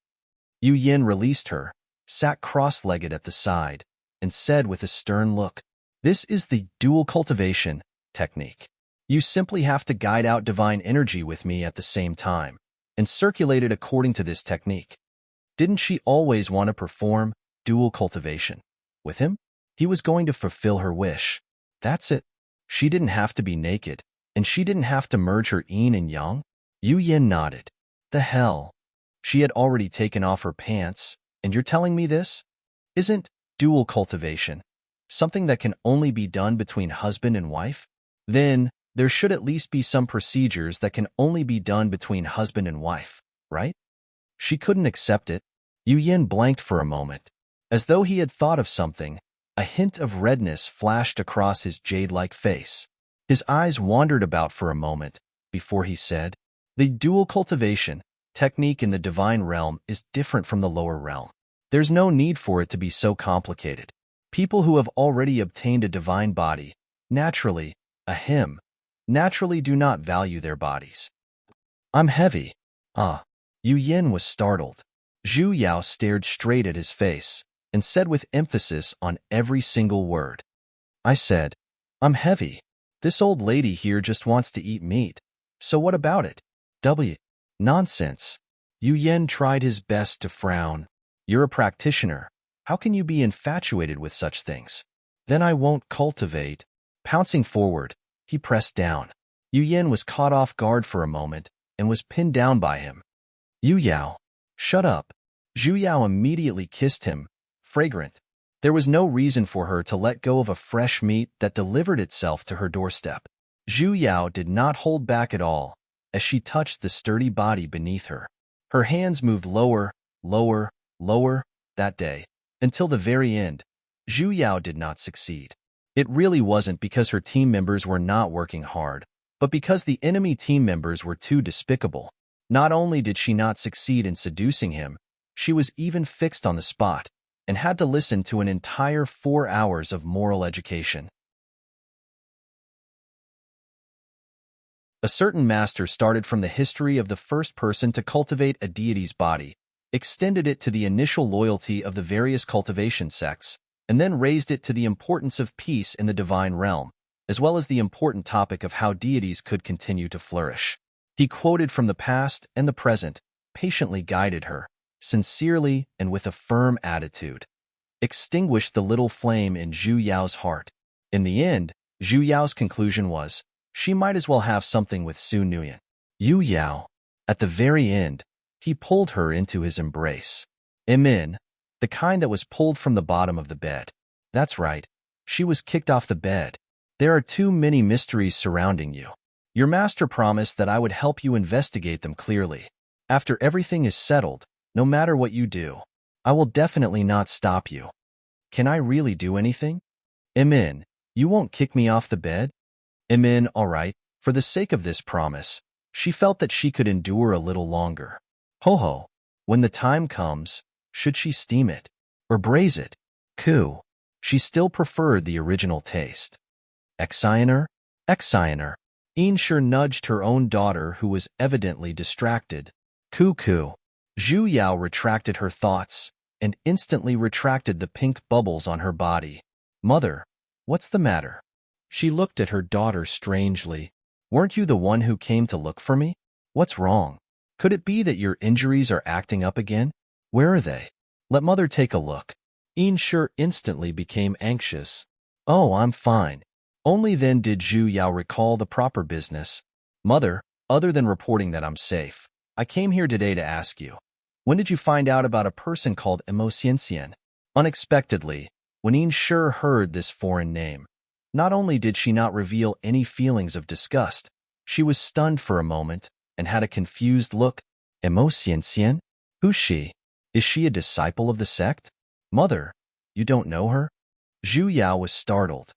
Yu Yin released her, sat cross-legged at the side, and said with a stern look, "This is the dual cultivation technique. You simply have to guide out divine energy with me at the same time, and circulate it according to this technique." Didn't she always want to perform dual cultivation with him? He was going to fulfill her wish. That's it. She didn't have to be naked, and she didn't have to merge her yin and yang. Yu Yin nodded. The hell? She had already taken off her pants, and you're telling me this? Isn't dual cultivation something that can only be done between husband and wife? Then there should at least be some procedures that can only be done between husband and wife, right? She couldn't accept it. Yu Yin blanked for a moment. As though he had thought of something, a hint of redness flashed across his jade-like face. His eyes wandered about for a moment before he said, "The dual cultivation technique in the divine realm is different from the lower realm. There's no need for it to be so complicated. People who have already obtained a divine body, naturally do not value their bodies." "I'm heavy." Yu Yin was startled. Zhu Yao stared straight at his face and said with emphasis on every single word, "I said, I'm heavy. This old lady here just wants to eat meat. So what about it? Nonsense." Yu Yin tried his best to frown. "You're a practitioner. How can you be infatuated with such things?" "Then I won't cultivate." Pouncing forward, he pressed down. Yu Yin was caught off guard for a moment and was pinned down by him. "Yu Yao, shut up." Zhu Yao immediately kissed him, fragrant. There was no reason for her to let go of a fresh meat that delivered itself to her doorstep. Zhu Yao did not hold back at all as she touched the sturdy body beneath her. Her hands moved lower, that day, until the very end. Zhu Yao did not succeed. It really wasn't because her team members were not working hard, but because the enemy team members were too despicable. Not only did she not succeed in seducing him, she was even fixed on the spot and had to listen to an entire 4 hours of moral education. A certain master started from the history of the first person to cultivate a deity's body, extended it to the initial loyalty of the various cultivation sects, and then raised it to the importance of peace in the divine realm, as well as the important topic of how deities could continue to flourish. He quoted from the past and the present, patiently guided her, sincerely and with a firm attitude, extinguished the little flame in Zhu Yao's heart. In the end, Zhu Yao's conclusion was, she might as well have something with Su Nuyen. Yu Yao. At the very end, he pulled her into his embrace. Imin, the kind that was pulled from the bottom of the bed. That's right, she was kicked off the bed. There are too many mysteries surrounding you. Your master promised that I would help you investigate them clearly. After everything is settled, no matter what you do, I will definitely not stop you. Can I really do anything? Imin, you won't kick me off the bed? Imin, all right, for the sake of this promise, she felt that she could endure a little longer. Ho-ho, when the time comes, should she steam it or braise it? Coo. She still preferred the original taste. Exiner? Insure nudged her own daughter who was evidently distracted. Coo. Zhu Yao retracted her thoughts and instantly retracted the pink bubbles on her body. Mother, what's the matter? She looked at her daughter strangely. Weren't you the one who came to look for me? What's wrong? Could it be that your injuries are acting up again? Where are they? Let mother take a look. Ensure instantly became anxious. Oh, I'm fine. Only then did Zhu Yao recall the proper business. Mother, other than reporting that I'm safe, I came here today to ask you. When did you find out about a person called Immerse? Unexpectedly, when Ensure heard this foreign name, not only did she not reveal any feelings of disgust, she was stunned for a moment and had a confused look. Immerse? Who's she? Is she a disciple of the sect? Mother, you don't know her? Zhu Yao was startled.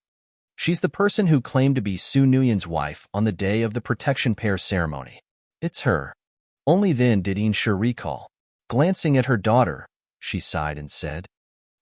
She's the person who claimed to be Su Nuyan's wife on the day of the protection pair ceremony. It's her. Only then did Ensure recall. Glancing at her daughter, she sighed and said,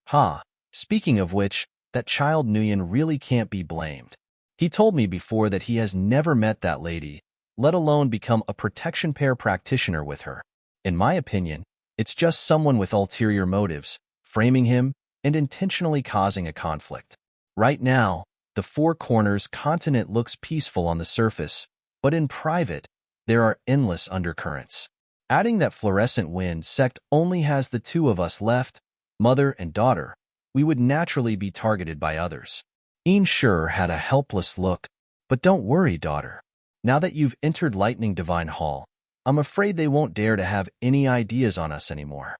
Ha, speaking of which, that child Nuyan really can't be blamed. He told me before that he has never met that lady, let alone become a protection pair practitioner with her. In my opinion, it's just someone with ulterior motives, framing him and intentionally causing a conflict. Right now, the Four Corners continent looks peaceful on the surface, but in private, there are endless undercurrents. Adding that fluorescent wind sect only has the two of us left, mother and daughter, we would naturally be targeted by others. Ensure had a helpless look, but don't worry, daughter. Now that you've entered Lightning Divine Hall, I'm afraid they won't dare to have any ideas on us anymore.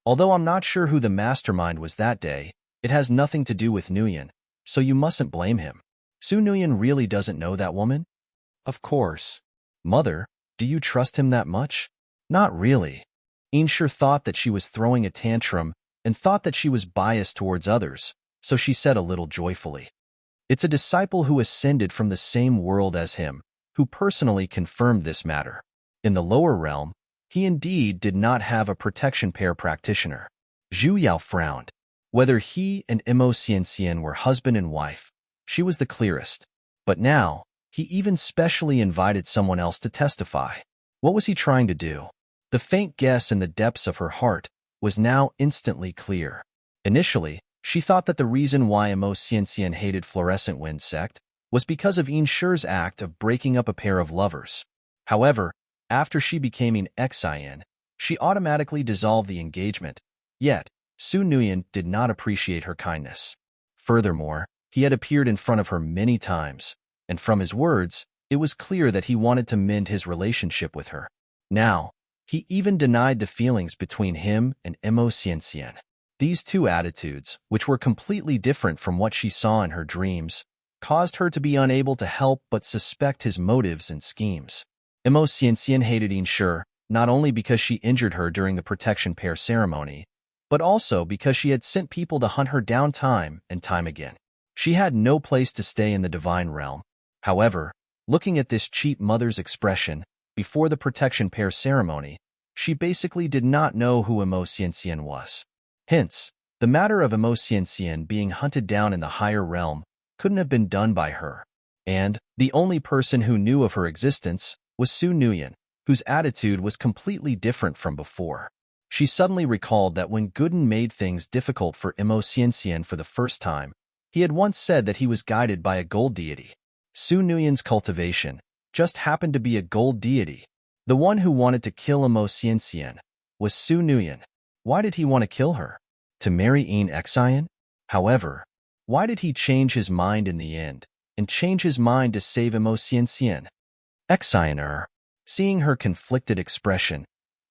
Although I'm not sure who the mastermind was that day, it has nothing to do with Nuyan, so you mustn't blame him. Su Nuyan really doesn't know that woman? Of course. Mother, do you trust him that much? Not really. Ensure thought that she was throwing a tantrum and thought that she was biased towards others, so she said a little joyfully. It's a disciple who ascended from the same world as him, who personally confirmed this matter. In the lower realm, he indeed did not have a protection pair practitioner. Zhu Yao frowned. Whether he and Immerse were husband and wife, she was the clearest. But now, he even specially invited someone else to testify. What was he trying to do? The faint guess in the depths of her heart was now instantly clear. Initially, she thought that the reason why Immerse hated Fluorescent Wind sect was because of Ensure's act of breaking up a pair of lovers. However, after she became an Xian, she automatically dissolved the engagement. Yet, Su Nuyan did not appreciate her kindness. Furthermore, he had appeared in front of her many times, and from his words, it was clear that he wanted to mend his relationship with her. Now, he even denied the feelings between him and Immerse. These two attitudes, which were completely different from what she saw in her dreams, caused her to be unable to help but suspect his motives and schemes. Immerse hated Ensure, not only because she injured her during the protection pair ceremony, but also because she had sent people to hunt her down time and time again. She had no place to stay in the divine realm. However, looking at this cheap mother's expression before the protection pair ceremony, she basically did not know who Immerse was. Hence, the matter of Immerse being hunted down in the higher realm couldn't have been done by her. And the only person who knew of her existence was Su Nuyan, whose attitude was completely different from before. She suddenly recalled that when Gooden made things difficult for Immerse for the first time, he had once said that he was guided by a gold deity. Su Nuyan's cultivation just happened to be a gold deity. The one who wanted to kill Immerse was Su Nuyan. Why did he want to kill her? To marry an Xian? However, why did he change his mind in the end, and change his mind to save Immerse? Xian. Seeing her conflicted expression,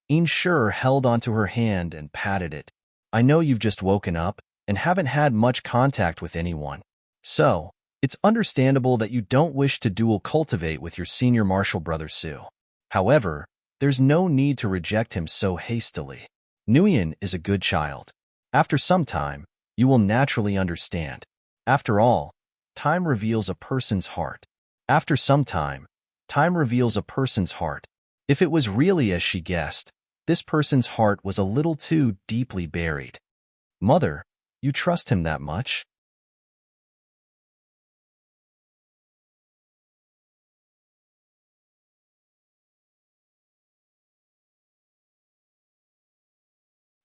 Ensure held onto her hand and patted it. I know you've just woken up and haven't had much contact with anyone. So, it's understandable that you don't wish to dual cultivate with your senior martial brother Su. However, there's no need to reject him so hastily. Nuyan is a good child. After some time, you will naturally understand. After all, time reveals a person's heart. After some time, time reveals a person's heart. If it was really as she guessed, this person's heart was a little too deeply buried. Mother, you trust him that much?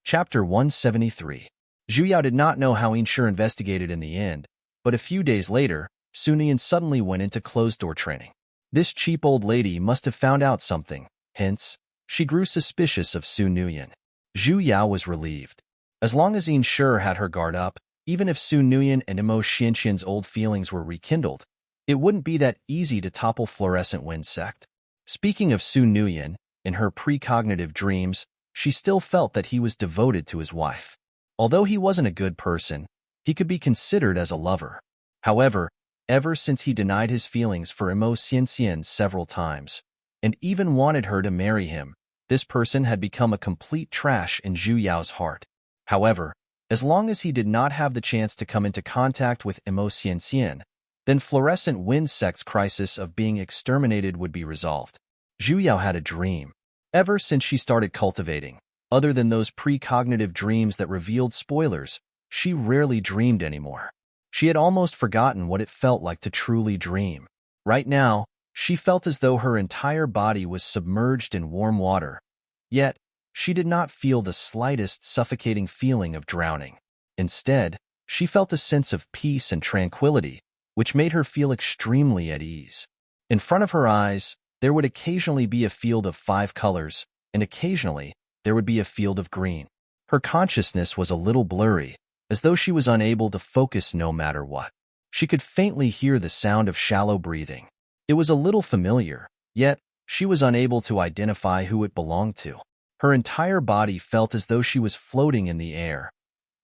Chapter 173. Zhu Yao did not know how Insure investigated in the end, but a few days later, Su Nuyan suddenly went into closed-door training. This cheap old lady must have found out something, hence, she grew suspicious of Su Nuyan. Zhu Yao was relieved. As long as Insure had her guard up, even if Su Nuyan and Imo Xianxian's old feelings were rekindled, it wouldn't be that easy to topple Fluorescent Wind Sect. Speaking of Su Nuyan, in her precognitive dreams, she still felt that he was devoted to his wife. Although he wasn't a good person, he could be considered as a lover. However, ever since he denied his feelings for Imo Xianxian several times, and even wanted her to marry him, this person had become a complete trash in Zhu Yao's heart. However, as long as he did not have the chance to come into contact with Imo Xianxian, then Fluorescent Wind Sect's crisis of being exterminated would be resolved. Zhu Yao had a dream. Ever since she started cultivating, other than those precognitive dreams that revealed spoilers, she rarely dreamed anymore. She had almost forgotten what it felt like to truly dream. Right now, she felt as though her entire body was submerged in warm water. Yet, she did not feel the slightest suffocating feeling of drowning. Instead, she felt a sense of peace and tranquility, which made her feel extremely at ease. In front of her eyes, there would occasionally be a field of 5 colors, and occasionally, there would be a field of green. Her consciousness was a little blurry, as though she was unable to focus no matter what. She could faintly hear the sound of shallow breathing. It was a little familiar, yet she was unable to identify who it belonged to. Her entire body felt as though she was floating in the air.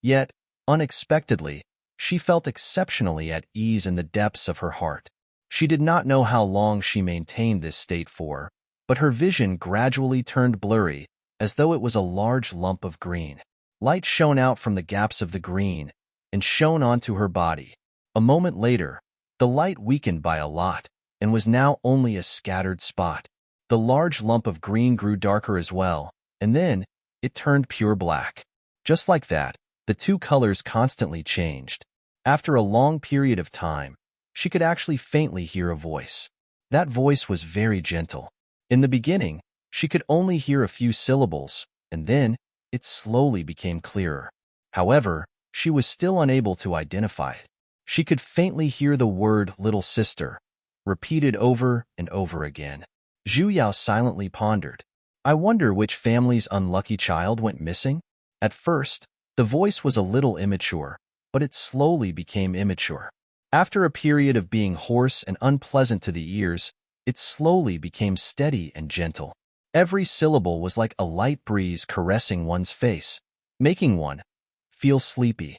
Yet, unexpectedly, she felt exceptionally at ease in the depths of her heart. She did not know how long she maintained this state for, but her vision gradually turned blurry, as though it was a large lump of green. Light shone out from the gaps of the green and shone onto her body. A moment later, the light weakened by a lot and was now only a scattered spot. The large lump of green grew darker as well, and then it turned pure black. Just like that, the 2 colors constantly changed. After a long period of time, she could actually faintly hear a voice. That voice was very gentle. In the beginning, she could only hear a few syllables, and then it slowly became clearer. However, she was still unable to identify it. She could faintly hear the word "little sister," repeated over and over again. Zhu Yao silently pondered. I wonder which family's unlucky child went missing? At first, the voice was a little immature, but it slowly became immature. After a period of being hoarse and unpleasant to the ears, it slowly became steady and gentle. Every syllable was like a light breeze caressing one's face, making one feel sleepy.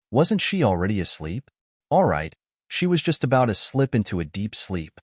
Wasn't she already asleep? All right, she was just about to slip into a deep sleep.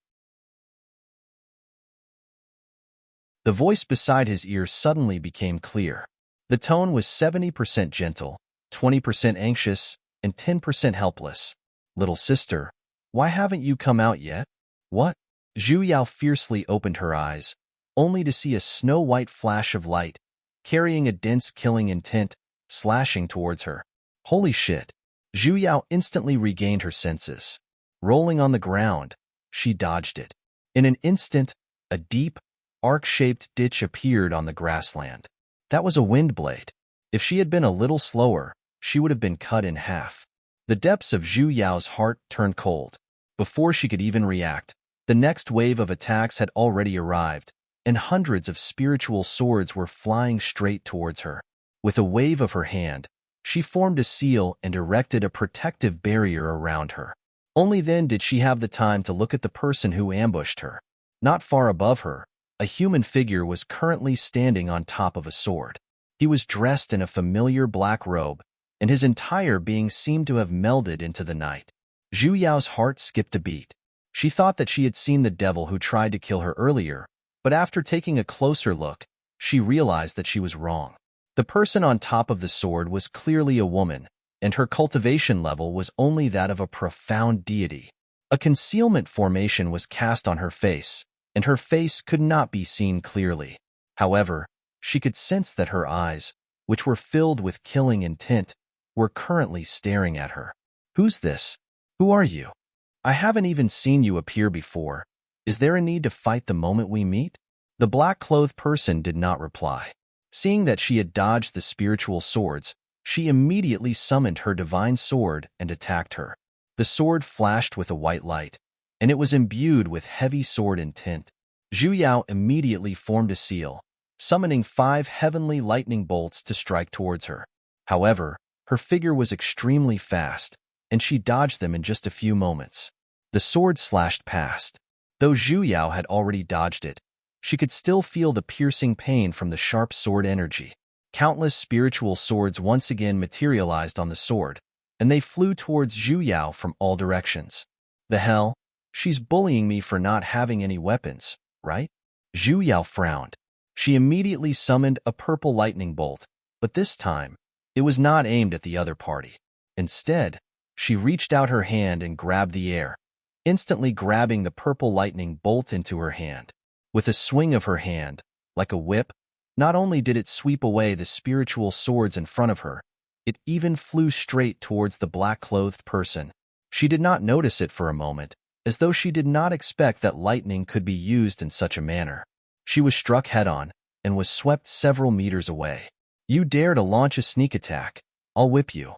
The voice beside his ear suddenly became clear. The tone was 70% gentle, 20% anxious, and 10% helpless. Little sister, why haven't you come out yet? What? Zhu Yao fiercely opened her eyes, only to see a snow-white flash of light, carrying a dense killing intent, slashing towards her. Holy shit! Zhu Yao instantly regained her senses. Rolling on the ground, she dodged it. In an instant, a deep, arc-shaped ditch appeared on the grassland. That was a wind blade. If she had been a little slower, she would have been cut in half. The depths of Zhu Yao's heart turned cold. Before she could even react, the next wave of attacks had already arrived, and hundreds of spiritual swords were flying straight towards her. With a wave of her hand, she formed a seal and erected a protective barrier around her. Only then did she have the time to look at the person who ambushed her. Not far above her, a human figure was currently standing on top of a sword. He was dressed in a familiar black robe, and his entire being seemed to have melded into the night. Zhu Yao's heart skipped a beat. She thought that she had seen the devil who tried to kill her earlier, but after taking a closer look, she realized that she was wrong. The person on top of the sword was clearly a woman, and her cultivation level was only that of a profound deity. A concealment formation was cast on her face, and her face could not be seen clearly. However, she could sense that her eyes, which were filled with killing intent, were currently staring at her. Who's this? Who are you? I haven't even seen you appear before. Is there a need to fight the moment we meet? The black-clothed person did not reply. Seeing that she had dodged the spiritual swords, She immediately summoned her divine sword and attacked her. The sword flashed with a white light, and it was imbued with heavy sword intent. Zhu Yao immediately formed a seal, summoning 5 heavenly lightning bolts to strike towards her. However, her figure was extremely fast, and she dodged them in just a few moments. The sword slashed past. Though Zhu Yao had already dodged it, she could still feel the piercing pain from the sharp sword energy. Countless spiritual swords once again materialized on the sword, and they flew towards Zhu Yao from all directions. The hell? She's bullying me for not having any weapons, right? Zhu Yao frowned. She immediately summoned a purple lightning bolt, but this time, it was not aimed at the other party. Instead, she reached out her hand and grabbed the air, instantly grabbing the purple lightning bolt into her hand. With a swing of her hand, like a whip, not only did it sweep away the spiritual swords in front of her, it even flew straight towards the black-clothed person. She did not notice it for a moment, as though she did not expect that lightning could be used in such a manner. She was struck head-on and was swept several meters away. You dare to launch a sneak attack, I'll whip you.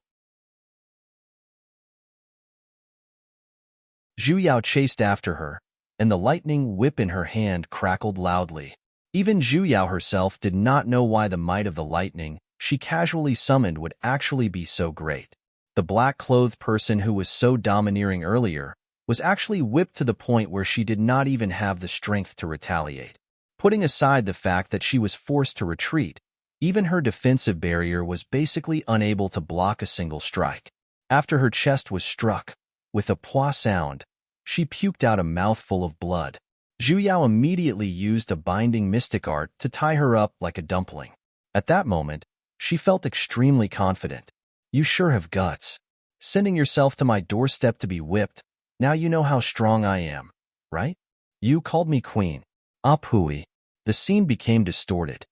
Zhu Yao chased after her, and the lightning whip in her hand crackled loudly. Even Zhu Yao herself did not know why the might of the lightning she casually summoned would actually be so great. The black-clothed person who was so domineering earlier was actually whipped to the point where she did not even have the strength to retaliate. Putting aside the fact that she was forced to retreat, even her defensive barrier was basically unable to block a single strike. After her chest was struck, with a pwa sound, she puked out a mouthful of blood. Zhu Yao immediately used a binding mystic art to tie her up like a dumpling. At that moment, she felt extremely confident. You sure have guts. Sending yourself to my doorstep to be whipped, now you know how strong I am, right? You called me queen. Apui. The scene became distorted.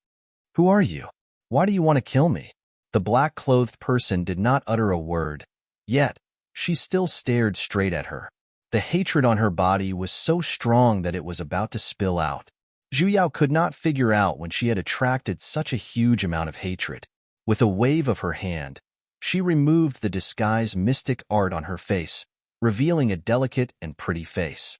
Who are you? Why do you want to kill me? The black-clothed person did not utter a word, yet she still stared straight at her. The hatred on her body was so strong that it was about to spill out. Zhu Yao could not figure out when she had attracted such a huge amount of hatred. With a wave of her hand, she removed the disguise mystic art on her face, revealing a delicate and pretty face.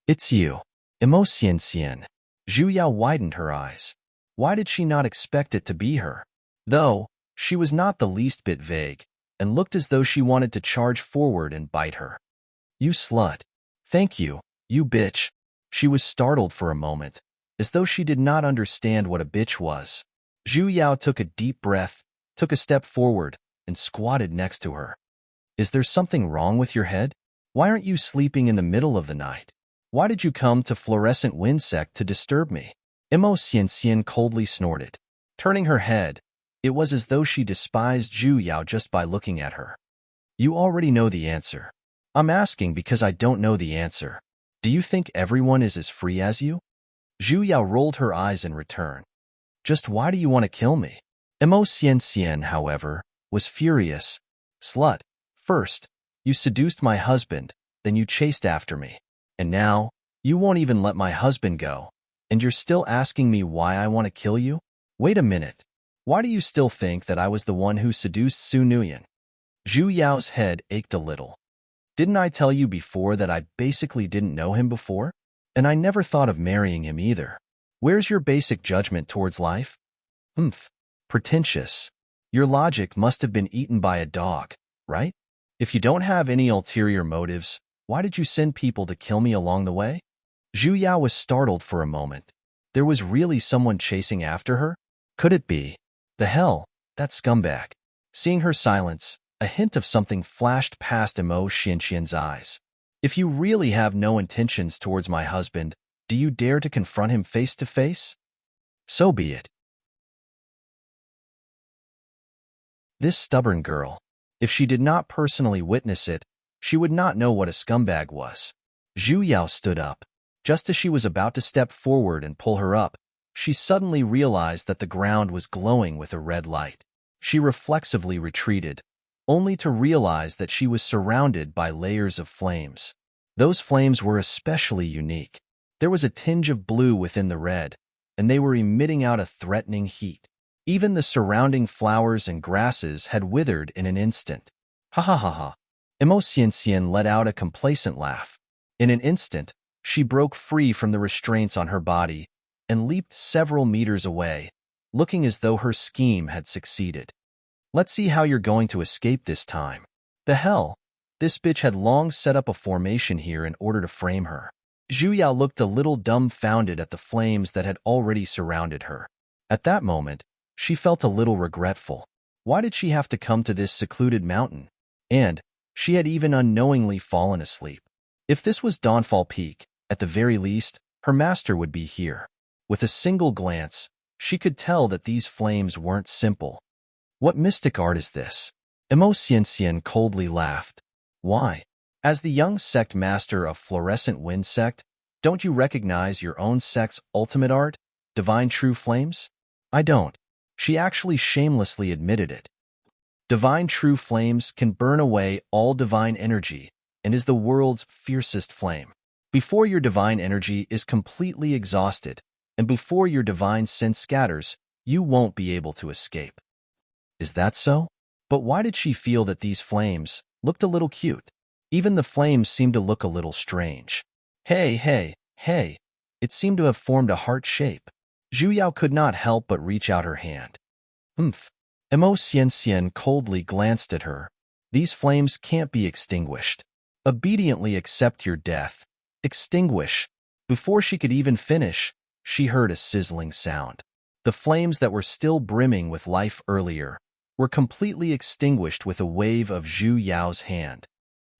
It's you. Immerse. Zhu Yao widened her eyes. Why did she not expect it to be her? Though, she was not the least bit vague, and looked as though she wanted to charge forward and bite her. You slut. Thank you, you bitch. She was startled for a moment, as though she did not understand what a bitch was. Zhu Yao took a deep breath, took a step forward, and squatted next to her. Is there something wrong with your head? Why aren't you sleeping in the middle of the night? Why did you come to fluorescent windsect to disturb me? Immerse coldly snorted. Turning her head, it was as though she despised Zhu Yao just by looking at her. You already know the answer. I'm asking because I don't know the answer. Do you think everyone is as free as you? Zhu Yao rolled her eyes in return. Just why do you want to kill me? Immerse, however, was furious. Slut, first, you seduced my husband, then you chased after me. And now, you won't even let my husband go. And you're still asking me why I want to kill you? Wait a minute. Why do you still think that I was the one who seduced Su Nuyen? Zhu Yao's head ached a little. Didn't I tell you before that I basically didn't know him before? And I never thought of marrying him either. Where's your basic judgment towards life? Pretentious. Your logic must have been eaten by a dog, right? If you don't have any ulterior motives, why did you send people to kill me along the way? Zhu Yao was startled for a moment. There was really someone chasing after her? Could it be? The hell, that scumbag. Seeing her silence, a hint of something flashed past Immerse's eyes. If you really have no intentions towards my husband, do you dare to confront him face to face? So be it. This stubborn girl. If she did not personally witness it, she would not know what a scumbag was. Zhu Yao stood up. Just as she was about to step forward and pull her up, she suddenly realized that the ground was glowing with a red light. She reflexively retreated, only to realize that she was surrounded by layers of flames. Those flames were especially unique. There was a tinge of blue within the red, and they were emitting out a threatening heat. Even the surrounding flowers and grasses had withered in an instant. Ha ha ha ha. Immerse let out a complacent laugh. In an instant, she broke free from the restraints on her body and leaped several meters away, looking as though her scheme had succeeded. Let's see how you're going to escape this time. The hell? This bitch had long set up a formation here in order to frame her. Zhu Yao looked a little dumbfounded at the flames that had already surrounded her. At that moment, she felt a little regretful. Why did she have to come to this secluded mountain? And she had even unknowingly fallen asleep. If this was Dawnfall Peak, at the very least, her master would be here. With a single glance, she could tell that these flames weren't simple. What mystic art is this? Immerse coldly laughed. Why? As the young sect master of Fluorescent Wind Sect, don't you recognize your own sect's ultimate art, divine true flames? I don't. She actually shamelessly admitted it. Divine true flames can burn away all divine energy and is the world's fiercest flame. Before your divine energy is completely exhausted, and before your divine sense scatters, you won't be able to escape. Is that so? But why did she feel that these flames looked a little cute? Even the flames seemed to look a little strange. Hey. It seemed to have formed a heart shape. Zhu Yao could not help but reach out her hand. Humph. Immerse coldly glanced at her. These flames can't be extinguished. Obediently accept your death. Extinguish. Before she could even finish, she heard a sizzling sound. The flames that were still brimming with life earlier were completely extinguished with a wave of Zhu Yao's hand.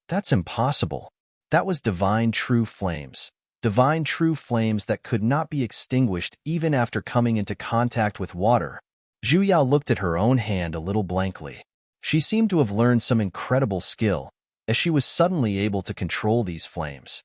That's impossible. That was divine true flames. Divine true flames that could not be extinguished even after coming into contact with water. Zhu Yao looked at her own hand a little blankly. She seemed to have learned some incredible skill, as she was suddenly able to control these flames.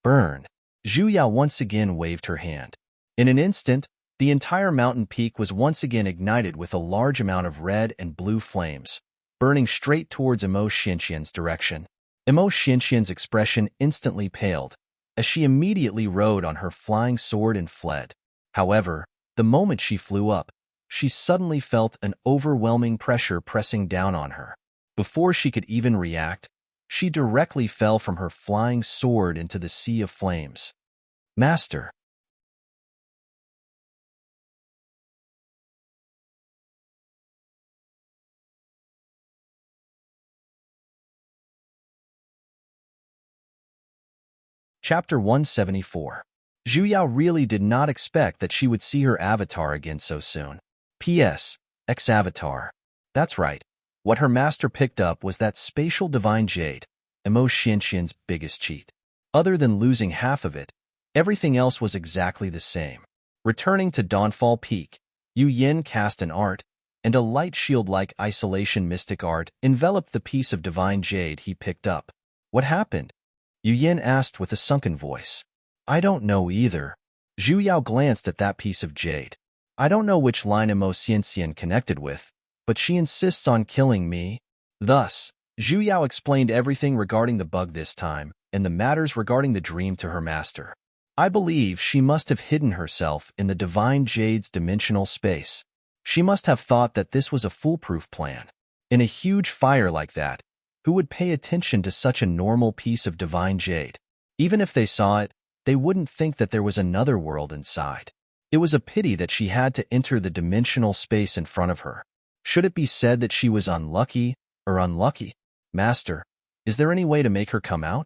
Burn. Zhu Yao once again waved her hand. In an instant, the entire mountain peak was once again ignited with a large amount of red and blue flames, burning straight towards Immerse's direction. Immerse's expression instantly paled, as she immediately rode on her flying sword and fled. However, the moment she flew up, she suddenly felt an overwhelming pressure pressing down on her. Before she could even react, she directly fell from her flying sword into the sea of flames. Master. Chapter 174. Zhu Yao really did not expect that she would see her avatar again so soon. P.S. Ex-avatar. That's right. What her master picked up was that spatial divine jade, Immerse's biggest cheat. Other than losing half of it, everything else was exactly the same. Returning to Dawnfall Peak, Yu Yin cast an art, and a light shield-like isolation mystic art enveloped the piece of divine jade he picked up. What happened? Yu Yin asked with a sunken voice. I don't know either. Zhu Yao glanced at that piece of jade. I don't know which line Immerse connected with, but she insists on killing me. Thus, Zhu Yao explained everything regarding the bug this time, and the matters regarding the dream to her master. I believe she must have hidden herself in the divine jade's dimensional space. She must have thought that this was a foolproof plan. In a huge fire like that, who would pay attention to such a normal piece of divine jade? Even if they saw it, they wouldn't think that there was another world inside. It was a pity that she had to enter the dimensional space in front of her. Should it be said that she was unlucky or unlucky? Master, is there any way to make her come out?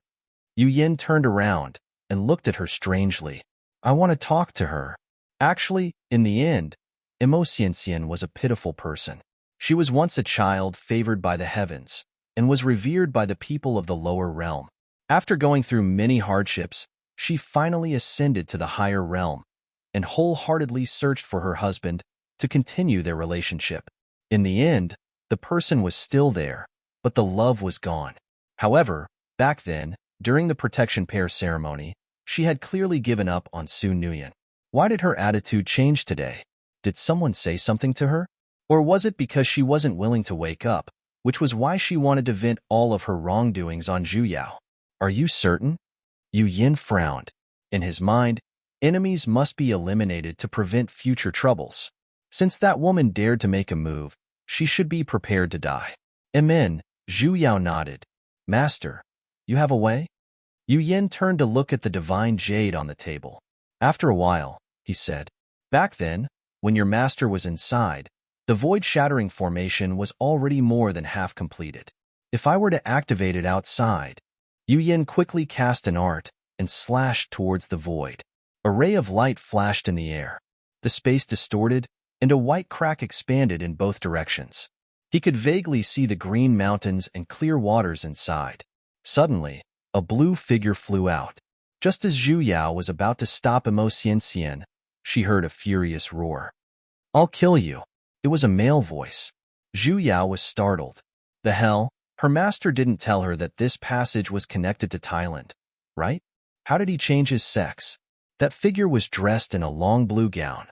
Yu Yin turned around and looked at her strangely. I want to talk to her. Actually, in the end, Immerse was a pitiful person. She was once a child favored by the heavens, and was revered by the people of the lower realm. After going through many hardships, she finally ascended to the higher realm, and wholeheartedly searched for her husband to continue their relationship. In the end, the person was still there, but the love was gone. However, back then, during the protection pair ceremony, she had clearly given up on Su Nuyen. Why did her attitude change today? Did someone say something to her? Or was it because she wasn't willing to wake up, which was why she wanted to vent all of her wrongdoings on Zhu Yao? Are you certain? Yu Yin frowned. In his mind, enemies must be eliminated to prevent future troubles. Since that woman dared to make a move, she should be prepared to die. Amen, Zhu Yao nodded. Master, you have a way? Yu Yin turned to look at the divine jade on the table. After a while, he said, back then, when your master was inside, the void-shattering formation was already more than half completed. If I were to activate it outside, Yu Yin quickly cast an art and slashed towards the void. A ray of light flashed in the air. The space distorted, and a white crack expanded in both directions. He could vaguely see the green mountains and clear waters inside. Suddenly, a blue figure flew out. Just as Zhu Yao was about to stop Immerse, she heard a furious roar. I'll kill you. It was a male voice. Zhu Yao was startled. The hell? Her master didn't tell her that this passage was connected to Thailand, right? How did he change his sex? That figure was dressed in a long blue gown.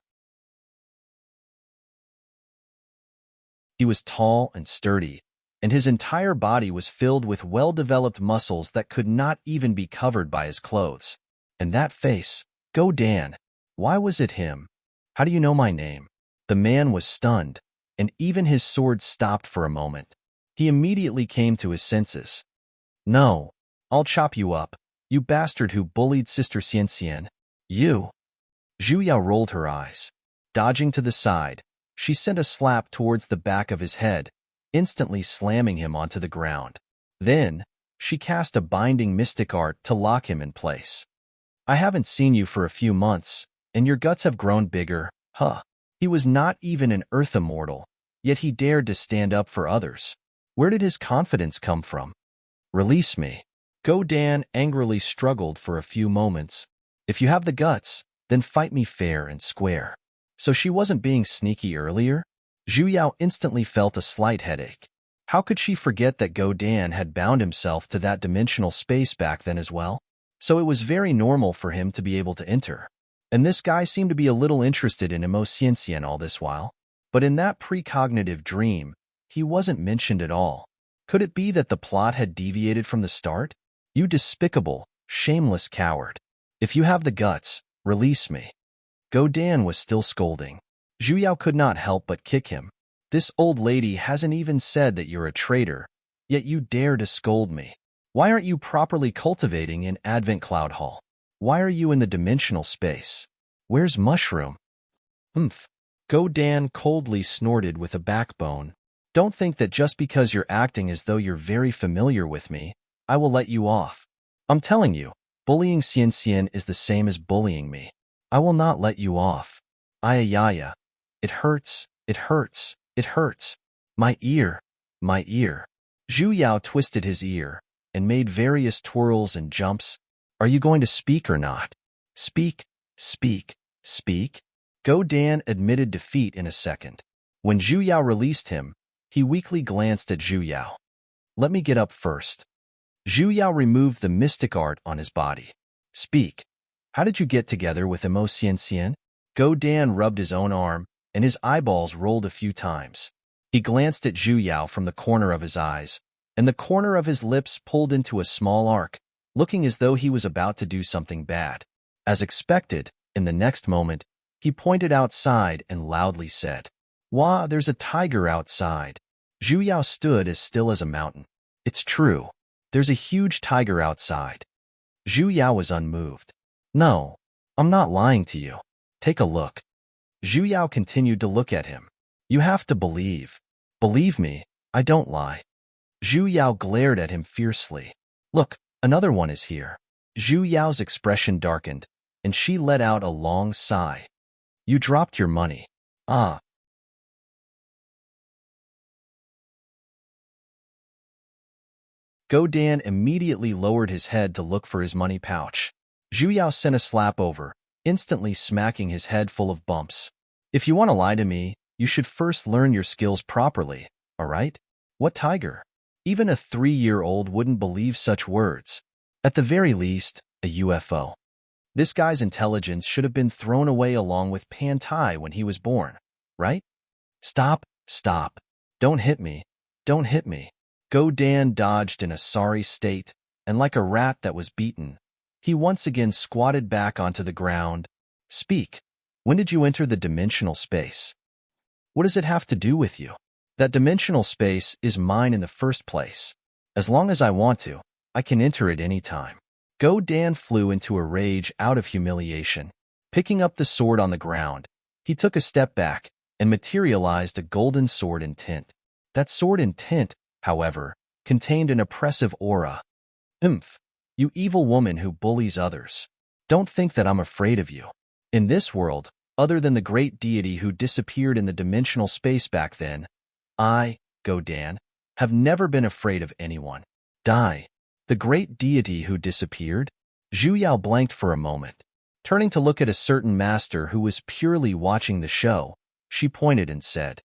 He was tall and sturdy, and his entire body was filled with well-developed muscles that could not even be covered by his clothes. And that face, Go Dan, why was it him? How do you know my name? The man was stunned, and even his sword stopped for a moment. He immediately came to his senses. No, I'll chop you up, you bastard who bullied Sister Xianxian. You. Zhu Yao rolled her eyes. Dodging to the side, she sent a slap towards the back of his head, instantly slamming him onto the ground. Then, she cast a binding mystic art to lock him in place. I haven't seen you for a few months, and your guts have grown bigger, huh? He was not even an Earth immortal, yet he dared to stand up for others. Where did his confidence come from? Release me. Go Dan angrily struggled for a few moments. If you have the guts, then fight me fair and square. So she wasn't being sneaky earlier? Zhu Yao instantly felt a slight headache. How could she forget that Go Dan had bound himself to that dimensional space back then as well? So it was very normal for him to be able to enter. And this guy seemed to be a little interested in Immerse all this while. But in that precognitive dream, he wasn't mentioned at all. Could it be that the plot had deviated from the start? You despicable, shameless coward. If you have the guts, release me. Go Dan was still scolding. Zhu Yao could not help but kick him. This old lady hasn't even said that you're a traitor, yet you dare to scold me. Why aren't you properly cultivating in Advent Cloud Hall? Why are you in the dimensional space? Where's Mushroom? Humph. Go Dan coldly snorted with a backbone. Don't think that just because you're acting as though you're very familiar with me, I will let you off. I'm telling you, bullying Xianxian is the same as bullying me. I will not let you off. Ayayaya. It hurts, it hurts, it hurts. My ear, my ear. Zhu Yao twisted his ear and made various twirls and jumps. Are you going to speak or not? Speak, speak, speak. Go Dan admitted defeat in a second. When Zhu Yao released him, he weakly glanced at Zhu Yao. Let me get up first. Zhu Yao removed the mystic art on his body. Speak. How did you get together with Immerse? Go Dan rubbed his own arm, and his eyeballs rolled a few times. He glanced at Zhu Yao from the corner of his eyes, and the corner of his lips pulled into a small arc, looking as though he was about to do something bad. As expected, in the next moment, he pointed outside and loudly said, Wah, there's a tiger outside. Zhu Yao stood as still as a mountain. It's true. There's a huge tiger outside. Zhu Yao was unmoved. No, I'm not lying to you. Take a look. Zhu Yao continued to look at him. You have to believe. Believe me, I don't lie. Zhu Yao glared at him fiercely. Look, another one is here. Zhu Yao's expression darkened, and she let out a long sigh. You dropped your money. Ah. Go Dan immediately lowered his head to look for his money pouch. Zhu Yao sent a slap over, instantly smacking his head full of bumps. If you want to lie to me, you should first learn your skills properly, all right? What tiger? Even a 3-year-old wouldn't believe such words. At the very least, a UFO. This guy's intelligence should have been thrown away along with Pan Tai when he was born, right? Stop, stop. Don't hit me. Don't hit me. Go Dan dodged in a sorry state, and like a rat that was beaten, he once again squatted back onto the ground. Speak. When did you enter the dimensional space? What does it have to do with you? That dimensional space is mine in the first place. As long as I want to, I can enter it any time. Go Dan flew into a rage out of humiliation. Picking up the sword on the ground, he took a step back and materialized a golden sword in tint. That sword in tint, however, contained an oppressive aura. Imph, you evil woman who bullies others. Don't think that I'm afraid of you. In this world, other than the great deity who disappeared in the dimensional space back then, I, Go Dan, have never been afraid of anyone. Die. The great deity who disappeared? Zhu Yao blanked for a moment. Turning to look at a certain master who was purely watching the show, she pointed and said,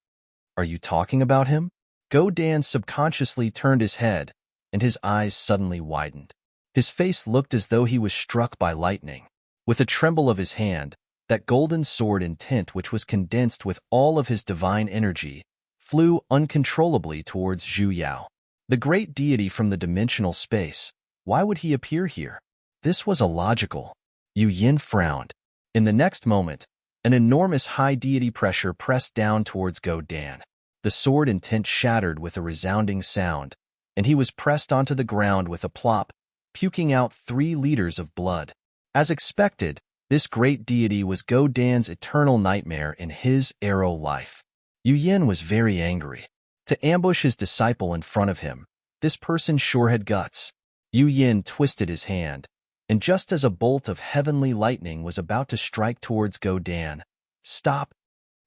"Are you talking about him?" Go Dan subconsciously turned his head, and his eyes suddenly widened. His face looked as though he was struck by lightning. With a tremble of his hand, that golden sword in tint which was condensed with all of his divine energy, flew uncontrollably towards Zhu Yao. The great deity from the dimensional space, why would he appear here? This was illogical. Yu Yin frowned. In the next moment, an enormous high deity pressure pressed down towards Go Dan. The sword in tint shattered with a resounding sound, and he was pressed onto the ground with a plop, puking out 3 liters of blood. As expected, this great deity was Go Dan's eternal nightmare in his arrow life. Yu Yin was very angry. To ambush his disciple in front of him, this person sure had guts. Yu Yin twisted his hand, and just as a bolt of heavenly lightning was about to strike towards Go Dan, stop!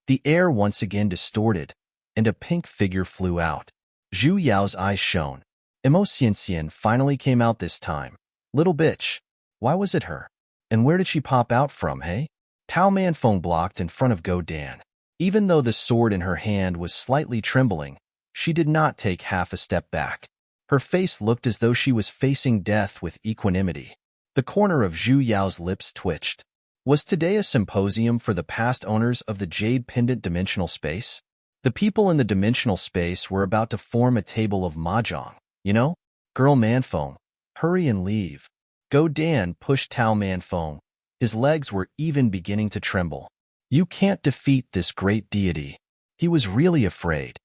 The air once again distorted, and a pink figure flew out. Zhu Yao's eyes shone. Immerse finally came out this time. Little bitch. Why was it her? And where did she pop out from, hey? Tao Manfeng blocked in front of Go Dan. Even though the sword in her hand was slightly trembling, she did not take half a step back. Her face looked as though she was facing death with equanimity. The corner of Zhu Yao's lips twitched. Was today a symposium for the past owners of the Jade Pendant dimensional space? The people in the dimensional space were about to form a table of mahjong. You know? Girl Manfeng, hurry and leave. Go Dan pushed Tao Manfeng. His legs were even beginning to tremble. You can't defeat this great deity. He was really afraid.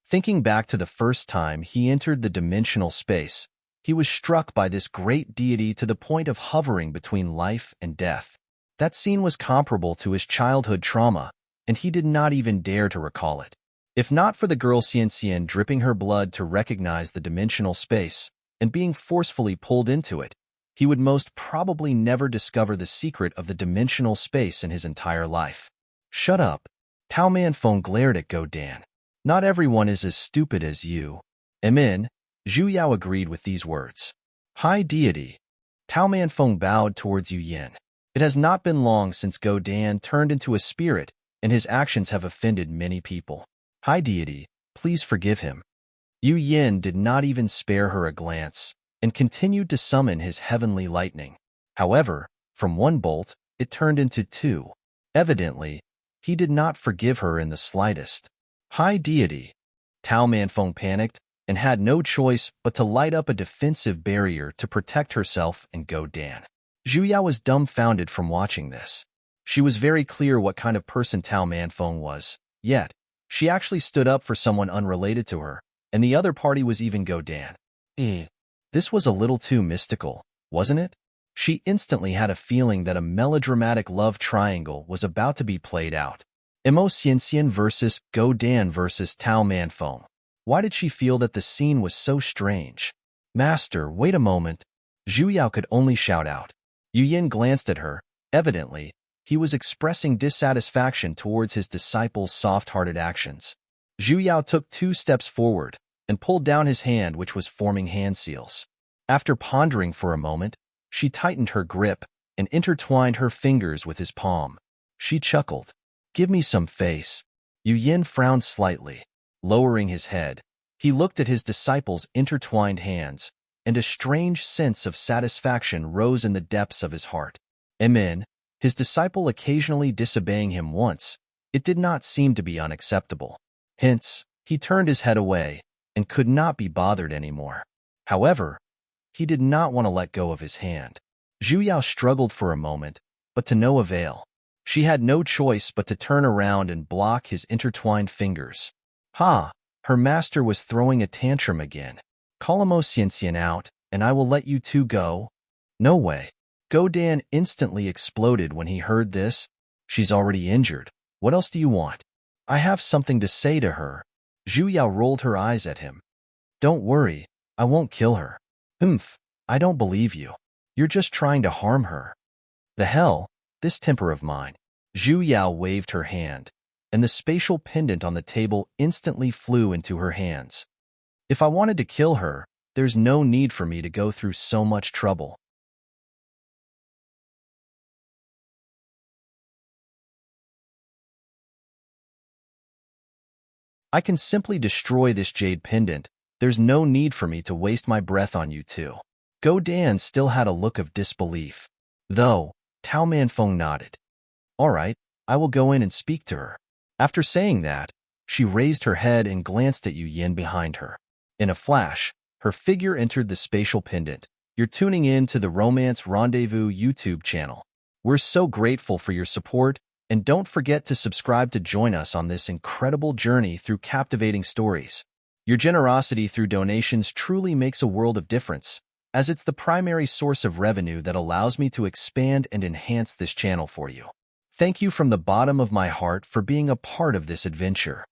Thinking back to the first time he entered the dimensional space, he was struck by this great deity to the point of hovering between life and death. That scene was comparable to his childhood trauma, and he did not even dare to recall it. If not for the girl Xian dripping her blood to recognize the dimensional space and being forcefully pulled into it, he would most probably never discover the secret of the dimensional space in his entire life. Shut up. Tao Manfeng glared at Go Dan. Not everyone is as stupid as you. Amen. Zhu Yao agreed with these words. High deity. Tao Manfeng bowed towards Yu Yin. It has not been long since Go Dan turned into a spirit, and his actions have offended many people. High deity, please forgive him. Yu Yin did not even spare her a glance, and continued to summon his heavenly lightning. However, from one bolt, it turned into 2. Evidently, he did not forgive her in the slightest. High deity. Tao Manfeng panicked and had no choice but to light up a defensive barrier to protect herself and Go Dan. Zhu Yao was dumbfounded from watching this. She was very clear what kind of person Tao Manfeng was, yet, she actually stood up for someone unrelated to her, and the other party was even Go Dan. This was a little too mystical, wasn't it? She instantly had a feeling that a melodramatic love triangle was about to be played out. Immerse versus Go Dan versus Tao Manfeng. Why did she feel that the scene was so strange? Master, wait a moment. Zhu Yao could only shout out. Yu Yin glanced at her. Evidently, he was expressing dissatisfaction towards his disciple's soft-hearted actions. Zhu Yao took 2 steps forward and pulled down his hand, which was forming hand seals. After pondering for a moment, she tightened her grip and intertwined her fingers with his palm. She chuckled. Give me some face. Yu Yin frowned slightly. Lowering his head, he looked at his disciple's intertwined hands, and a strange sense of satisfaction rose in the depths of his heart. Amen. His disciple occasionally disobeying him once, it did not seem to be unacceptable. Hence, he turned his head away and could not be bothered anymore. However, he did not want to let go of his hand. Zhu Yao struggled for a moment, but to no avail. She had no choice but to turn around and block his intertwined fingers. Ha! Her master was throwing a tantrum again. Call Immerse out, and I will let you two go. No way. Godan instantly exploded when he heard this. She's already injured. What else do you want? I have something to say to her. Zhu Yao rolled her eyes at him. Don't worry, I won't kill her. Humph, I don't believe you. You're just trying to harm her. The hell, this temper of mine. Zhu Yao waved her hand, and the spatial pendant on the table instantly flew into her hands. If I wanted to kill her, there's no need for me to go through so much trouble. I can simply destroy this jade pendant. There's no need for me to waste my breath on you two. Godan still had a look of disbelief. Though, Tao Manfeng nodded. All right, I will go in and speak to her. After saying that, she raised her head and glanced at Yu Yin behind her. In a flash, her figure entered the spatial pendant. You're tuning in to the Romance Rendezvous YouTube channel. We're so grateful for your support, and don't forget to subscribe to join us on this incredible journey through captivating stories. Your generosity through donations truly makes a world of difference, as it's the primary source of revenue that allows me to expand and enhance this channel for you. Thank you from the bottom of my heart for being a part of this adventure.